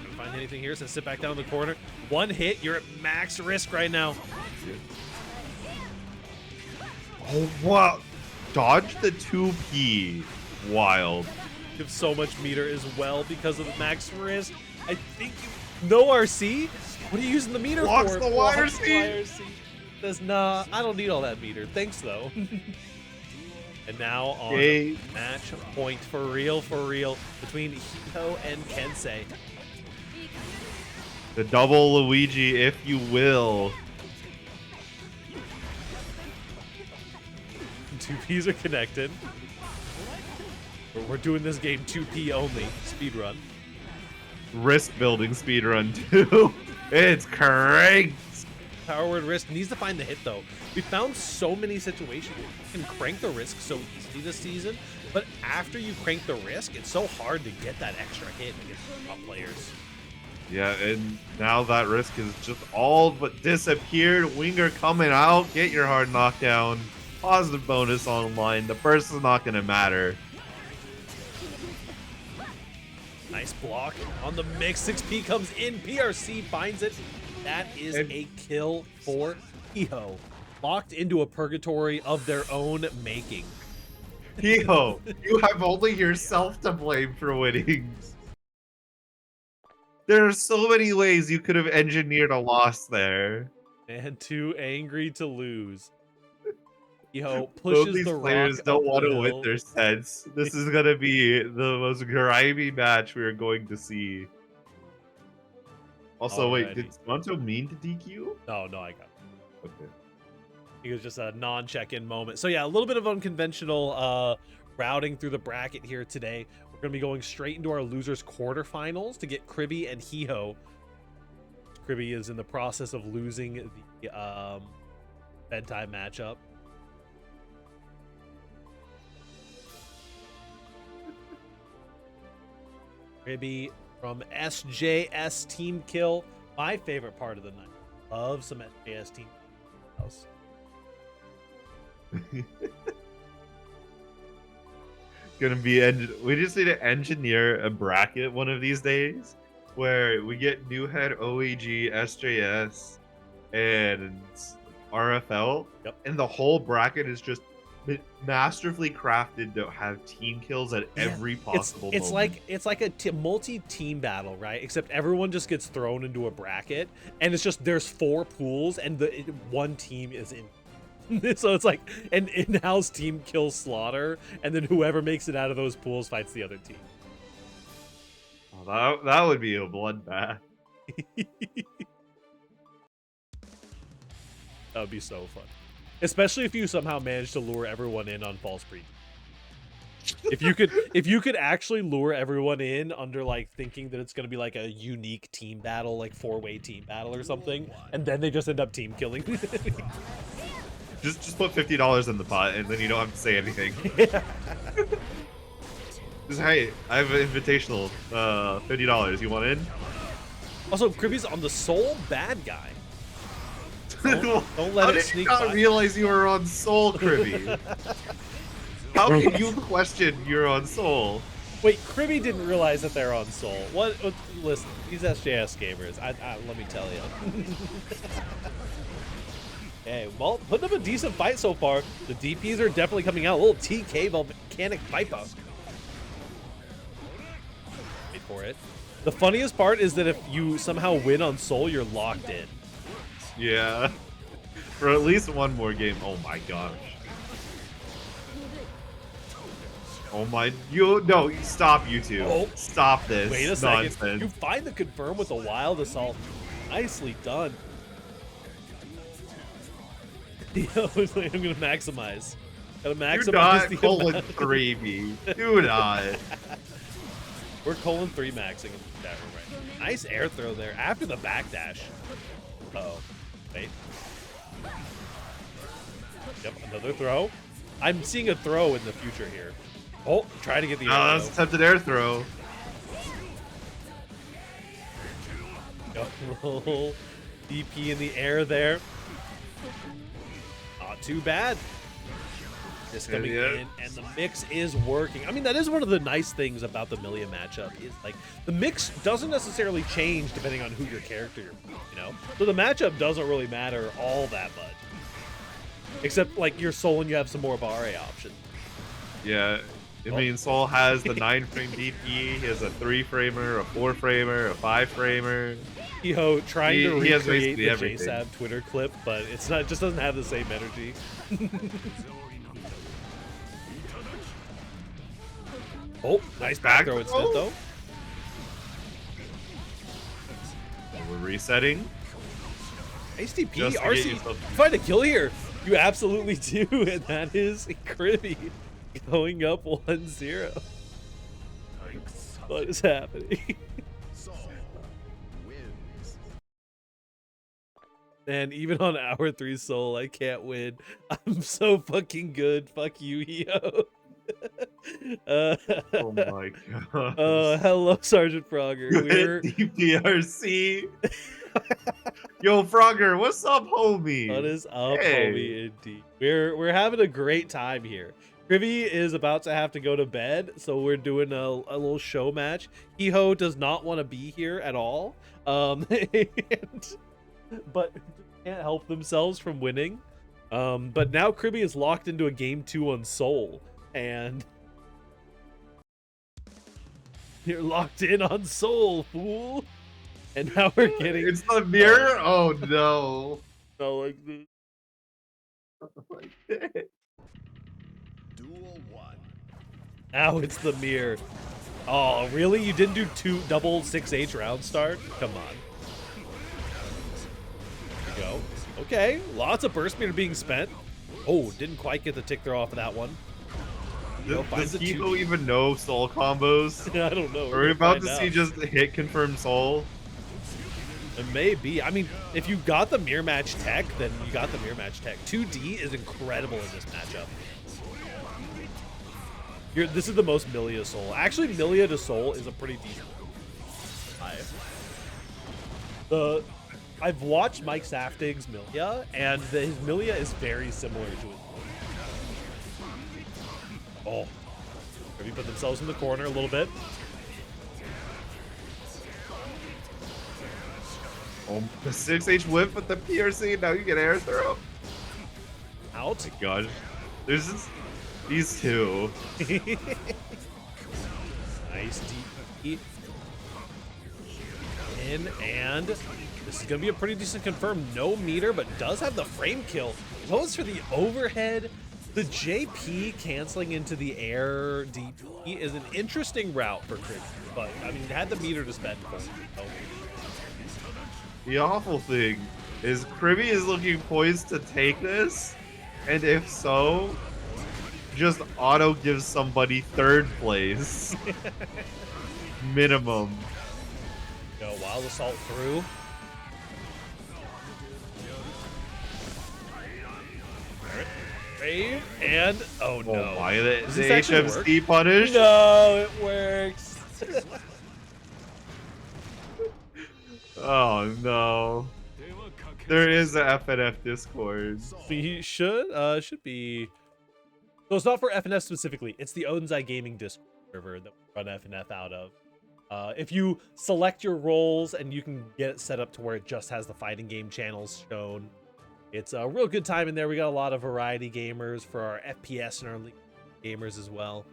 Speaker 1: Gonna find anything here, so sit back down in the corner. One hit, you're at max risk right now.
Speaker 2: Oh wow. Dodge the 2P. Wild.
Speaker 1: You have so much meter as well because of the max risk. I think you... No RC? What are you using the meter
Speaker 2: Blocks
Speaker 1: for?
Speaker 2: the
Speaker 1: Blocks
Speaker 2: YRC.
Speaker 1: YRC. Says, nah, I don't need all that meter. Thanks, though. And now on match point for real, between Hiho and Kensei.
Speaker 2: The double Luigi, if you will.
Speaker 1: 2Ps are connected. We're doing this game 2P only. Speedrun.
Speaker 2: Risk building speedrun too. It's cranked.
Speaker 1: Power word risk needs to find the hit though. We found so many situations where you can crank the risk so easily this season, but after you crank the risk, it's so hard to get that extra hit against top players.
Speaker 2: Yeah, and now that risk is just all but disappeared. Winger coming out. Get your hard knockdown. Positive bonus online. The burst is not going to matter.
Speaker 1: Nice block on the mix. 6P comes in. PRC finds it. That is a kill for Hiho. Locked into a purgatory of their own making.
Speaker 2: Hiho, you have only yourself to blame for winning. There are so many ways you could have engineered a loss there.
Speaker 1: And too angry to lose. Hiho
Speaker 2: Both
Speaker 1: pushes
Speaker 2: these
Speaker 1: the
Speaker 2: players
Speaker 1: rock
Speaker 2: don't
Speaker 1: up
Speaker 2: want
Speaker 1: the
Speaker 2: to win
Speaker 1: hill.
Speaker 2: their sets. This is going to be the most grimy match we are going to see. Also, wait, did Sponto mean to DQ?
Speaker 1: No, I got it.
Speaker 2: Okay.
Speaker 1: It was just a non-check-in moment. So yeah, a little bit of unconventional routing through the bracket here today. We're going to be going straight into our losers quarterfinals to get Kribby and Hiho. Kribby is in the process of losing the bedtime matchup. Kribby from SJS Team Kill. My favorite part of the night. Love some SJS Team House.
Speaker 2: Gonna be we just need to engineer a bracket one of these days where we get new head OEG, SJS, and RFL,
Speaker 1: Yep.
Speaker 2: and the whole bracket is just masterfully crafted to have team kills at every possible moment.
Speaker 1: It's like a multi-team battle, right? Except everyone just gets thrown into a bracket, and it's just there's 4 pools, and one team is in. So it's like an in-house team kill slaughter, and then whoever makes it out of those pools fights the other team.
Speaker 2: Oh, that would be a bloodbath.
Speaker 1: That would be so fun. Especially if you somehow manage to lure everyone in on false preview. If you could actually lure everyone in under like thinking that it's gonna be like a unique team battle, like 4-way team battle or something, and then they just end up team killing.
Speaker 2: Just put $50 in the pot, and then you don't have to say anything.
Speaker 1: Yeah.
Speaker 2: Just, hey, I have an invitational, $50. You want in?
Speaker 1: Also, Kribby's on the sole bad guy. Don't let it sneak
Speaker 2: How did you not
Speaker 1: by.
Speaker 2: realize you were on Soul, Kribby? How can you question you're on Soul?
Speaker 1: Wait, Kribby didn't realize that they're on Soul. What? Listen, these SJS gamers. Let me tell you. Hey, well, putting up a decent fight so far. The DPs are definitely coming out. A little TK volcanic Viper. Wait for it. The funniest part is that if you somehow win on Soul, you're locked in.
Speaker 2: Yeah. For at least one more game. Oh my gosh. Oh my, no, stop YouTube.
Speaker 1: Oh.
Speaker 2: Stop this.
Speaker 1: Wait a second.
Speaker 2: Nonsense.
Speaker 1: You find the confirm with a wild assault. Nicely done. I'm gonna maximize. Gotta maximize.
Speaker 2: Do not
Speaker 1: the
Speaker 2: colon
Speaker 1: amount.
Speaker 2: 3B. Do not.
Speaker 1: We're colon 3 maxing in that room right now. Nice air throw there after the backdash. Uh-oh. Wait. Yep, another throw. I'm seeing a throw in the future here. Oh, try to get the air
Speaker 2: Oh, that's a attempted air throw.
Speaker 1: Oh, DP in the air there. Not too bad. This coming in, and the mix is working. I mean, that is one of the nice things about the Millia matchup is like the mix doesn't necessarily change depending on who your character you're, you know. So the matchup doesn't really matter all that much, except like your Soul and you have some more Bare options.
Speaker 2: Yeah, I mean, Soul has the 9-frame DP. He has a 3-framer, a 4-framer, a 5-framer.
Speaker 1: Yo, trying to
Speaker 2: He has
Speaker 1: recreate the
Speaker 2: basically everything.
Speaker 1: JSAB Twitter clip, but it's not. It just doesn't have the same energy. Oh, nice back throw instead, though.
Speaker 2: We're resetting.
Speaker 1: Nice DP,
Speaker 2: Just to get
Speaker 1: RC. You
Speaker 2: yourself-
Speaker 1: find a kill here. You absolutely do, and that is Kribby going up 1-0. What is happening? And even on hour 3 Soul, I can't win. I'm so fucking good. Fuck you, Yo.
Speaker 2: Oh my god.
Speaker 1: Hello, Sergeant Frogger. We're
Speaker 2: DPRC. Yo, Frogger, what's up, homie?
Speaker 1: what is up,
Speaker 2: Hey.
Speaker 1: homie? Indeed. We're having a great time here. Kribby is about to have to go to bed, so we're doing a little show match. Hiho does not want to be here at all, but can't help themselves from winning. But now Kribby is locked into a game 2 on Soul, and you're locked in on Soul, fool. And now we're getting
Speaker 2: It's the mirror? Oh no.
Speaker 1: so like this.
Speaker 3: Duel 1.
Speaker 1: Now it's the mirror. Oh, really? You didn't do 2 double 6H round start? Come on. There you go. Okay, lots of burst meter being spent. Oh, didn't quite get the tick throw off of that one.
Speaker 2: Does Kiko even know Soul combos?
Speaker 1: I don't know.
Speaker 2: Are we about to see just hit confirm Soul?
Speaker 1: It may be. I mean, if you got the mirror match tech, then you got the mirror match tech. 2D is incredible in this matchup. This is the most Millia Soul. Actually, Millia to Soul is a pretty decent. I've watched Mike Saftig's Millia, and his Millia is very similar to his. Oh, maybe put themselves in the corner a little bit.
Speaker 2: Oh, the 6H whip with the PRC. Now you get air throw.
Speaker 1: Out.
Speaker 2: Gosh. There's just these two.
Speaker 1: Nice deep in, and this is gonna be a pretty decent confirm. No meter, but does have the frame kill. Goes for the overhead. The JP canceling into the air DP is an interesting route for Chris, but I mean, had the meter to spend for him. So.
Speaker 2: The awful thing is Kribby is looking poised to take this, and if so, just auto gives somebody third place. Minimum.
Speaker 1: Go wild assault through. Brave and oh no!
Speaker 2: Oh my! The
Speaker 1: this
Speaker 2: HMC punish?
Speaker 1: No, it works.
Speaker 2: Oh no! There is a FNF Discord.
Speaker 1: We should be. So it's not for FNF specifically. It's the Onsai Gaming Discord server that we run FNF out of. If you select your roles and you can get it set up to where it just has the fighting game channels shown, it's a real good time in there. We got a lot of variety gamers for our FPS and our league gamers as well.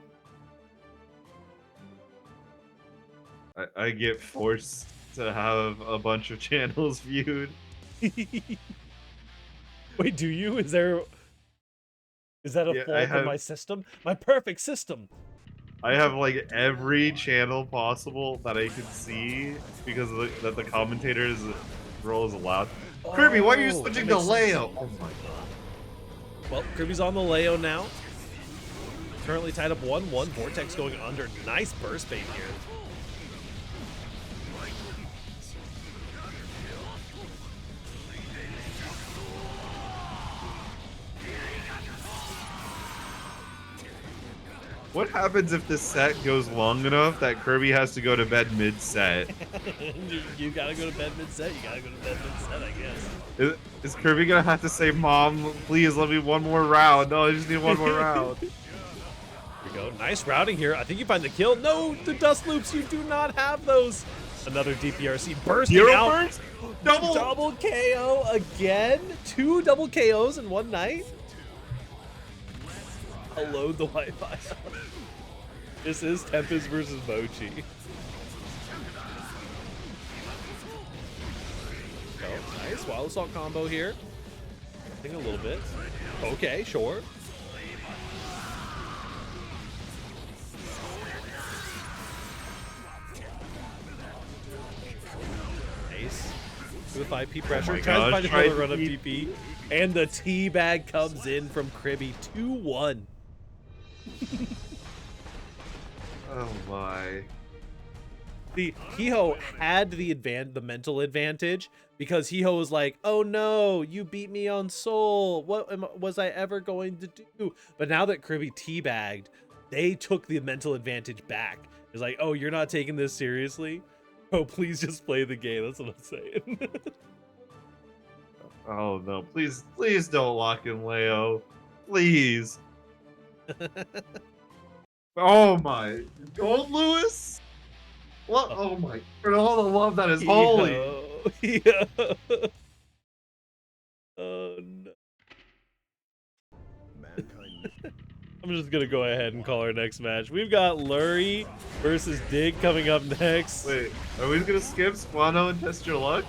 Speaker 2: I get forced to have a bunch of channels viewed.
Speaker 1: Wait, do you? Is that a fault in my system? My perfect system.
Speaker 2: I have like every channel possible that I could see because that the commentator's role is allowed. Kirby, why are you switching to Leo? Oh my god.
Speaker 1: Well, Kirby's on the Leo now. Currently tied up 1-1. Vortex going under. Nice burst bait here.
Speaker 2: What happens if this set goes long enough that Kirby has to go to bed mid-set?
Speaker 1: You gotta go to bed mid-set. You gotta go to bed mid-set, I guess.
Speaker 2: Is Kirby gonna have to say, "Mom, please let me one more round"? No, I just need one more round.
Speaker 1: Here we go. Nice routing here. I think you find the kill. No, the dust loops. You do not have those. Another DPRC bursting out.
Speaker 2: Burst? Double
Speaker 1: KO again. 2 double KOs in one night. I'll load the Wi-Fi. This is Tempest versus Mochi. Oh, nice wild assault combo here. I think a little bit. Okay, sure. Nice. With 5P pressure. Tries to find another run of DP. And the teabag comes in from Kribby. 2-1.
Speaker 2: Oh my.
Speaker 1: The Hiho had the mental advantage because Hiho was like, "Oh no, you beat me on Soul. What was I ever going to do?" But now that Kribby teabagged, they took the mental advantage back. It's like, "Oh, you're not taking this seriously? Oh, please just play the game." That's what I'm saying.
Speaker 2: Oh no, please don't lock in Leo. Please. Oh my. Gold Lewis? What? Oh my. For all the love that is holy.
Speaker 1: Yeah. Oh no. I'm just gonna go ahead and call our next match. We've got Lurry versus Dig coming up next.
Speaker 2: Wait, are we gonna skip Squano and Test Your Luck?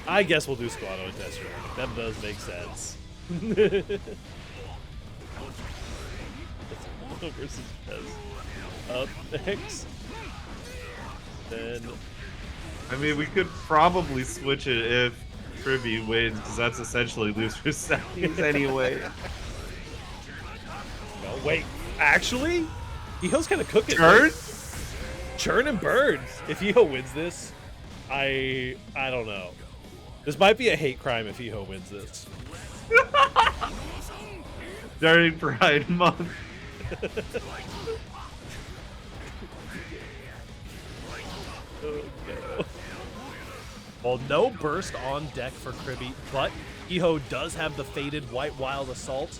Speaker 1: I guess we'll do Squano and Test Your Luck. That does make sense. Versus Test up next. Then
Speaker 2: I mean, we could probably switch it if Kribby wins, because that's essentially loser settings anyway.
Speaker 1: No, wait, actually, Hiho's kind of cooking. Churn and burns. If Hiho wins this, I don't know. This might be a hate crime if Hiho wins this.
Speaker 2: During Pride Month.
Speaker 1: Okay. Well, no burst on deck for Kribby, but Hiho does have the faded White Wild Assault.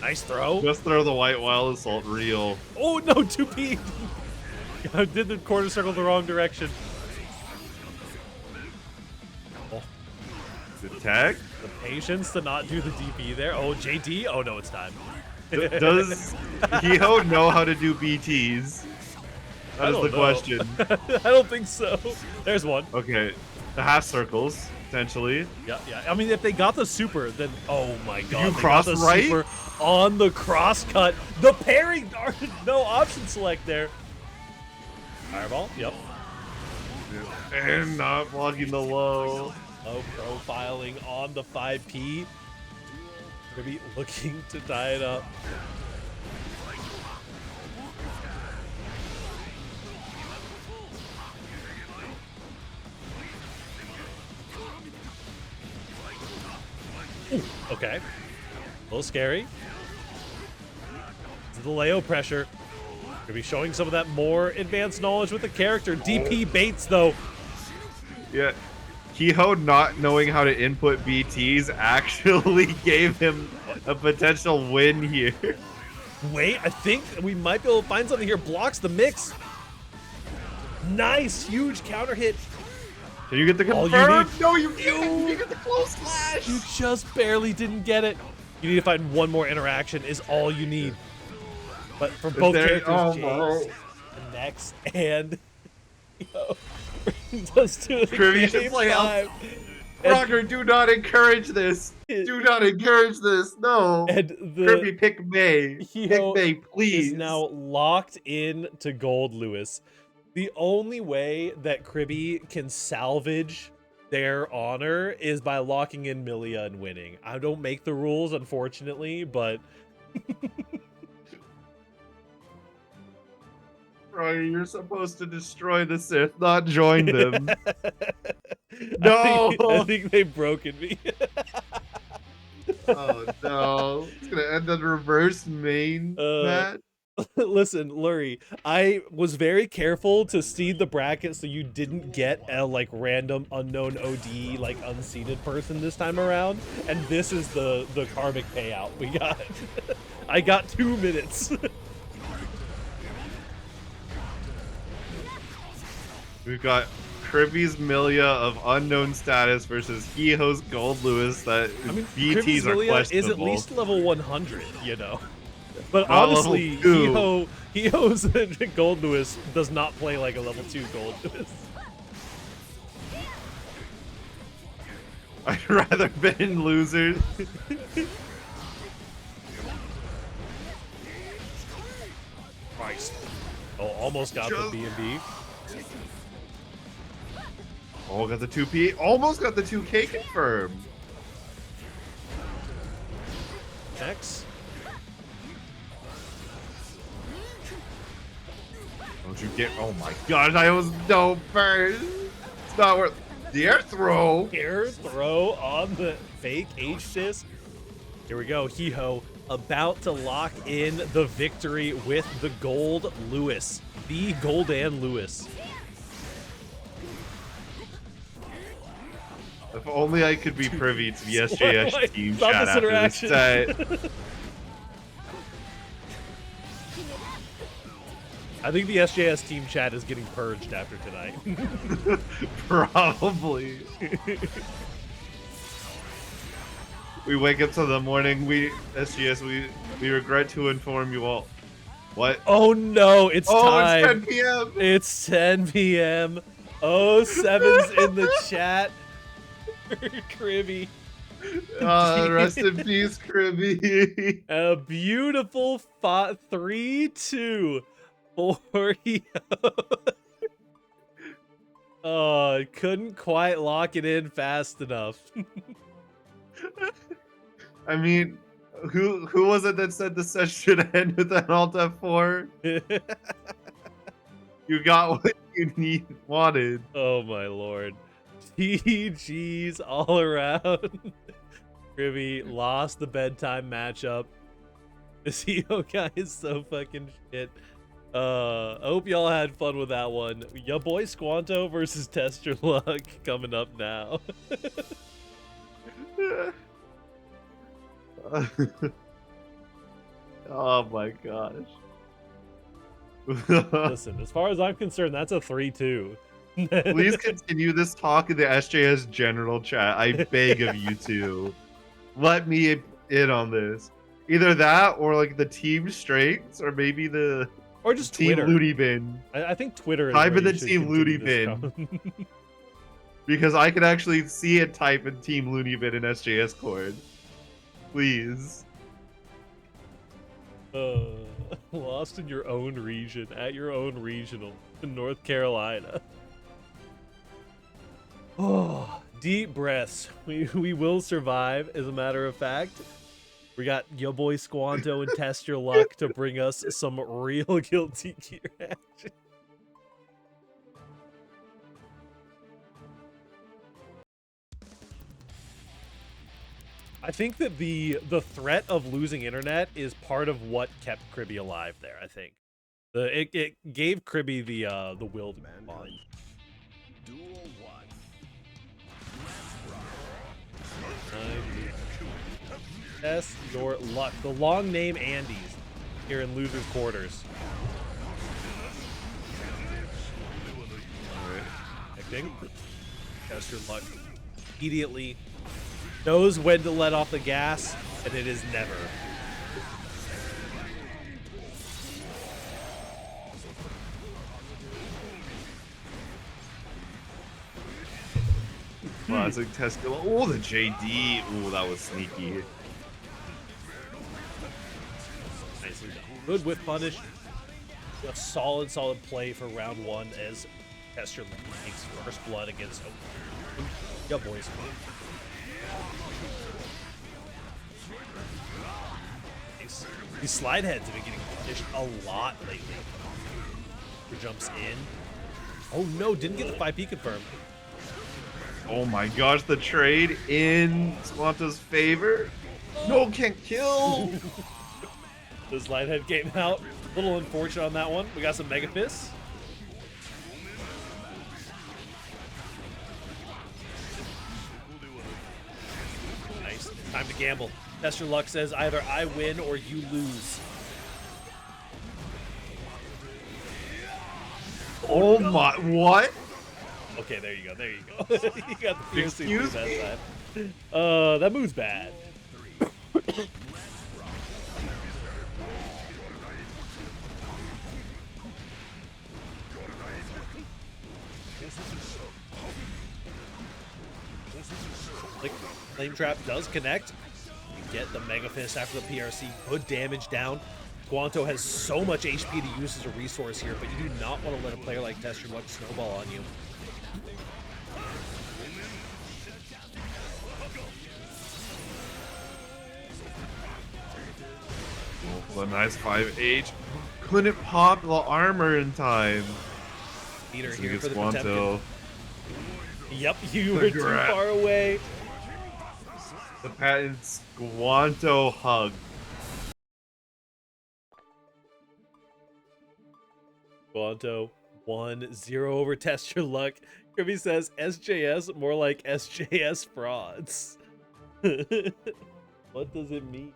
Speaker 1: Nice throw.
Speaker 2: Just throw the White Wild Assault real.
Speaker 1: Oh no, 2P. I did the quarter circle the wrong direction. Oh.
Speaker 2: Good tag.
Speaker 1: The patience to not do the DP there. Oh, JD. Oh no, it's time.
Speaker 2: Does Hiho know how to do BTs? That is the question.
Speaker 1: I don't think so. There's one.
Speaker 2: Okay, the half circles potentially.
Speaker 1: Yeah. I mean, if they got the super, then oh my god,
Speaker 2: You
Speaker 1: they
Speaker 2: cross
Speaker 1: got the
Speaker 2: right?
Speaker 1: super on the cross cut. The parry, no option select there. Fireball. Yep.
Speaker 2: And not blocking the low.
Speaker 1: Oh, profiling on the 5P. Gonna be looking to tie it up. Ooh, okay. A little scary. This is the Leo pressure. Gonna be showing some of that more advanced knowledge with the character. DP baits though.
Speaker 2: Yeah. Hiho not knowing how to input BTs actually gave him a potential win here.
Speaker 1: Wait, I think we might be able to find something here. Blocks the mix. Nice, huge counter hit.
Speaker 2: Can you get the
Speaker 1: All you
Speaker 2: confirm?
Speaker 1: need-
Speaker 2: No, you can't. You get the close slash.
Speaker 1: You just barely didn't get it. You need to find one more interaction is all you need. But for both characters, James, next and does to the
Speaker 2: Krivy should
Speaker 1: game
Speaker 2: play out.
Speaker 1: time.
Speaker 2: Rocker, do not encourage this. Do not encourage this. No.
Speaker 1: And the
Speaker 2: Krivy, pick May. Pick
Speaker 1: Hiho
Speaker 2: May, please.
Speaker 1: is now locked in to gold, Lewis. The only way that Kribby can salvage their honor is by locking in Milia and winning. I don't make the rules, unfortunately, but
Speaker 2: Roger, you're supposed to destroy the Sith, not join them.
Speaker 1: I think they've broken me.
Speaker 2: Oh no. It's gonna end on reverse main, Matt.
Speaker 1: Listen, Lurry, I was very careful to seed the bracket so you didn't get a like random unknown OD like unseeded person this time around, and this is the karmic payout we got. I got 2 minutes.
Speaker 2: We've got Kribby's Milia of unknown status versus Hiho's Gold Lewis that
Speaker 1: I mean,
Speaker 2: BTs
Speaker 1: Kribby's
Speaker 2: are
Speaker 1: Milia
Speaker 2: questionable.
Speaker 1: is at least level 100, you know. But
Speaker 2: Not
Speaker 1: honestly,
Speaker 2: level 2.
Speaker 1: Hiho's Gold Lewis does not play like a level 2 Gold Lewis.
Speaker 2: I'd rather been losers.
Speaker 1: Christ. Oh, almost got the B&B.
Speaker 2: Oh, got the 2P. Almost got the 2K confirmed.
Speaker 1: X.
Speaker 2: Don't you get... Oh my gosh, I was no first. It's not worth... The air throw.
Speaker 1: Air throw on the fake H-Sys. Here we go. Hiho about to lock in the victory with the Gold Lewis. The Goldan Lewis.
Speaker 2: If only I could be privy to the SJS team
Speaker 1: Stop
Speaker 2: chat
Speaker 1: this
Speaker 2: after
Speaker 1: interaction.
Speaker 2: this set.
Speaker 1: I think the SJS team chat is getting purged after tonight.
Speaker 2: Probably. We wake up to the morning. SGS, we regret to inform you all. What?
Speaker 1: Oh no, it's time.
Speaker 2: It's 10 p.m.
Speaker 1: It's 10 p.m. Oh, Seven's in the chat. Kribby.
Speaker 2: Rest in peace, Kribby.
Speaker 1: A beautiful 3-2 for Hiho. Oh, couldn't quite lock it in fast enough.
Speaker 2: I mean, who was it that said the session should end with an Alt F4? You got what you wanted.
Speaker 1: Oh my lord. GG's all around. Kribby lost the bedtime matchup. This Hiho guy is so fucking shit. I hope y'all had fun with that one. YaBoiSquan versus TestYourLuck coming up now.
Speaker 2: Oh my gosh.
Speaker 1: Listen, as far as I'm concerned, that's a 3-2.
Speaker 2: Please continue this talk in the SJS general chat. I beg of you two. Let me in on this. Either that or like the team strengths or maybe the
Speaker 1: or just
Speaker 2: team
Speaker 1: Twitter.
Speaker 2: Looney Bin.
Speaker 1: I think Twitter is
Speaker 2: Type
Speaker 1: where
Speaker 2: in
Speaker 1: you
Speaker 2: the
Speaker 1: should
Speaker 2: team Looney
Speaker 1: continue this
Speaker 2: Bin. Because I can actually see it type in team Looney Bin in SJS Cord. Please.
Speaker 1: Lost in your own region, at your own regional in North Carolina. Oh, deep breaths. We will survive, as a matter of fact. We got YaBoiSquan and Test Your Luck to bring us some real guilty gear action. I think that the threat of losing internet is part of what kept Kribby alive there. I think it gave Kribby the will to move on.
Speaker 3: Duel 1.
Speaker 1: Test your luck. The long name Andes here in Losers Quarters.
Speaker 2: Alright.
Speaker 1: Connecting. Test your luck. Immediately knows when to let off the gas, and it is never.
Speaker 2: Classic test. Oh, the JD. Oh, that was sneaky.
Speaker 1: Nicely done. Good whip punish. A solid play for round 1 as Test Your Luck takes first blood against YaBoiSquan. These slide heads have been getting punished a lot lately. Jumps in. Oh no, didn't get the 5P confirmed.
Speaker 2: Oh my gosh, the trade in Squanto's favor. No, can't kill.
Speaker 1: The slide head came out. A little unfortunate on that one. We got some Mega Fists. Nice. Time to gamble. Test Your Luck says either I win or you lose.
Speaker 2: Oh my, what?
Speaker 1: Okay, there you go. There you go. You got the piercing through
Speaker 2: Excuse me?
Speaker 1: that side. That move's bad. Like, Flame Trap does connect. You get the Mega Fist after the PRC. Good damage down. Squanto has so much HP to use as a resource here, but you do not want to let a player like Test Your Luck snowball on you.
Speaker 2: Oh, a nice 5H. Couldn't pop the armor in time.
Speaker 1: Leader
Speaker 2: So
Speaker 1: here
Speaker 2: gets
Speaker 1: for the
Speaker 2: Squanto.
Speaker 1: Potemkin. Yep, you were too far away.
Speaker 2: The patent Squanto hug.
Speaker 1: Squanto 1-0 over Test Your Luck. Kirby says SJS more like SJS frauds. What does it mean?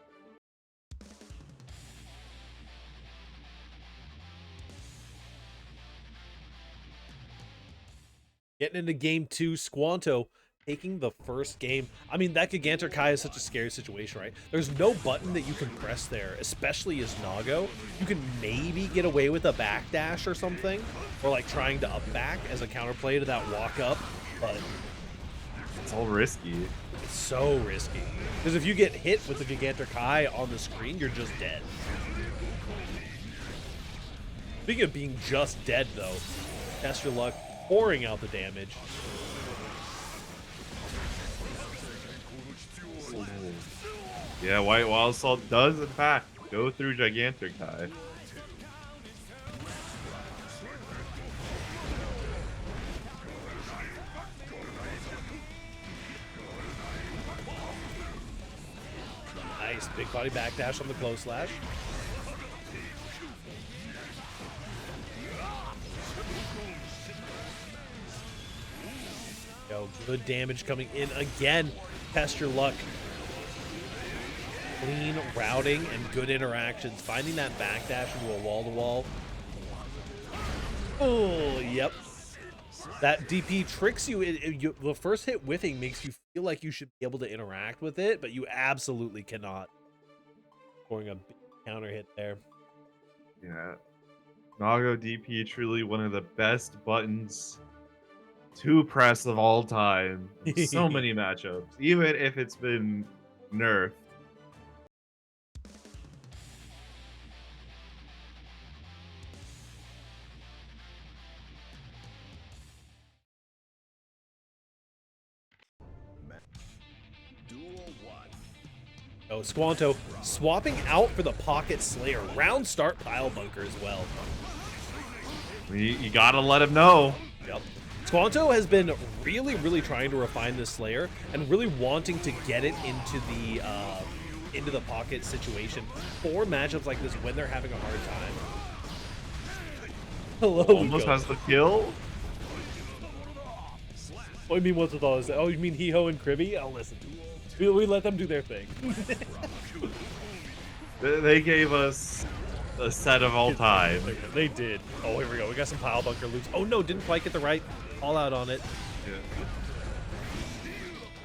Speaker 1: Getting into game 2, Squanto taking the first game. I mean, that Gigantor Kai is such a scary situation, right? There's no button that you can press there, especially as Nago. You can maybe get away with a backdash or something, or like trying to up back as a counterplay to that walk up, but
Speaker 2: It's all risky.
Speaker 1: it's so risky. Because if you get hit with the Gigantor Kai on the screen, you're just dead. Speaking of being just dead, though, Test Your Luck pouring out the damage.
Speaker 2: Yeah, White Wild Assault does in fact go through Gigantic Kai.
Speaker 1: Nice big body backdash on the close slash. Yo, good damage coming in again. Test Your Luck. Clean routing and good interactions. Finding that backdash into a wall-to-wall. Oh, yep. That DP tricks you. The first hit whiffing makes you feel like you should be able to interact with it, but you absolutely cannot. Scoring a big counter hit there.
Speaker 2: Yeah. Nago DP, truly one of the best buttons to press of all time. In so many matchups, even if it's been nerfed.
Speaker 3: Duel 1.
Speaker 1: Oh, Squanto swapping out for the Pocket Slayer. Round start pile bunker as well.
Speaker 2: You gotta let him know.
Speaker 1: Yep. Squanto has been really trying to refine this Slayer and really wanting to get it into the pocket situation for matchups like this when they're having a hard time. Hello,
Speaker 2: Almost
Speaker 1: Lugo.
Speaker 2: has the kill.
Speaker 1: What do you mean, what's with all this? Oh, you mean Hiho and Kribby? Oh, listen. We let them do their thing.
Speaker 2: They gave us a set of all time.
Speaker 1: They did. Oh, here we go. We got some pile bunker loops. Oh, no, didn't quite get the right all out on it.
Speaker 2: Yeah.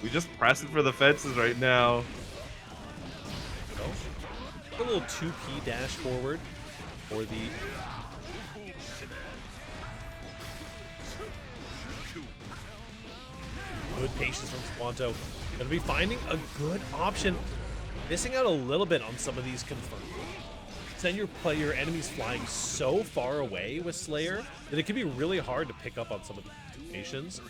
Speaker 2: We just press it for the fences right now.
Speaker 1: A little 2P dash forward for the... Good patience from Squanto. Gonna be finding a good option. Missing out a little bit on some of these confirmed. Send your enemies flying so far away with Slayer that it can be really hard to pick up on some of the situations.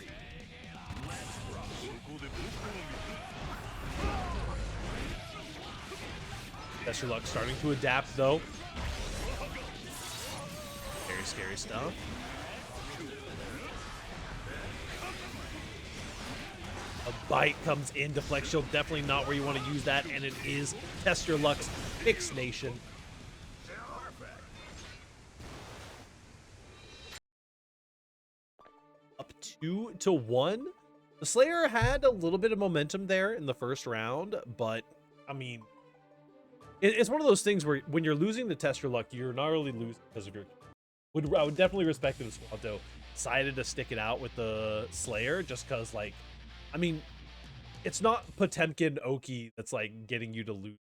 Speaker 1: TestYourLuck starting to adapt though. Very scary stuff. A bite comes in, deflect shield, definitely not where you want to use that, and it is TestYourLuck's Fix Nation. Up 2-1. The Slayer had a little bit of momentum there in the first round, but I mean, it's one of those things where when you're losing to TestYourLuck, you're not really losing because of your... I would definitely respect it if Squanto decided to stick it out with the Slayer, just because, like, I mean, it's not Potemkin Oki that's like getting you to lose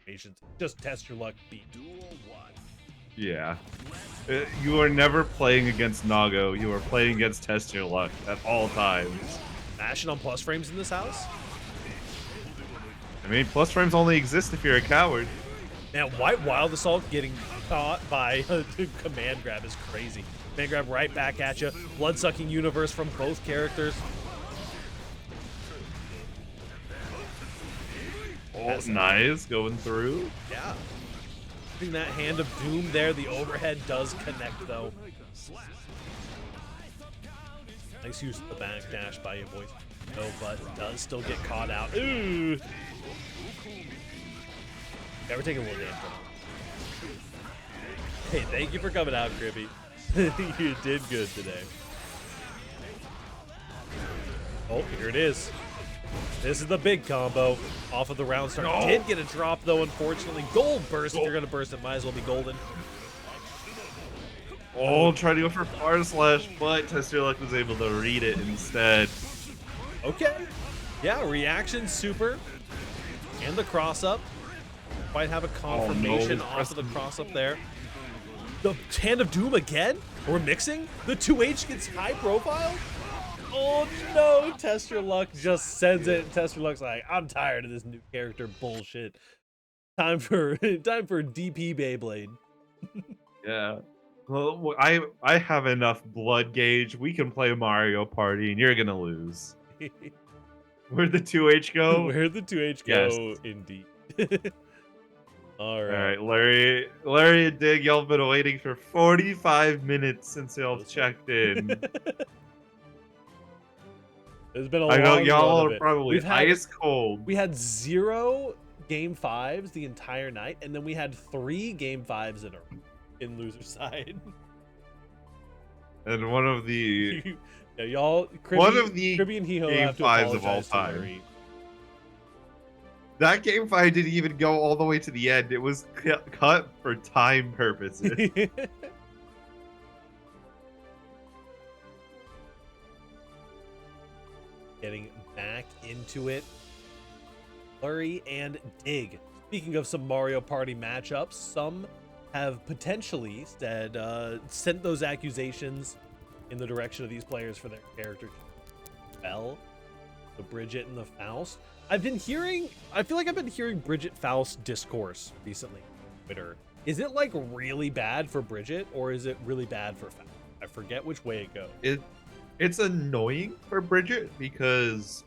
Speaker 1: patience. Just TestYourLuck beat.
Speaker 3: Duel 1.
Speaker 2: Yeah. You are never playing against Nago. You are playing against TestYourLuck at all times.
Speaker 1: Mashing on plus frames in this house?
Speaker 2: I mean, plus frames only exist if you're a coward.
Speaker 1: Man, White Wild Assault getting caught by a command grab is crazy. Command grab right back at you. Blood-sucking universe from both characters.
Speaker 2: Oh, nice. Going through.
Speaker 1: Yeah. Keeping that Hand of Doom there. The overhead does connect, though. Nice use of the backdash by YaBoiSquan, but does still get caught out. Ooh. Yeah, we're taking a little damage. Hey, thank you for coming out, Kribby. You did good today. Oh, here it is. This is the big combo off of the round start.
Speaker 2: No.
Speaker 1: Did get a drop, though, unfortunately. Gold burst. If you're going to burst, it might as well be golden.
Speaker 2: Oh, trying to go for far slash, but TestYourLuck was able to read it instead.
Speaker 1: Okay. Yeah, reaction super. And the cross up. Might have a confirmation off of the cross up there. The Hand of Doom again? We're mixing? The 2H gets high profile? Oh no, TestYourLuck just sends it. TestYourLuck's like, I'm tired of this new character bullshit. Time for DP Beyblade.
Speaker 2: Yeah. Well, I have enough blood gauge. We can play Mario Party, and you're gonna lose. Where'd the 2H go?
Speaker 1: Where'd the 2H go? Yes. Indeed. All right,
Speaker 2: Larry and Dig, y'all have been waiting for 45 minutes since y'all checked in.
Speaker 1: It's been a
Speaker 2: I know
Speaker 1: long
Speaker 2: y'all
Speaker 1: run
Speaker 2: are probably ice cold.
Speaker 1: We had 0 game 5s the entire night, and then we had 3 game 5s in loser side.
Speaker 2: And one of the
Speaker 1: yeah, y'all. Kribby and Hiho
Speaker 2: game
Speaker 1: have to
Speaker 2: 5s of all
Speaker 1: apologize to
Speaker 2: time.
Speaker 1: Lurry.
Speaker 2: That game 5 didn't even go all the way to the end. It was cut for time purposes.
Speaker 1: getting back into it. Lurry and Dig. Speaking of some Mario Party matchups, some have potentially sent those accusations in the direction of these players for their character. Well, the Bridget and the Faust. I feel like I've been hearing Bridget Faust discourse recently on Twitter. Is it like really bad for Bridget or is it really bad for Faust? I forget which way it goes.
Speaker 2: It's annoying for Bridget because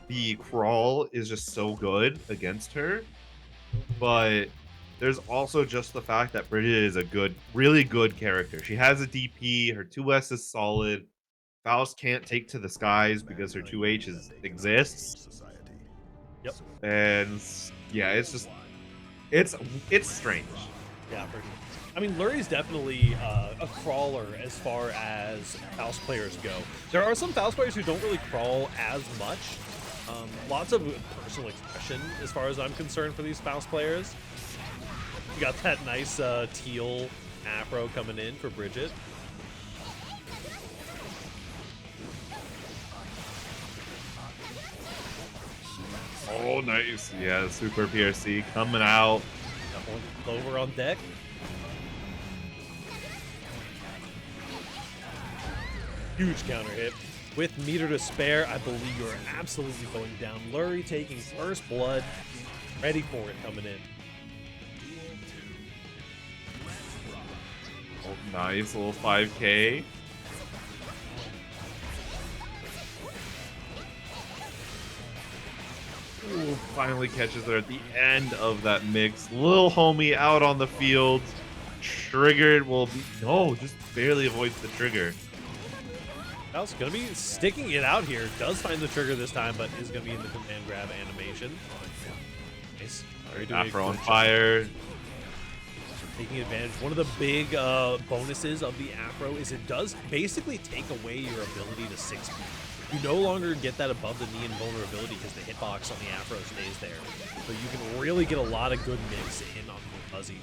Speaker 2: the crawl is just so good against her, but there's also just the fact that Bridget is a really good character. She has a DP, her 2S is solid. Faust can't take to the skies because her 2H exists.
Speaker 1: Yep.
Speaker 2: And yeah, it's strange.
Speaker 1: Yeah, for sure. I mean, Lurry's definitely a crawler as far as Faust players go. There are some Faust players who don't really crawl as much. Lots of personal expression as far as I'm concerned for these Faust players. You got that nice teal afro coming in for Bridget.
Speaker 2: Oh, nice. Yeah, super PRC coming out.
Speaker 1: Clover on deck. Huge counter hit. With meter to spare, I believe you're absolutely going down. Lurry taking first blood. Ready for it coming in.
Speaker 2: Oh, nice little 5K. Ooh, finally catches her at the end of that mix. Little homie out on the field. Triggered will be... No, just barely avoids the trigger.
Speaker 1: Faust's gonna be sticking it out here. Does find the trigger this time, but is gonna be in the command grab animation. Nice.
Speaker 2: Afro on fire.
Speaker 1: Taking advantage. One of the big bonuses of the Afro is it does basically take away your ability to 6-speed. You no longer get that above the knee invulnerability because the hitbox on the Afro stays there. So you can really get a lot of good mix in on the fuzzy.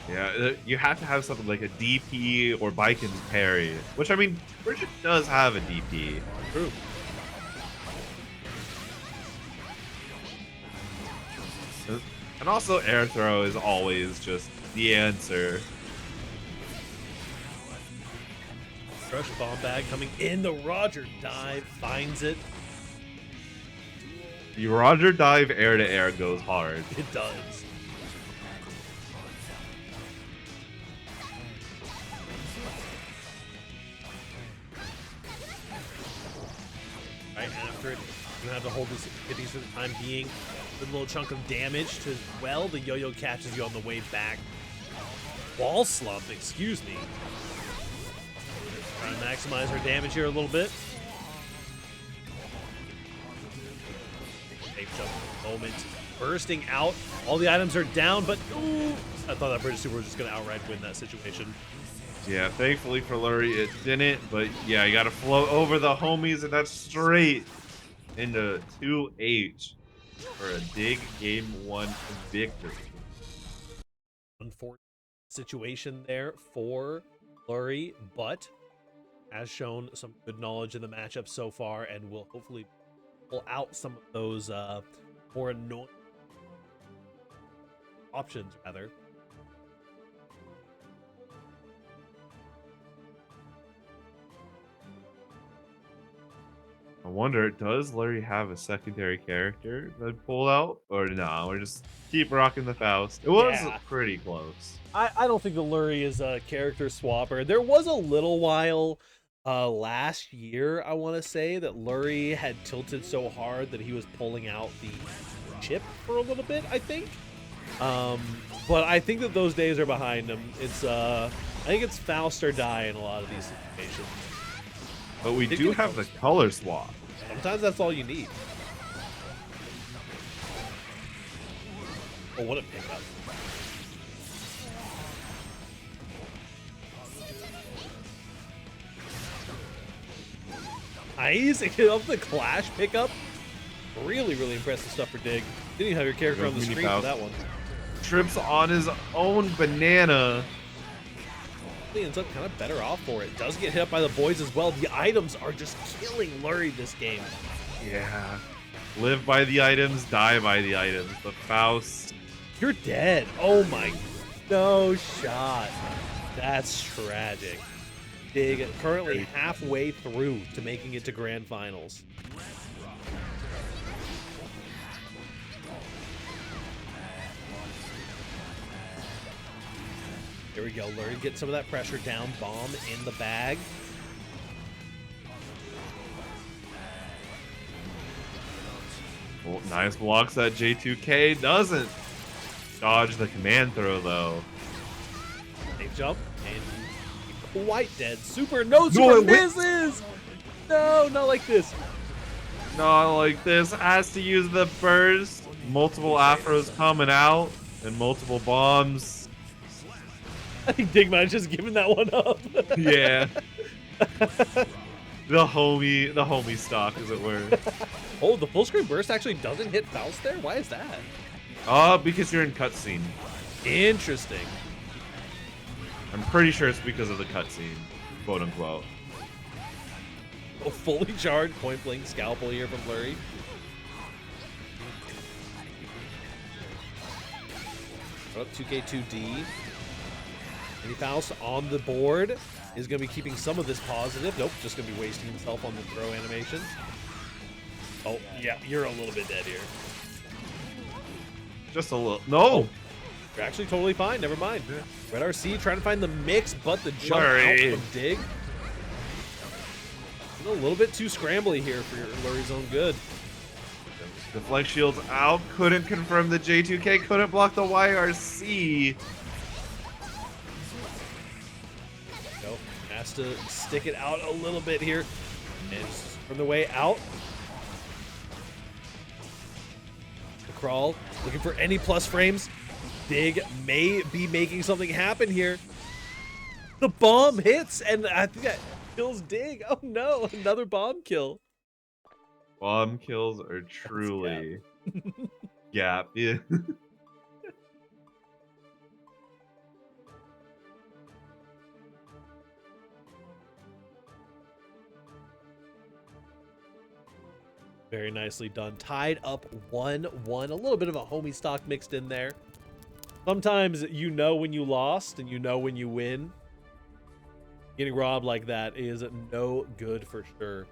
Speaker 2: Yeah, you have to have something like a DP or Biken's parry, which, I mean, Bridget does have a DP.
Speaker 1: True.
Speaker 2: And also air throw is always just the answer.
Speaker 1: Crush bomb bag coming in. The Roger dive finds it.
Speaker 2: The Roger dive air to air goes hard.
Speaker 1: It does. Right after it, you have to hold these kitties for the time being. A little chunk of damage to, well, the yo-yo catches you on the way back. Wall slump, excuse me. Trying to maximize her damage here a little bit. Safe jump moment. Bursting out. All the items are down, but ooh, I thought that British Super was just going to outright win that situation.
Speaker 2: Yeah, thankfully for Lurry, it didn't. But yeah, you got to float over the homies, and that's straight into 2H for a Dig Game 1 victory.
Speaker 1: Unfortunate situation there for Lurry, but has shown some good knowledge in the matchup so far and will hopefully pull out some of those more annoying options, rather.
Speaker 2: I wonder, does Lurry have a secondary character that pull out? Or no, we're just keep rocking the Faust. It was pretty close.
Speaker 1: I don't think the Lurry is a character swapper. There was a little while last year, I want to say, that Lurry had tilted so hard that he was pulling out the chip for a little bit, I think. But I think that those days are behind him. It's I think it's Faust or die in a lot of these situations.
Speaker 2: But we do have the color swap.
Speaker 1: Sometimes that's all you need. Oh, what a pickup. Nice. Get up the Clash pickup. Really, really impressive stuff for Dig. Didn't even have your character on the screen for that one.
Speaker 2: Trips on his own banana.
Speaker 1: He ends up kind of better off for it. Does get hit up by the boys as well. The items are just killing Lurry this game.
Speaker 2: Yeah. Live by the items, die by the items. The Faust.
Speaker 1: You're dead. Oh my. No shot. That's tragic. Dig currently halfway through to making it to grand finals. Here we go. Lurry getting some of that pressure down. Bomb in the bag.
Speaker 2: Well, nice blocks that J2K. Doesn't dodge the command throw, though.
Speaker 1: Safe jump. And quite dead. Super. No, super misses. No, not like this.
Speaker 2: Not like this. Has to use the burst. Multiple afros coming out. And multiple bombs.
Speaker 1: I think Dig might have just given that one up.
Speaker 2: Yeah. the homie stock, as it were.
Speaker 1: Oh, the full screen burst actually doesn't hit Faust there? Why is that?
Speaker 2: Because you're in cutscene.
Speaker 1: Interesting.
Speaker 2: I'm pretty sure it's because of the cutscene, quote unquote.
Speaker 1: A fully charged point blank scalpel here from Lurry. Up 2K2D. And Faust on the board is going to be keeping some of this positive. Nope, just going to be wasting himself on the throw animation. Oh, yeah, you're a little bit dead here.
Speaker 2: Just a little. No!
Speaker 1: You're actually totally fine. Never mind. Red RC trying to find the mix, but the jump
Speaker 2: Lurry
Speaker 1: out from Dig. A little bit too scrambly here for Lurry's own good.
Speaker 2: The flex shield's out. Couldn't confirm the J2K. Couldn't block the YRC.
Speaker 1: Nope. Has to stick it out a little bit here. And from the way out. The crawl. Looking for any plus frames. Dig may be making something happen here. The bomb hits, and I think that kills Dig. Oh no, another bomb kill.
Speaker 2: Bomb kills are truly gap. Yeah.
Speaker 1: Very nicely done. Tied up 1-1. A little bit of a homie stock mixed in there. Sometimes you know when you lost and you know when you win. Getting robbed like that is no good for sure.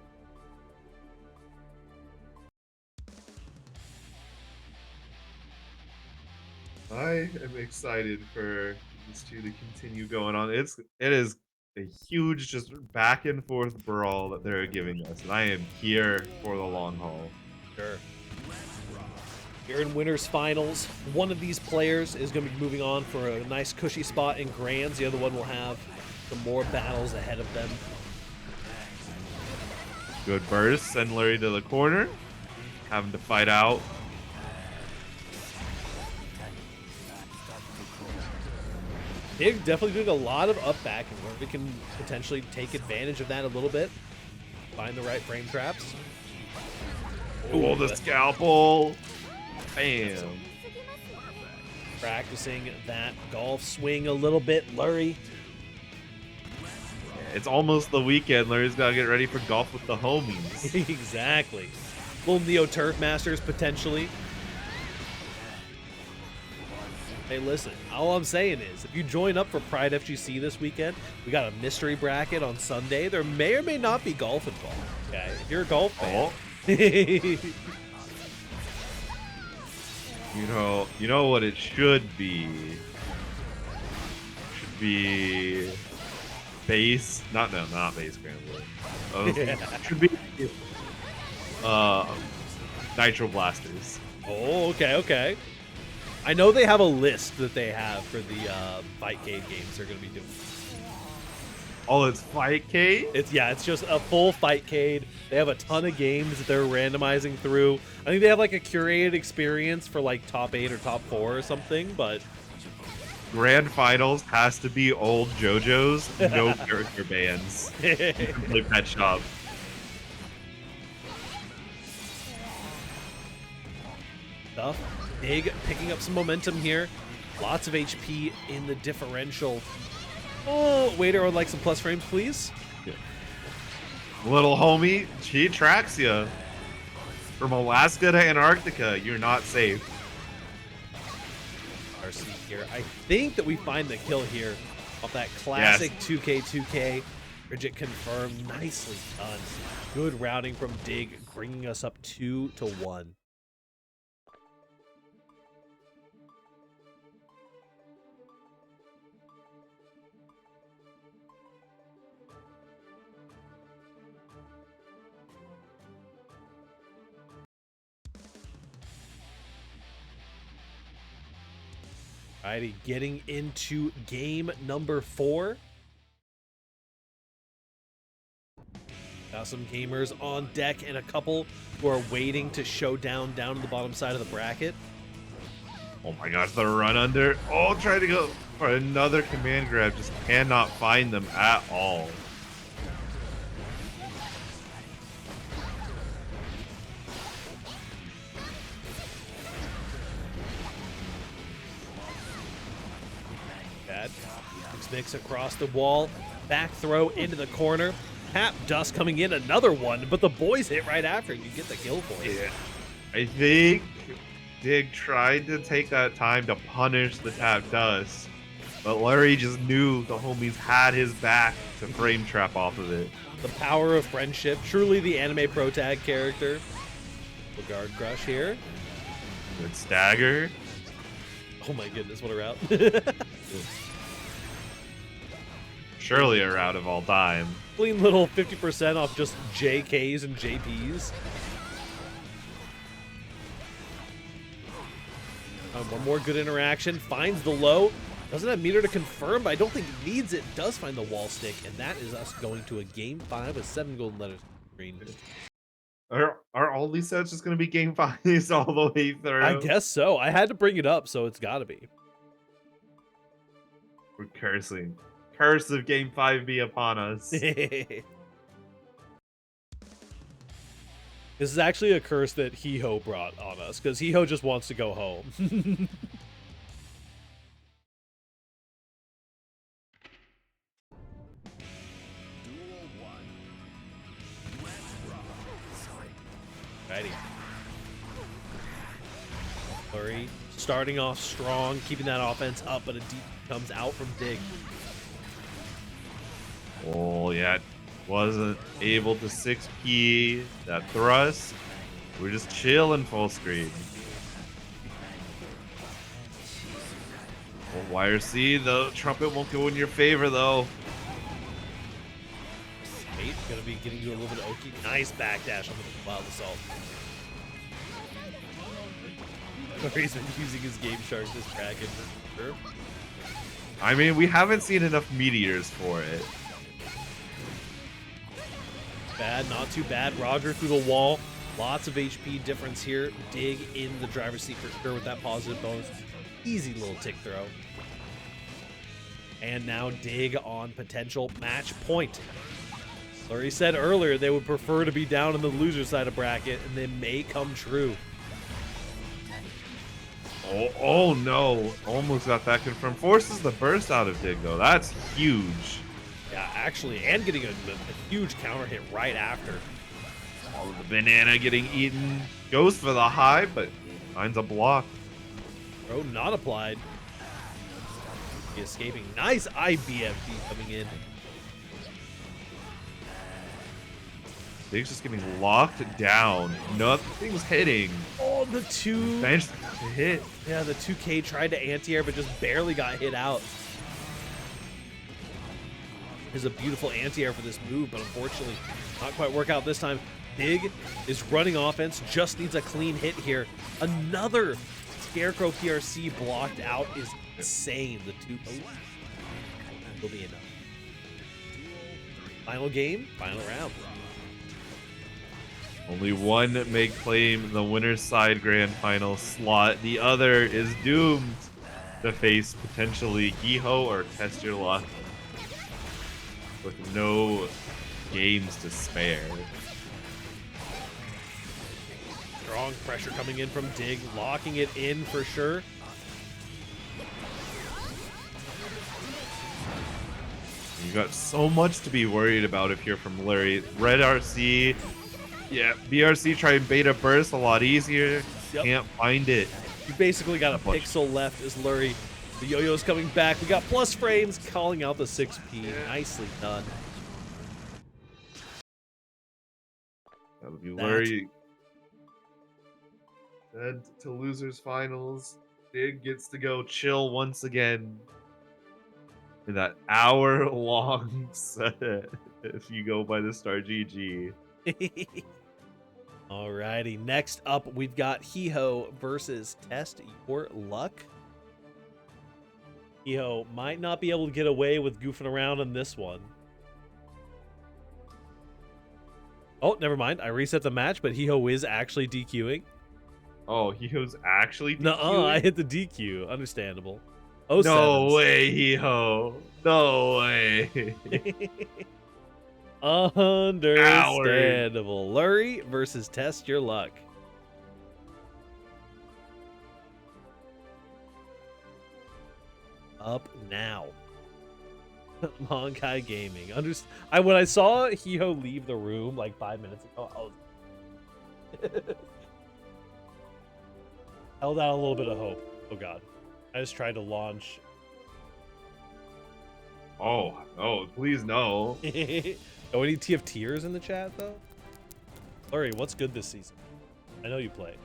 Speaker 2: I am excited for these two to continue going on. It is a huge just back and forth brawl that they're giving us, and I am here for the long haul.
Speaker 1: Sure. Here in winners finals, one of these players is going to be moving on for a nice cushy spot in grands. The other one will have some more battles ahead of them.
Speaker 2: Good burst, send Lurry to the corner, having to fight out.
Speaker 1: They're definitely doing a lot of up backing where we can potentially take advantage of that a little bit. Find the right frame traps.
Speaker 2: Oh, the scalpel. Bam.
Speaker 1: Practicing that golf swing a little bit, Lurry.
Speaker 2: It's almost the weekend. Lurry's got to get ready for golf with the homies.
Speaker 1: Exactly. Little Neo Turf Masters potentially. Hey, listen, all I'm saying is, if you join up for Pride FGC this weekend, we got a mystery bracket on Sunday. There may or may not be golf involved. Okay, if you're a golf fan.
Speaker 2: You know what it should be? Should be base, not base scrambler.
Speaker 1: Yeah.
Speaker 2: Should be Nitro Blasters.
Speaker 1: Oh, okay. I know they have a list that they have for the Fightcade games they're going to be doing.
Speaker 2: Oh, it's Fightcade?
Speaker 1: It's just a full Fightcade. They have a ton of games that they're randomizing through. I think they have like a curated experience for like top 8 or top 4 or something, but
Speaker 2: Grand Finals has to be old JoJo's, no character bands. You can play Pet Shop.
Speaker 1: Stuff. Big picking up some momentum here. Lots of HP in the differential. Oh, waiter would like some plus frames, please.
Speaker 2: Yeah. Little homie, she tracks you. From Alaska to Antarctica, you're not safe.
Speaker 1: RC here. I think that we find the kill here off that classic 2K. Bridget confirmed. Nicely done. Good routing from Dig, bringing us up 2-1. Alrighty, getting into game number 4. Got some gamers on deck and a couple who are waiting to show down to the bottom side of the bracket.
Speaker 2: Oh my gosh, the run under. Oh, trying to go for another command grab. Just cannot find them at all.
Speaker 1: Bad. Mix across the wall. Back throw into the corner. Tap dust coming in, another one, but the boys hit right after. You get the kill for it.
Speaker 2: Yeah. I think Dig tried to take that time to punish the tap dust, but Lurry just knew the homies had his back to frame trap off of it.
Speaker 1: The power of friendship. Truly the anime pro tag character. The guard crush here.
Speaker 2: Good stagger.
Speaker 1: Oh my goodness, what a route.
Speaker 2: Surely a route of all time.
Speaker 1: Clean little 50% off just JKs and JPs. One more good interaction. Finds the low. Doesn't have meter to confirm, but I don't think it needs it. Does find the wall stick, and that is us going to a game 5 with 7 golden letters green.
Speaker 2: Are all these sets just going to be game 5s all the way through?
Speaker 1: I guess so. I had to bring it up, so it's got to be.
Speaker 2: We're cursing. Curse of game 5 be upon us.
Speaker 1: This is actually a curse that Hiho brought on us, because Hiho just wants to go home. Righty. Lurry starting off strong, keeping that offense up, but a deep comes out from Dig.
Speaker 2: Oh, yeah. Wasn't able to 6P that thrust. We're just chilling full screen. Oh, YRC, the trumpet won't go in your favor, though.
Speaker 1: Mate, gonna be getting you a little bit of Oki. Nice backdash on the wild assault. He's been using his Game Shark this bracket for sure.
Speaker 2: I mean, we haven't seen enough meteors for it.
Speaker 1: Bad, not too bad. Roger through the wall. Lots of HP difference here. Dig in the driver's seat for sure with that positive bonus. Easy little tick throw. And now Dig on potential match point. Lurry said earlier they would prefer to be down in the loser side of bracket, and they may come true.
Speaker 2: Oh no. Almost got that confirmed. Forces the burst out of Dig, though. That's huge.
Speaker 1: Yeah, actually, and getting a huge counter hit right after.
Speaker 2: All of the banana getting eaten. Goes for the high, but finds a block.
Speaker 1: Throw not applied. He escaping. Nice IBFD coming in.
Speaker 2: Dig's just getting locked down. Nothing's hitting.
Speaker 1: Oh, the two.
Speaker 2: Bench to hit.
Speaker 1: Yeah, the 2K tried to anti-air, but just barely got hit out. Is a beautiful anti-air for this move, but unfortunately not quite work out this time. Dig is running offense, just needs a clean hit here. Another Scarecrow PRC blocked out is insane. The two will be enough. Final game, final round.
Speaker 2: Only one may claim the winner's side grand final slot. The other is doomed to face potentially Giho or TestYourLuck with no games to spare.
Speaker 1: Strong pressure coming in from Dig, locking it in for sure.
Speaker 2: You got so much to be worried about if you're from Lurry. Red RC, yeah, BRC try and beta burst a lot easier.
Speaker 1: Yep.
Speaker 2: Can't find it.
Speaker 1: You basically got a pixel left as Lurry. The yo-yo's coming back. We got plus frames calling out the 6P.
Speaker 2: Yeah.
Speaker 1: Nicely done.
Speaker 2: That would be Lurry. Head to losers finals. Big gets to go chill once again. In that hour-long set, if you go by the star GG.
Speaker 1: Alrighty, next up we've got Hiho versus Test Your Luck. Hiho might not be able to get away with goofing around on this one. Oh, never mind. I reset the match, but Hiho is actually DQing.
Speaker 2: Oh, Hiho's actually DQing?
Speaker 1: Nuh-uh, I hit the DQ. Understandable. Oh,
Speaker 2: no way, Hiho. No way.
Speaker 1: Understandable. Lurry versus Test Your Luck. Up now. Monkai Gaming. When I saw Hiho leave the room like 5 minutes ago, I was held out a little bit of hope. Oh god. I just tried to launch.
Speaker 2: Oh, please no.
Speaker 1: Oh, any TFTers in the chat though? Lurry, what's good this season? I know you play.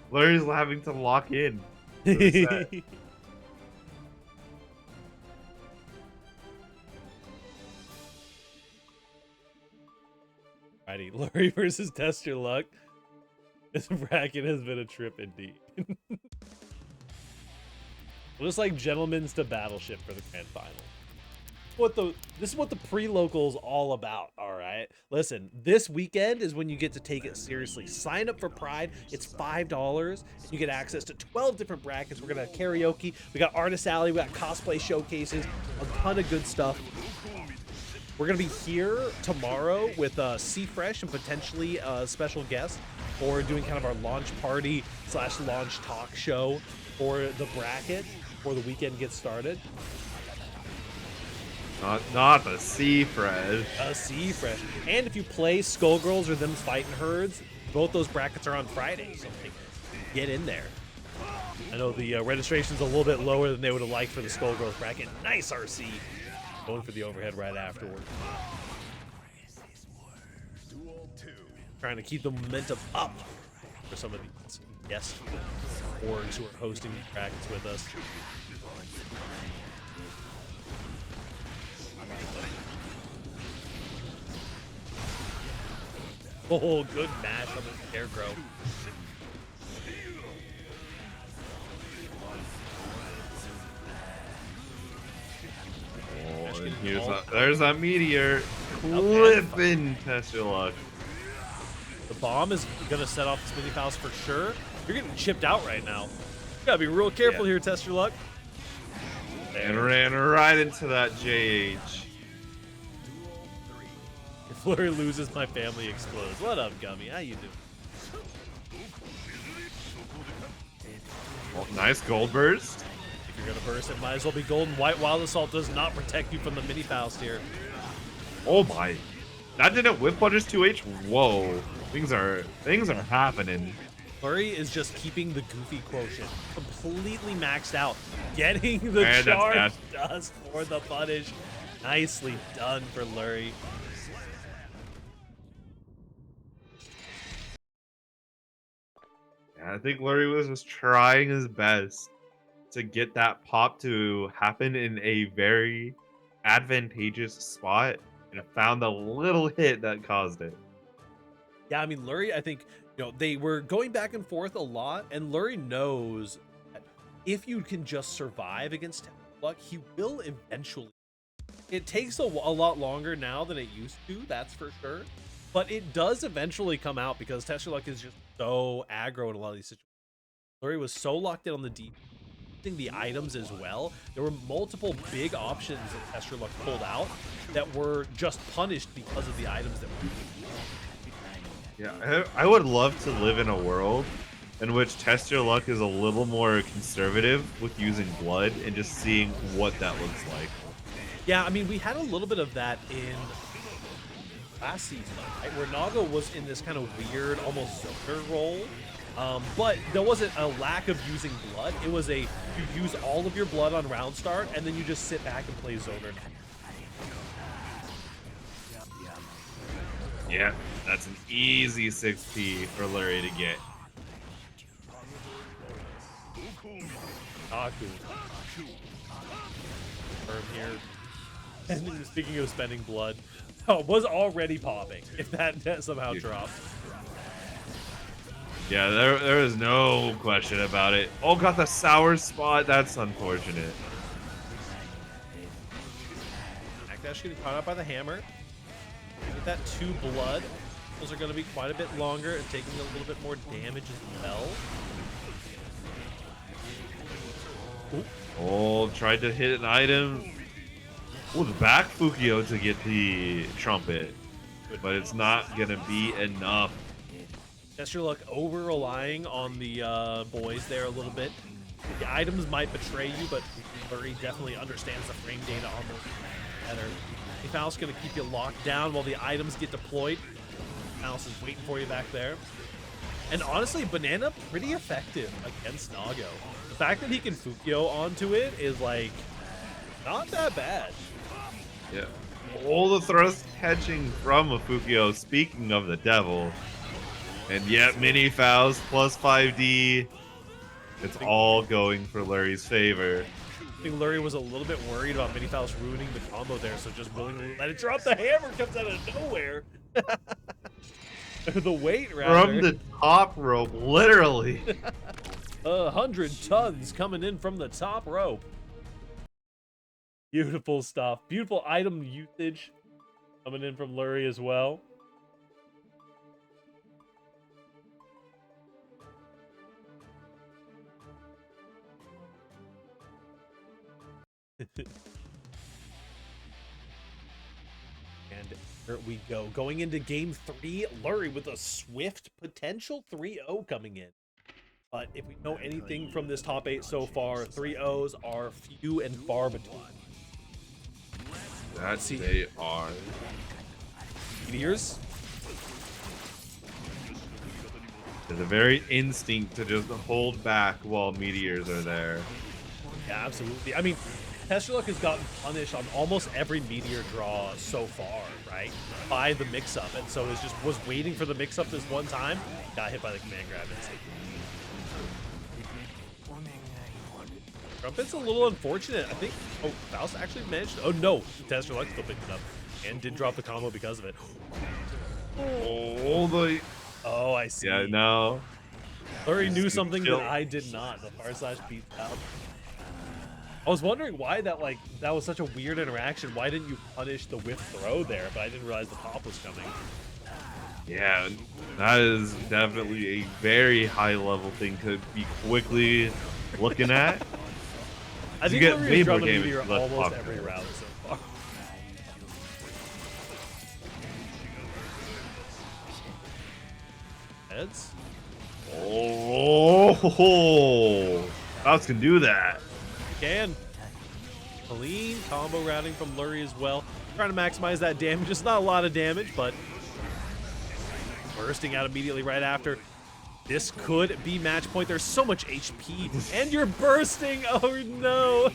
Speaker 2: Lurry's having to lock in.
Speaker 1: Righty, Lurry versus Test Your Luck. This bracket has been a trip indeed. Just like Gentlemen's to Battleship for the grand final. This is what the pre-local's all about, all right? Listen, this weekend is when you get to take it seriously. Sign up for Pride. It's $5. And you get access to 12 different brackets. We're going to have karaoke. We got Artist Alley. We got cosplay showcases. A ton of good stuff. We're going to be here tomorrow with C-Fresh and potentially a special guest for doing kind of our launch party / launch talk show for the bracket before the weekend gets started.
Speaker 2: Not the C-Fresh.
Speaker 1: C-Fresh. And if you play Skullgirls or Them Fighting Herds, both those brackets are on Friday, so like, get in there. I know the registration's a little bit lower than they would have liked for the Skullgirls bracket. Nice RC. Going for the overhead right afterward. Trying to keep the momentum up for some of these guest orgs who are hosting these brackets with us. Oh, good match on the Scarecrow.
Speaker 2: Oh, and there's that meteor. Clipping Test Your Luck.
Speaker 1: The bomb is gonna set off this mini palace for sure. You're getting chipped out right now. You gotta be real careful here, Test Your Luck.
Speaker 2: And ran right into that JH.
Speaker 1: If Lurry loses, my family explodes. What up, Gummy? How you doing?
Speaker 2: Oh, nice gold burst.
Speaker 1: If you're gonna burst, it might as well be golden. White Wild Assault does not protect you from the mini palace here.
Speaker 2: Oh my. That didn't whip butters 2H? Whoa. Things are happening.
Speaker 1: Lurry is just keeping the goofy quotient completely maxed out. Getting the
Speaker 2: Man,
Speaker 1: charge dust for the punish. Nicely done for Lurry.
Speaker 2: Yeah, I think Lurry was just trying his best to get that pop to happen in a very advantageous spot, and it found the little hit that caused it.
Speaker 1: Yeah, I mean, Lurry, I think, they were going back and forth a lot, and Lurry knows that if you can just survive against TestYourLuck, he will eventually. It takes a lot longer now than it used to, that's for sure, but it does eventually come out because TestYourLuck is just so aggro in a lot of these situations. Lurry was so locked in on the deep, the items as well. There were multiple big options that TestYourLuck pulled out that were just punished because of the items that were.
Speaker 2: Yeah, I would love to live in a world in which Test Your Luck is a little more conservative with using blood and just seeing what that looks like.
Speaker 1: Yeah, I mean, we had a little bit of that in last season, right? Where Naga was in this kind of weird, almost zoner role. But there wasn't a lack of using blood. It was you use all of your blood on round start, and then you just sit back and play zoner.
Speaker 2: Yeah, that's an easy 6P for Lurry to get.
Speaker 1: Aku. Firm here. And then speaking of spending blood, was already popping if that somehow dropped.
Speaker 2: Yeah, there is no question about it. Oh, got the sour spot. That's unfortunate.
Speaker 1: Backdash getting caught up by the hammer. With that 2 blood, those are going to be quite a bit longer and taking a little bit more damage as well. Ooh.
Speaker 2: Oh, tried to hit an item. Oh, the back Fukio to get the trumpet. But it's not going to be enough.
Speaker 1: Test Your Luck over relying on the boys there a little bit. The items might betray you, but Lurry definitely understands the frame data on those better. Mouse going to keep you locked down while the items get deployed. Mouse is waiting for you back there. And honestly, Banana pretty effective against Nago. The fact that he can Fukio onto it is like not that bad.
Speaker 2: Yeah. All the thrust catching from a Fukio, speaking of the devil. And yet, mini fouls plus 5D. It's all going for Lurry's favor.
Speaker 1: I think Lurry was a little bit worried about mini fouls ruining the combo there, so just willingly let it drop. The hammer comes out of nowhere. The weight, rather.
Speaker 2: From the top rope, literally.
Speaker 1: 100 tons coming in from the top rope. Beautiful stuff. Beautiful item usage coming in from Lurry as well. And here we go. Going into game 3, Lurry with a swift potential 3-0 coming in. But if we know anything from this top 8 so far, 3-0s are few and far between.
Speaker 2: That's they are.
Speaker 1: Meteors.
Speaker 2: There's a very instinct to just hold back while meteors are there.
Speaker 1: Yeah, absolutely. I mean, TestYourLuck has gotten punished on almost every meteor draw so far, right? By the mix-up, and so was waiting for the mix-up this one time, got hit by the command grab. Trumpet's a little unfortunate. I think. Oh, Faust actually managed. Oh no, TestYourLuck still picked it up and did drop the combo because of it.
Speaker 2: Oh,
Speaker 1: I see.
Speaker 2: Yeah, no.
Speaker 1: Lurry knew something that I did not. The far slash beats out. I was wondering why that was such a weird interaction. Why didn't you punish the whiff throw there? But I didn't realize the pop was coming.
Speaker 2: Yeah, that is definitely a very high level thing to be quickly looking at.
Speaker 1: I think
Speaker 2: get
Speaker 1: Lurry
Speaker 2: way
Speaker 1: has
Speaker 2: more
Speaker 1: drawn a
Speaker 2: damage
Speaker 1: meteor
Speaker 2: with less
Speaker 1: almost
Speaker 2: pop
Speaker 1: every
Speaker 2: there.
Speaker 1: round so far. Heads.
Speaker 2: Oh, Faust can do that.
Speaker 1: Can. Clean combo routing from Lurry as well. Trying to maximize that damage. Just not a lot of damage, but bursting out immediately right after. This could be match point. There's so much HP, and you're bursting. Oh no,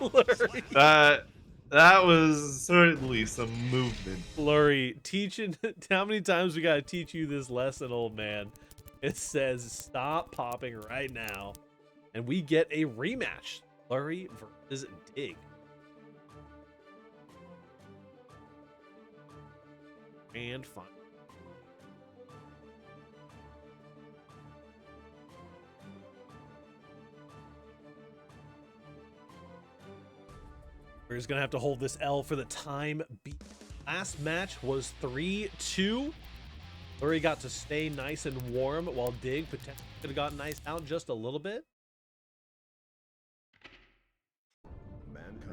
Speaker 1: Lurry.
Speaker 2: That was certainly some movement.
Speaker 1: Lurry, teaching. How many times we gotta teach you this lesson, old man? It says stop popping right now, and we get a rematch. Lurry versus Dig. And fun. We're just gonna have to hold this L for the time being. Last match was 3-2. Lurry got to stay nice and warm while Dig potentially could have gotten iced out just a little bit.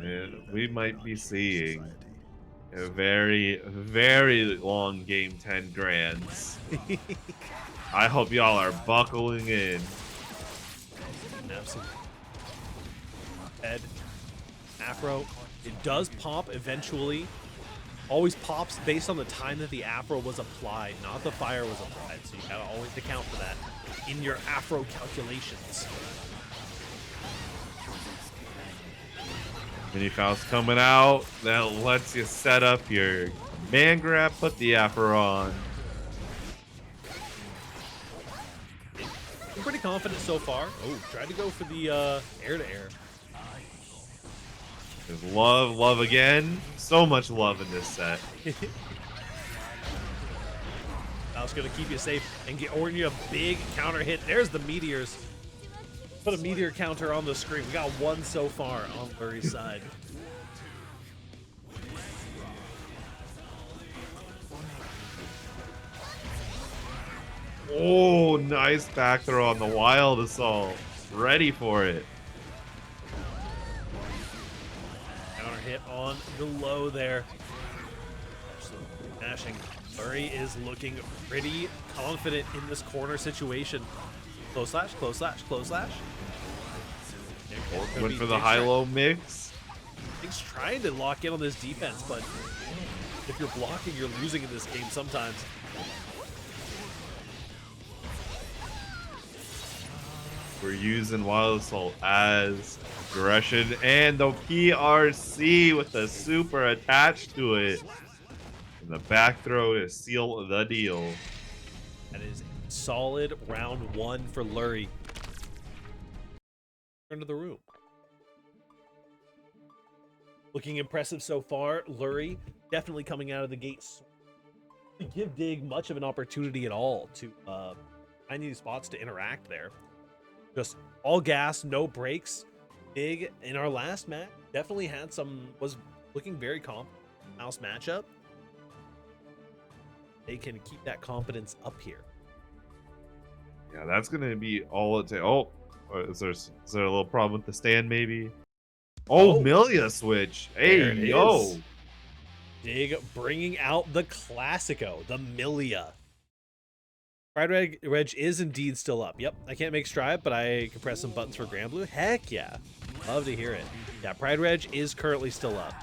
Speaker 2: Yeah, we might be seeing a very, very long game 10 grands. I hope y'all are buckling in.
Speaker 1: Absolutely. Head. Afro. It does pop eventually. Always pops based on the time that the afro was applied, not the fire was applied. So you gotta always account for that in your afro calculations.
Speaker 2: Mini Faust coming out. That lets you set up your man grab, put the afro on.
Speaker 1: I'm pretty confident so far. Oh, tried to go for the air to air.
Speaker 2: There's love, love again. So much love in this set.
Speaker 1: Faust's gonna keep you safe and get you a big counter hit. There's the meteors. Put a meteor counter on the screen. We got one so far on Lurry's side.
Speaker 2: Oh, nice back throw on the Wild Assault. Ready for it.
Speaker 1: Counter hit on the low there. Mashing. Lurry is looking pretty confident in this corner situation. Close slash, close slash, close slash.
Speaker 2: Went for the high-low mix.
Speaker 1: He's trying to lock in on this defense, but if you're blocking, you're losing in this game sometimes.
Speaker 2: We're using Wild Assault as aggression, and the PRC with the super attached to it. And the back throw to seal the deal.
Speaker 1: That is a solid round one for Lurry. Turn to the room. Looking impressive so far. Lurry definitely coming out of the gates. Give Dig much of an opportunity at all to find these spots to interact there. Just all gas, no brakes. Dig in our last match definitely had was looking very confident. Mouse matchup. They can keep that confidence up here.
Speaker 2: Yeah, that's gonna be all it takes. Oh, is there a little problem with the stand maybe? Oh, Milia switch. Hey, yo.
Speaker 1: Dig bringing out the Classico, the Milia. Pride Reg is indeed still up. Yep, I can't make stride, but I can press some buttons for Grand Blue. Heck yeah. Love to hear it. Yeah, Pride Reg is currently still up.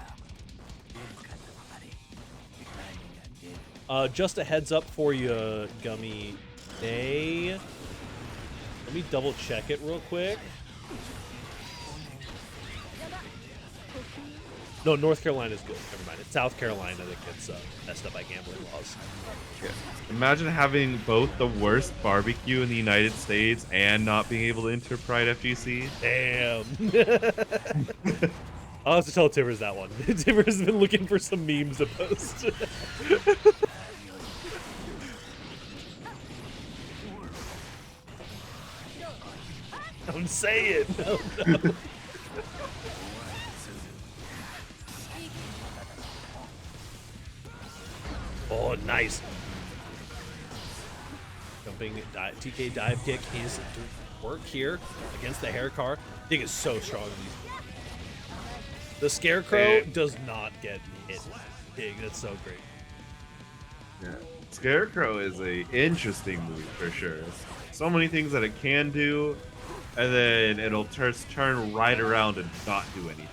Speaker 1: Just a heads up for you, Gummy. Let me double check it real quick. No, North Carolina is good. Never mind. It's South Carolina that gets messed up by gambling laws.
Speaker 2: Yeah. Imagine having both the worst barbecue in the United States and not being able to enter Pride FGC.
Speaker 1: Damn. I'll have to tell Timbers that one. Timbers has been looking for some memes to post. Don't say it. No, no. Oh, nice. Jumping TK dive kick is doing work here against the hair car. I think it's so strong. The Scarecrow does not get hit. Dig, that's so great.
Speaker 2: Yeah. Scarecrow is a interesting move for sure. So many things that it can do, and then it'll turn right around and not do anything.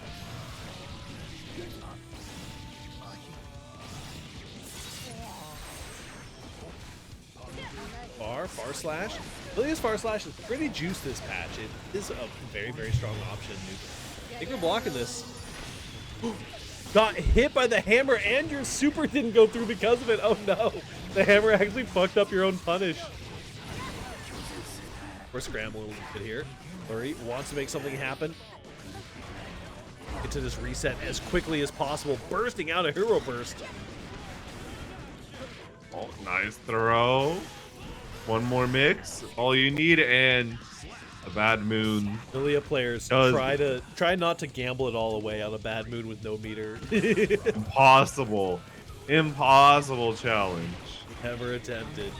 Speaker 1: Far slash. Lilia's far slash is pretty juiced this patch. It is a very, very strong option. I think we're blocking this. Got hit by the hammer and your super didn't go through because of it. Oh no. The hammer actually fucked up your own punish. We're scrambling a little bit here. Lurry wants to make something happen. Get to this reset as quickly as possible. Bursting out a hero burst.
Speaker 2: Oh, nice throw. One more mix, all you need, and a bad moon.
Speaker 1: Lilia players try not to gamble it all away on a bad moon with no meter.
Speaker 2: Impossible challenge.
Speaker 1: Never attempted.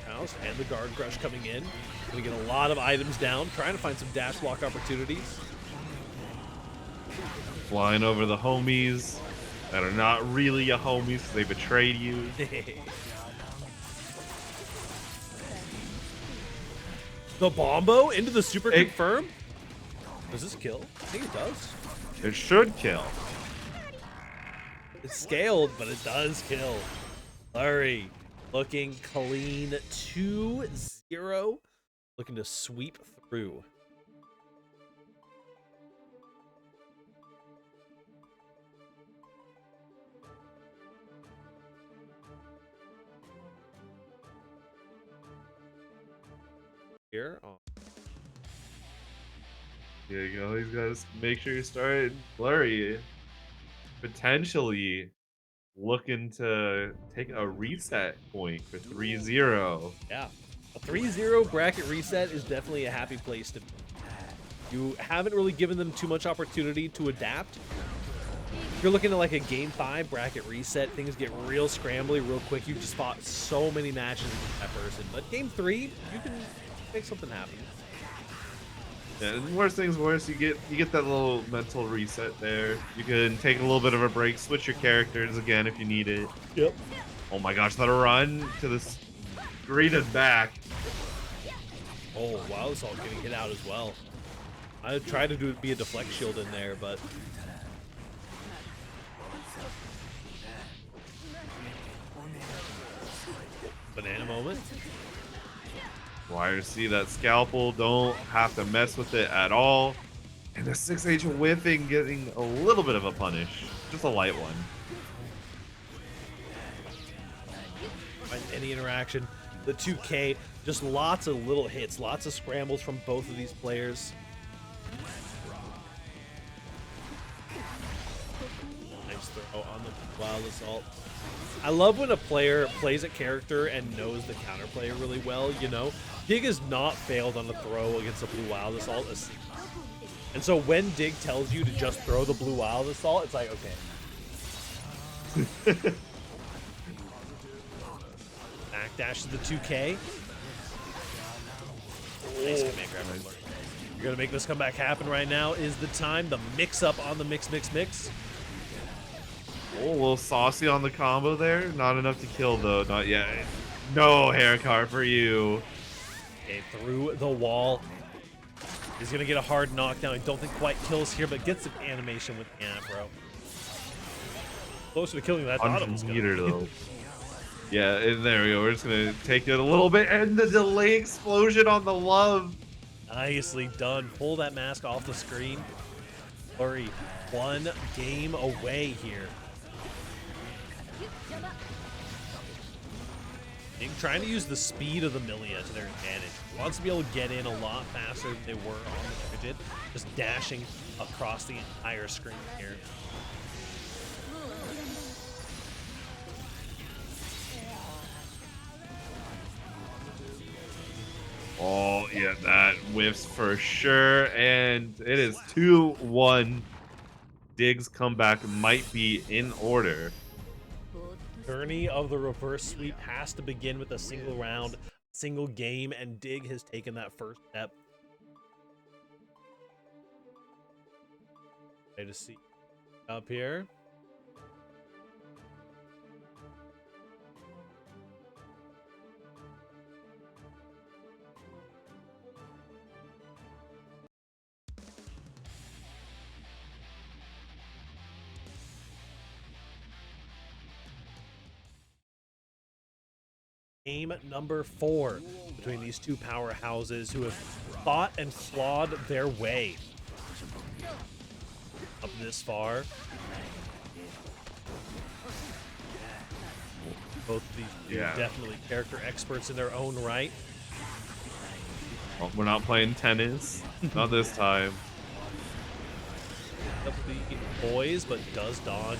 Speaker 1: House and the guard crush coming in. Gonna get a lot of items down, trying to find some dash block opportunities.
Speaker 2: Flying over the homies. that are not really your homies because they betrayed you.
Speaker 1: The Bombo into the super confirm? Does this kill? I think it does.
Speaker 2: It should kill.
Speaker 1: It's scaled, but it does kill. Lurry looking clean 2-0. Looking to sweep through. Here. Oh.
Speaker 2: There you go. He's got to make sure you start Lurry. Potentially looking to take a reset point for 3-0.
Speaker 1: Yeah. A 3-0 bracket reset is definitely a happy place to be. You haven't really given them too much opportunity to adapt. If you're looking at like a game 5 bracket reset, things get real scrambly real quick. You just fought so many matches against that person. But game 3, you can make something happen.
Speaker 2: Yeah, and worst things worse, you get that little mental reset there. You can take a little bit of a break, switch your characters again if you need it.
Speaker 1: Yep.
Speaker 2: Oh my gosh, that run to this green and back.
Speaker 1: Oh, wow, it's all getting hit out as well. I tried to be a deflect shield in there, but banana moment.
Speaker 2: YRC, that scalpel, don't have to mess with it at all. And the 6H whiffing getting a little bit of a punish. Just a light one.
Speaker 1: Find any interaction. The 2K, just lots of little hits, lots of scrambles from both of these players. Nice throw on the Wild Assault. I love when a player plays a character and knows the counterplay really well, you know? Dig has not failed on the throw against the Blue Wild Assault. And so when Dig tells you to just throw the Blue Wild Assault, it's like, okay. Backdash to the 2K. Nice command grab. You're going to make this comeback happen right now. Is the time. The mix-up on the mix.
Speaker 2: Oh, a little saucy on the combo there. Not enough to kill, though. Not yet. No haircut for you.
Speaker 1: Okay, through the wall. He's going to get a hard knockdown. I don't think quite kills here, but gets an animation with Anapro. Closer to killing that.
Speaker 2: 100 meter, though. Yeah, and there we go. We're just going to take it a little bit. And the delay explosion on the love.
Speaker 1: Nicely done. Pull that mask off the screen. Lurry, one game away here. Trying to use the speed of the Millia to their advantage. Wants to be able to get in a lot faster than they were on the Frigid. Just dashing across the entire screen here.
Speaker 2: Oh, yeah, that whiffs for sure. And it is 2-1. Dig's comeback might be in order.
Speaker 1: Journey of the reverse sweep has to begin with a single round, single game, and Dig has taken that first step. Okay, to see up here. Game number 4 between these two powerhouses who have fought and clawed their way up this far. Both of these two definitely character experts in their own right.
Speaker 2: Well, we're not playing tennis. Not this time.
Speaker 1: Up the boys, but does dodge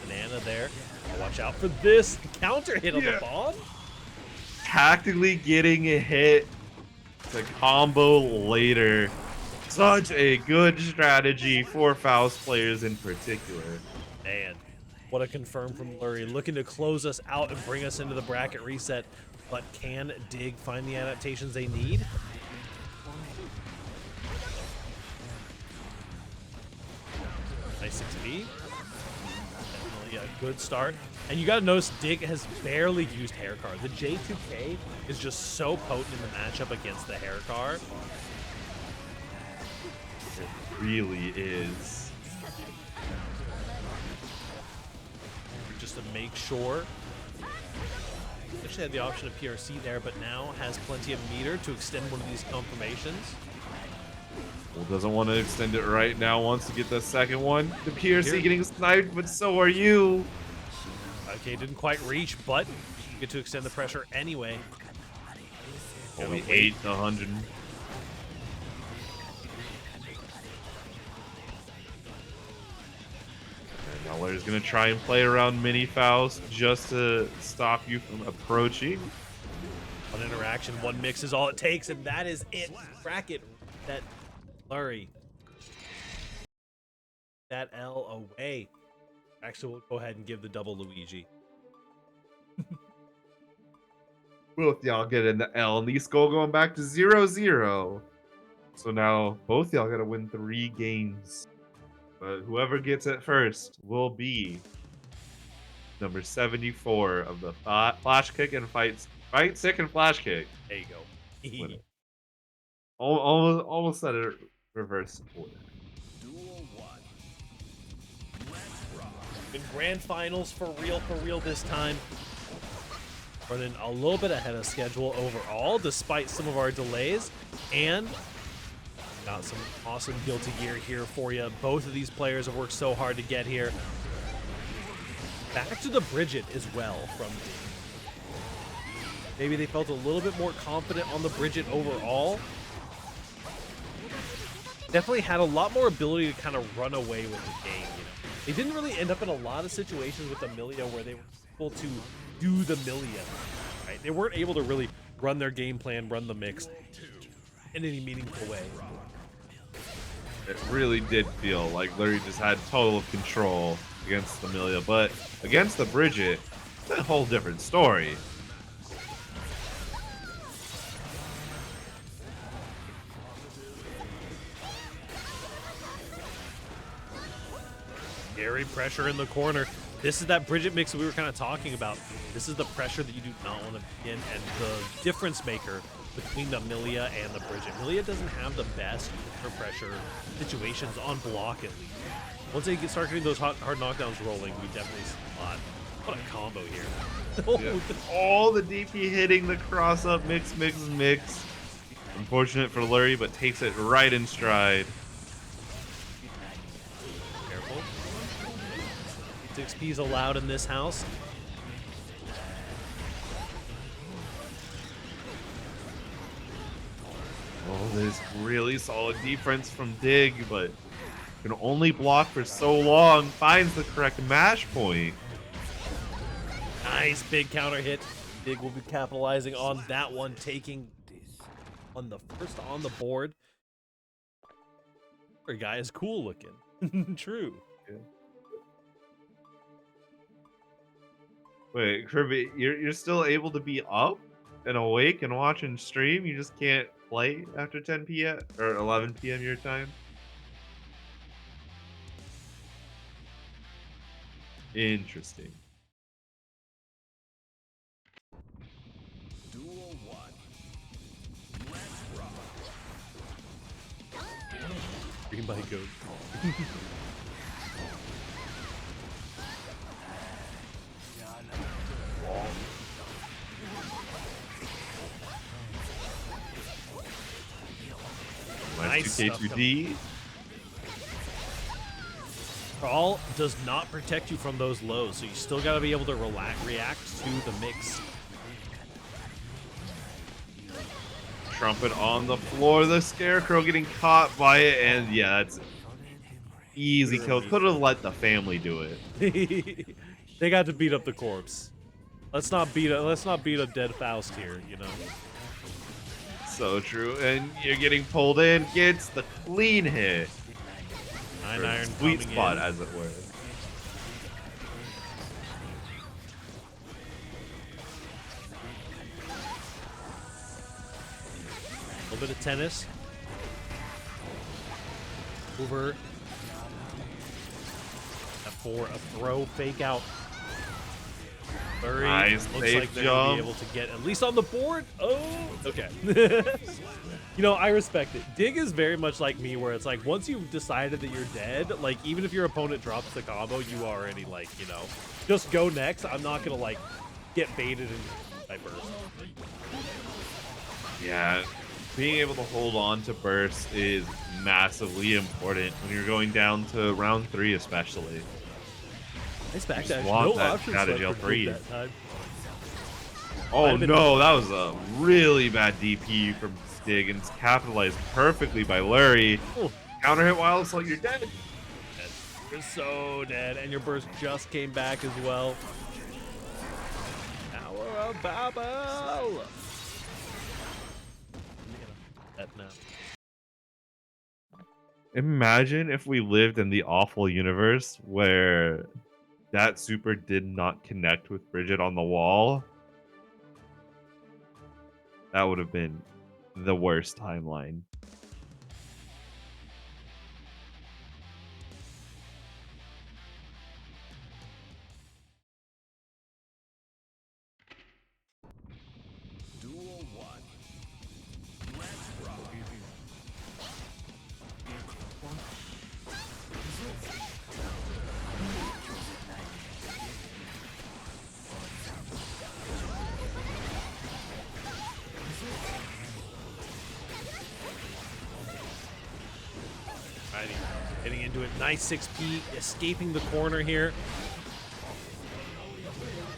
Speaker 1: banana there. Watch out for this counter hit on the bomb.
Speaker 2: Tactically getting a hit to combo later. Such a good strategy for Faust players in particular.
Speaker 1: Man, what a confirm from Lurry. Looking to close us out and bring us into the bracket reset. But can Dig find the adaptations they need? Nice 6B. be a good start. And you gotta notice Dig has barely used hair car. The J2K is just so potent in the matchup against the hair car.
Speaker 2: It really is.
Speaker 1: Just to make sure. Actually had the option of PRC there, but now has plenty of meter to extend one of these confirmations.
Speaker 2: Well, doesn't want to extend it right now, wants to get the second one. The PRC
Speaker 1: Here.
Speaker 2: getting sniped, but so are you.
Speaker 1: Okay, didn't quite reach, but you get to extend the pressure anyway.
Speaker 2: Only 8 to 100. And now Larry's going to try and play around mini Faust just to stop you from approaching.
Speaker 1: One interaction, one mix is all it takes, and that is it. Bracket that Lurry. That L away. Actually, we'll go ahead and give the double Luigi.
Speaker 2: Both y'all get in the L, and the score going back to 0-0. So now both y'all got to win 3 games. But whoever gets it first will be number 74 of the Flash Kick and Fight Stick and Flash Kick.
Speaker 1: There you go.
Speaker 2: Almost said a reverse order.
Speaker 3: Duel 1. Let's rock.
Speaker 1: In grand finals for real this time. Running a little bit ahead of schedule overall, despite some of our delays, and got some awesome Guilty Gear here for you. Both of these players have worked so hard to get here. Back to the Bridget as well from D. Maybe they felt a little bit more confident on the Bridget overall. Definitely had a lot more ability to kind of run away with the game, you know. They didn't really end up in a lot of situations with Amelia where they were able to do the million, right? They weren't able to really run their game plan, run the mix in any meaningful way.
Speaker 2: It really did feel like Larry just had total control against Amelia, but against the Bridget, it's a whole different story.
Speaker 1: Scary pressure in the corner. This is that Bridget mix we were kind of talking about. This is the pressure that you do not want to be in, and the difference maker between the Amelia and the Bridget. Amelia doesn't have the best for pressure situations on block, at least. Once they start getting those hard knockdowns rolling, we definitely see a lot. What a combo here.
Speaker 2: Yeah. All the DP hitting the cross up mix. Unfortunate for Lurry, but takes it right in stride.
Speaker 1: Careful. 6P's allowed in this house.
Speaker 2: Oh, there's really solid defense from Dig, but can only block for so long. Finds the correct mash point.
Speaker 1: Nice big counter hit. Dig will be capitalizing on that one, taking on the first on the board. Our guy is cool looking. True.
Speaker 2: Yeah. Wait, Kirby, you're still able to be up and awake and watching stream? You just can't play after 10 p.m. or 11 p.m. your time? Interesting.
Speaker 3: Duel 1. Let's rock.
Speaker 1: Green by goat. Nice stuff.
Speaker 2: 2K2D.
Speaker 1: Crawl does not protect you from those lows, so you still got to be able to react to the mix.
Speaker 2: Trumpet on the floor. The Scarecrow getting caught by it, and yeah, that's easy kill. Could have let the family do it.
Speaker 1: They got to beat up the corpse. Let's not beat a dead Faust here, you know.
Speaker 2: So true, and you're getting pulled in. Gets the clean hit.
Speaker 1: 9 iron
Speaker 2: Sweet
Speaker 1: coming
Speaker 2: spot,
Speaker 1: in.
Speaker 2: as it were.
Speaker 1: A little bit of tennis. Over. for a throw fake out. Lurry
Speaker 2: Nice,
Speaker 1: looks
Speaker 2: safe
Speaker 1: like they're gonna be
Speaker 2: jump.
Speaker 1: able to get at least on the board. Oh, okay. You know, I respect it. Dig is very much like me, where it's like once you've decided that you're dead, like even if your opponent drops the combo, you already like, you know, just go next. I'm not gonna like get baited and I burst.
Speaker 2: Yeah, being able to hold on to burst is massively important when you're going down to round 3, especially.
Speaker 1: Nice backdash.
Speaker 2: Just want
Speaker 1: No
Speaker 2: that
Speaker 1: option
Speaker 2: out of
Speaker 1: select
Speaker 2: jail
Speaker 1: for
Speaker 2: free.
Speaker 1: Dig that time.
Speaker 2: Oh
Speaker 1: been-
Speaker 2: no, that was a really bad DP from Dig, and it's capitalized perfectly by Lurry.
Speaker 1: Oh.
Speaker 2: Counter hit while it's like you're dead.
Speaker 1: You're so dead, and your burst just came back as well. Tower of Babel. That now.
Speaker 2: Imagine if we lived in the awful universe where that super did not connect with Bridget on the wall. That would have been the worst timeline.
Speaker 3: Duel 1. Let's rock.
Speaker 1: Alrighty, getting into it. Nice 6P, escaping the corner here.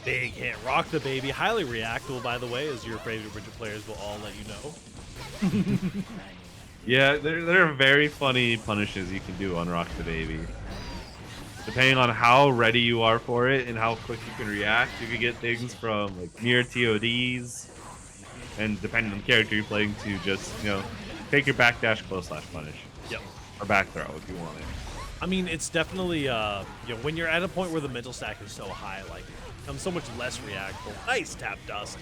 Speaker 1: Big hit, rock the baby. Highly reactable, by the way, as your favorite Bridget players will all let you know.
Speaker 2: Yeah, there are very funny punishes you can do on Rock the Baby. Depending on how ready you are for it and how quick you can react, you can get things from like near TODs, and depending on the character you're playing, to just, you know, take your backdash close slash punish.
Speaker 1: Yep.
Speaker 2: Or back throw if you want it.
Speaker 1: I mean, it's definitely, you know, when you're at a point where the mental stack is so high, like, it becomes so much less reactable. Nice tap dust.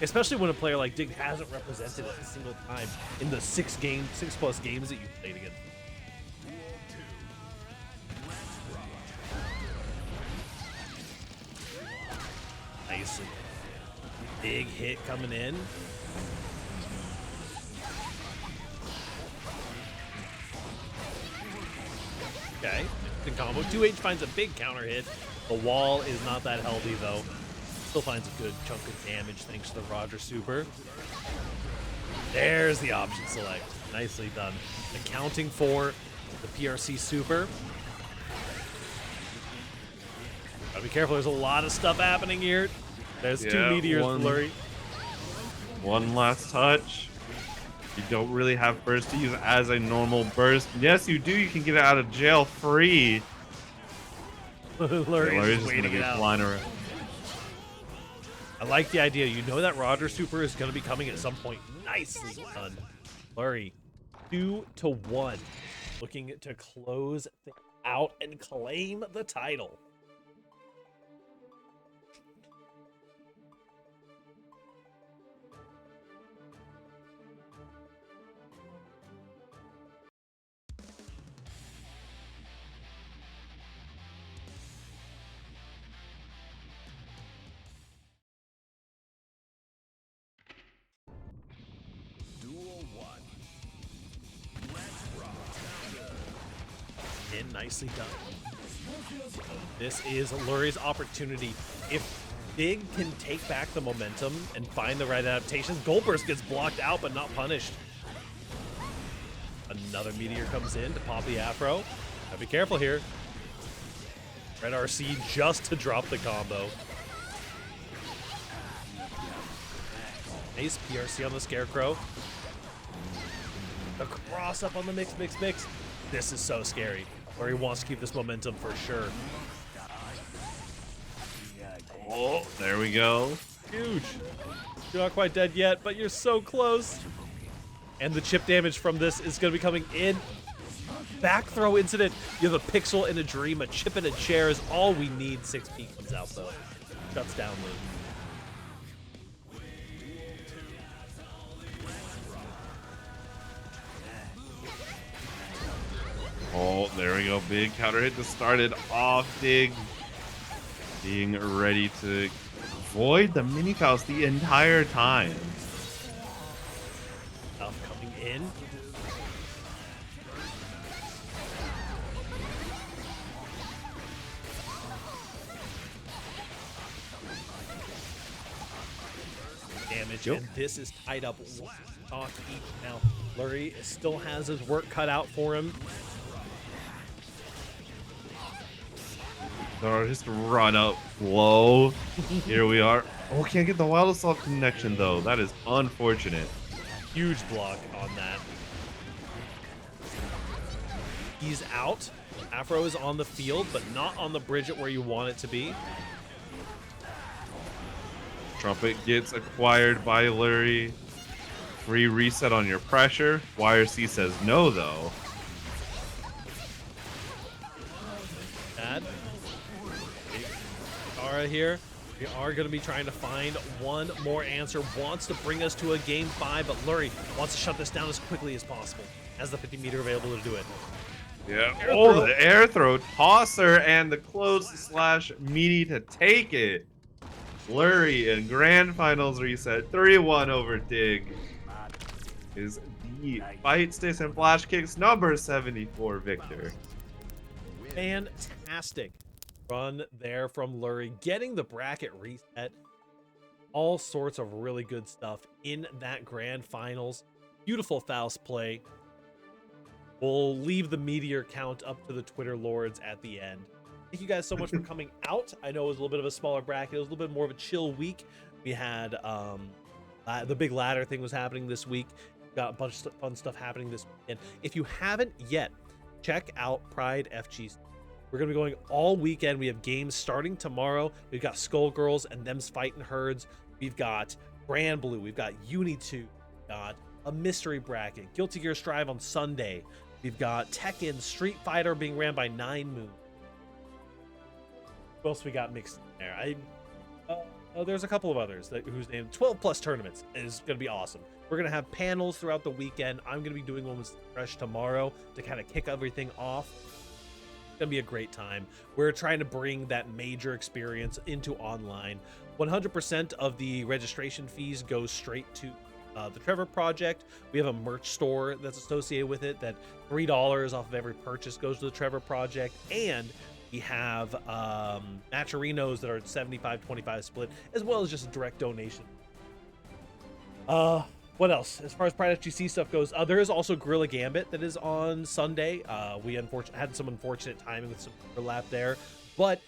Speaker 1: Especially when a player like Dig hasn't represented it a single time in the 6+ games that you've played against. Nice. Big hit coming in. Okay, the combo. 2H finds a big counter hit. The wall is not that healthy though. Still finds a good chunk of damage thanks to the Roger Super. There's the option select. Nicely done. Accounting for the PRC Super. Gotta be careful, there's a lot of stuff happening here. There's 2 meteors, Lurry.
Speaker 2: One last touch. You don't really have burst to use as a normal burst. Yes, you do. You can get it out of jail free.
Speaker 1: Lurry's
Speaker 2: just
Speaker 1: waiting
Speaker 2: gonna be
Speaker 1: it out.
Speaker 2: flying around.
Speaker 1: I like the idea. You know that Roger Super is going to be coming at some point. Nicely done. Lurry, 2-1. Looking to close things out and claim the title.
Speaker 3: Duel 1. Let's rock.
Speaker 1: And nicely done. This is Lurry's opportunity. If Dig can take back the momentum and find the right adaptations, Goldburst gets blocked out but not punished. Another meteor comes in to pop the afro. Gotta be careful here. Red RC just to drop the combo. Nice PRC on the Scarecrow. The cross up on the mix. This is so scary. Or he wants to keep this momentum for sure.
Speaker 2: Oh, there we go.
Speaker 1: Huge. You're not quite dead yet, but you're so close. And the chip damage from this is going to be coming in. Back throw incident. You have a pixel and a dream. A chip and a chair is all we need. 6P comes out though. Shuts down Lurry.
Speaker 2: Oh, there we go. Big counter hit to start it off. Dig being ready to avoid the mini Faust the entire time.
Speaker 1: Stuff coming in. Damage, and this is tied up one stock each now. Lurry still has his work cut out for him.
Speaker 2: So just run up low. Here we are. Oh, can't get the Wild Assault connection though. That is unfortunate.
Speaker 1: Huge block on that. He's out. Afro is on the field, but not on the bridge at where you want it to be.
Speaker 2: Trumpet gets acquired by Lurry. Free reset on your pressure. YRC says no though.
Speaker 1: Bad. Ara here. We are going to be trying to find one more answer. Wants to bring us to a game 5, but Lurry wants to shut this down as quickly as possible. Has the 50 meter available to do it.
Speaker 2: Yeah. Oh, the air throw tosser and the close slash meaty to take it. Lurry in grand finals reset 3-1 over Dig is the Fightsticks and Flashkicks number 74 victor.
Speaker 1: Fantastic run there from Lurry, getting the bracket reset. All sorts of really good stuff in that grand finals. Beautiful Faust play. We'll leave the meteor count up to the Twitter lords at the end. Thank you guys so much for coming out. I know it was a little bit of a smaller bracket. It was a little bit more of a chill week. We had the big ladder thing was happening this week. Got a bunch of fun stuff happening this weekend. If you haven't yet, check out Pride FGC. We're going to be going all weekend. We have games starting tomorrow. We've got Skullgirls and them's fighting herds. We've got Grand Blue. We've got Uni 2. We've got a mystery bracket. Guilty Gear Strive on Sunday. We've got Tekken Street Fighter being ran by 9 Moon. What else we got mixed in there? There's a couple of others whose name 12 plus tournaments is going to be awesome. We're going to have panels throughout the weekend. I'm going to be doing one with Fresh tomorrow to kind of kick everything off. It's going to be a great time. We're trying to bring that major experience into online. 100% of the registration fees go straight to the Trevor Project. We have a merch store that's associated with it that $3 off of every purchase goes to the Trevor Project. And we have Matcherinos that are 75-25 split, as well as just a direct donation. What else? As far as Pride FGC stuff goes, there is also Gorilla Gambit that is on Sunday. We had some unfortunate timing with some overlap there, but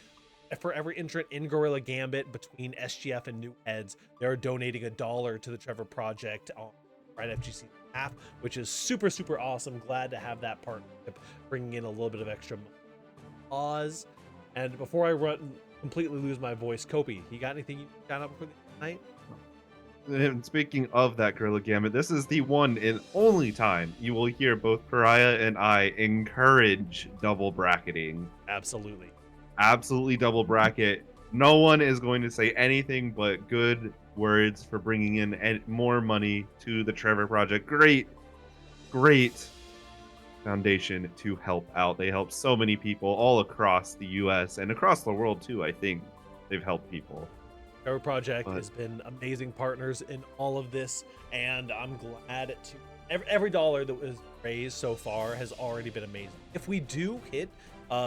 Speaker 1: for every entrant in Gorilla Gambit between SGF and New Heads, they're donating $1 to the Trevor Project on Pride FGC app, which is super, super awesome. Glad to have that partnership, bringing in a little bit of extra money. Pause. And before I completely lose my voice, Kopi, you got anything you got up for the night?
Speaker 2: And speaking of that Gorilla Gambit, this is the one and only time you will hear both Pariah and I encourage double bracketing.
Speaker 1: Absolutely.
Speaker 2: Absolutely double bracket. No one is going to say anything but good words for bringing in more money to the Trevor Project. Great foundation to help out. They help so many people all across the US and across the world too. I think they've helped people.
Speaker 1: Trevor Project has been amazing partners in all of this, and I'm glad to every dollar that was raised so far has already been amazing. If we do hit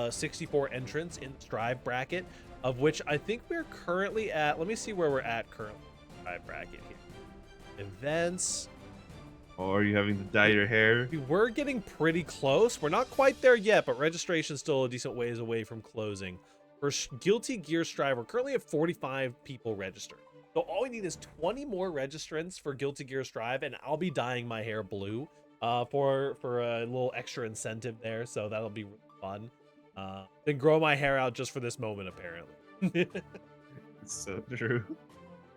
Speaker 1: 64 entrants in the Strive bracket, of which I think we're currently at, let me see where we're at currently in the Strive bracket here. Events.
Speaker 2: Oh, are you having to dye your hair?
Speaker 1: We were getting pretty close. We're not quite there yet, but registration's still a decent ways away from closing. For Guilty Gear Strive, we're currently at 45 people registered. So all we need is 20 more registrants for Guilty Gear Strive, and I'll be dyeing my hair blue for a little extra incentive there. So that'll be really fun. Then grow my hair out just for this moment, apparently.
Speaker 2: It's so true.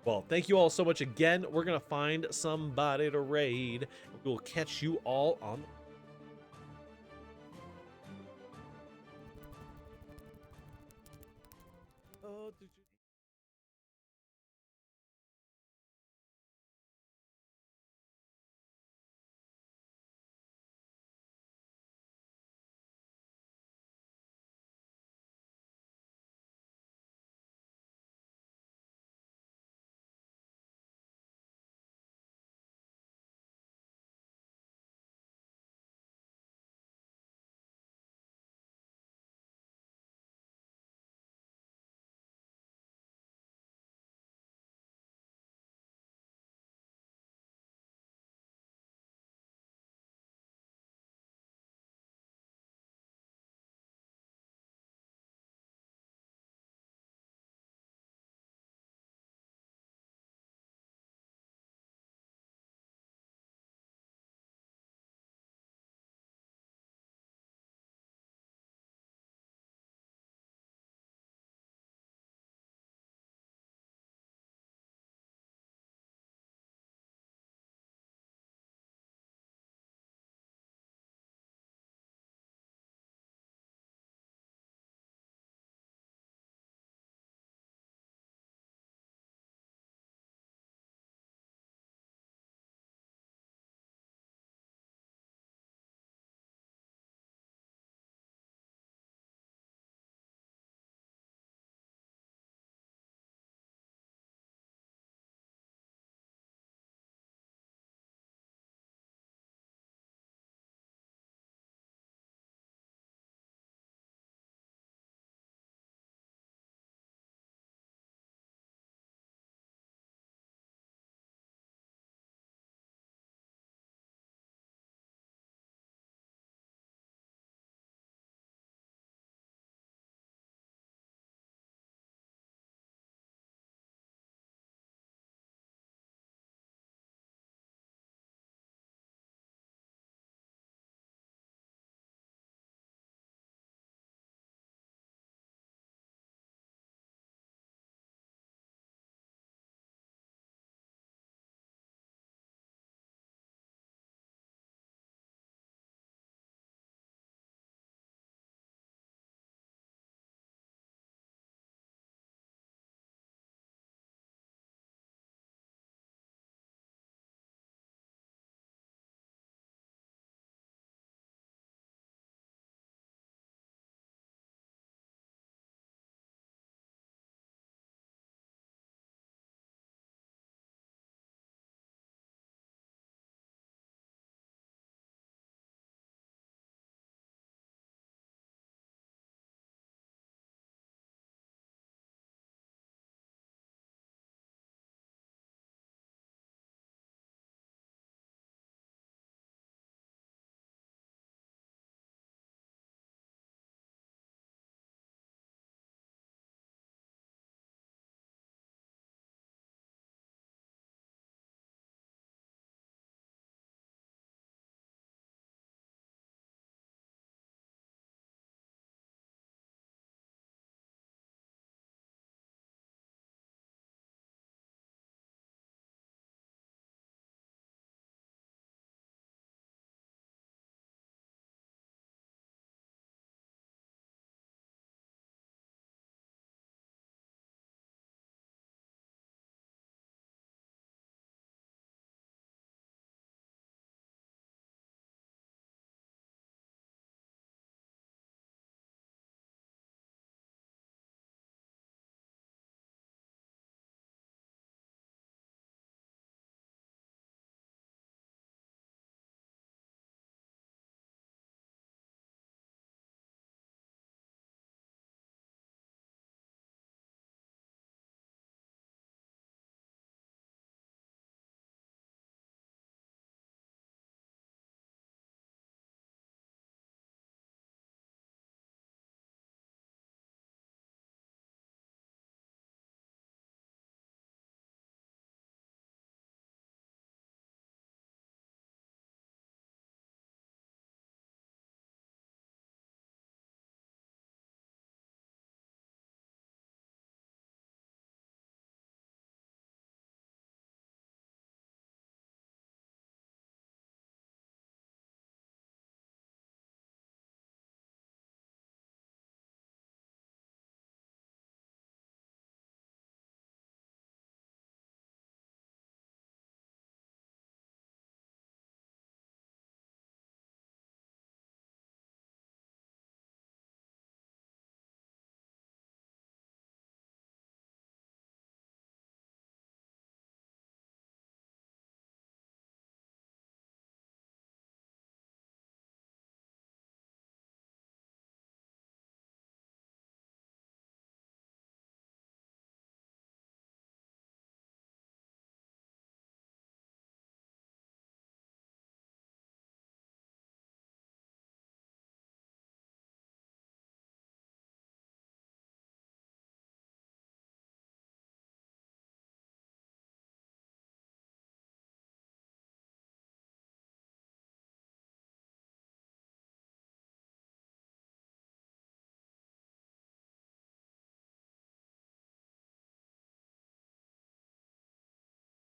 Speaker 1: Well, thank you all so much again. We're going to find somebody to raid. We will catch you all on the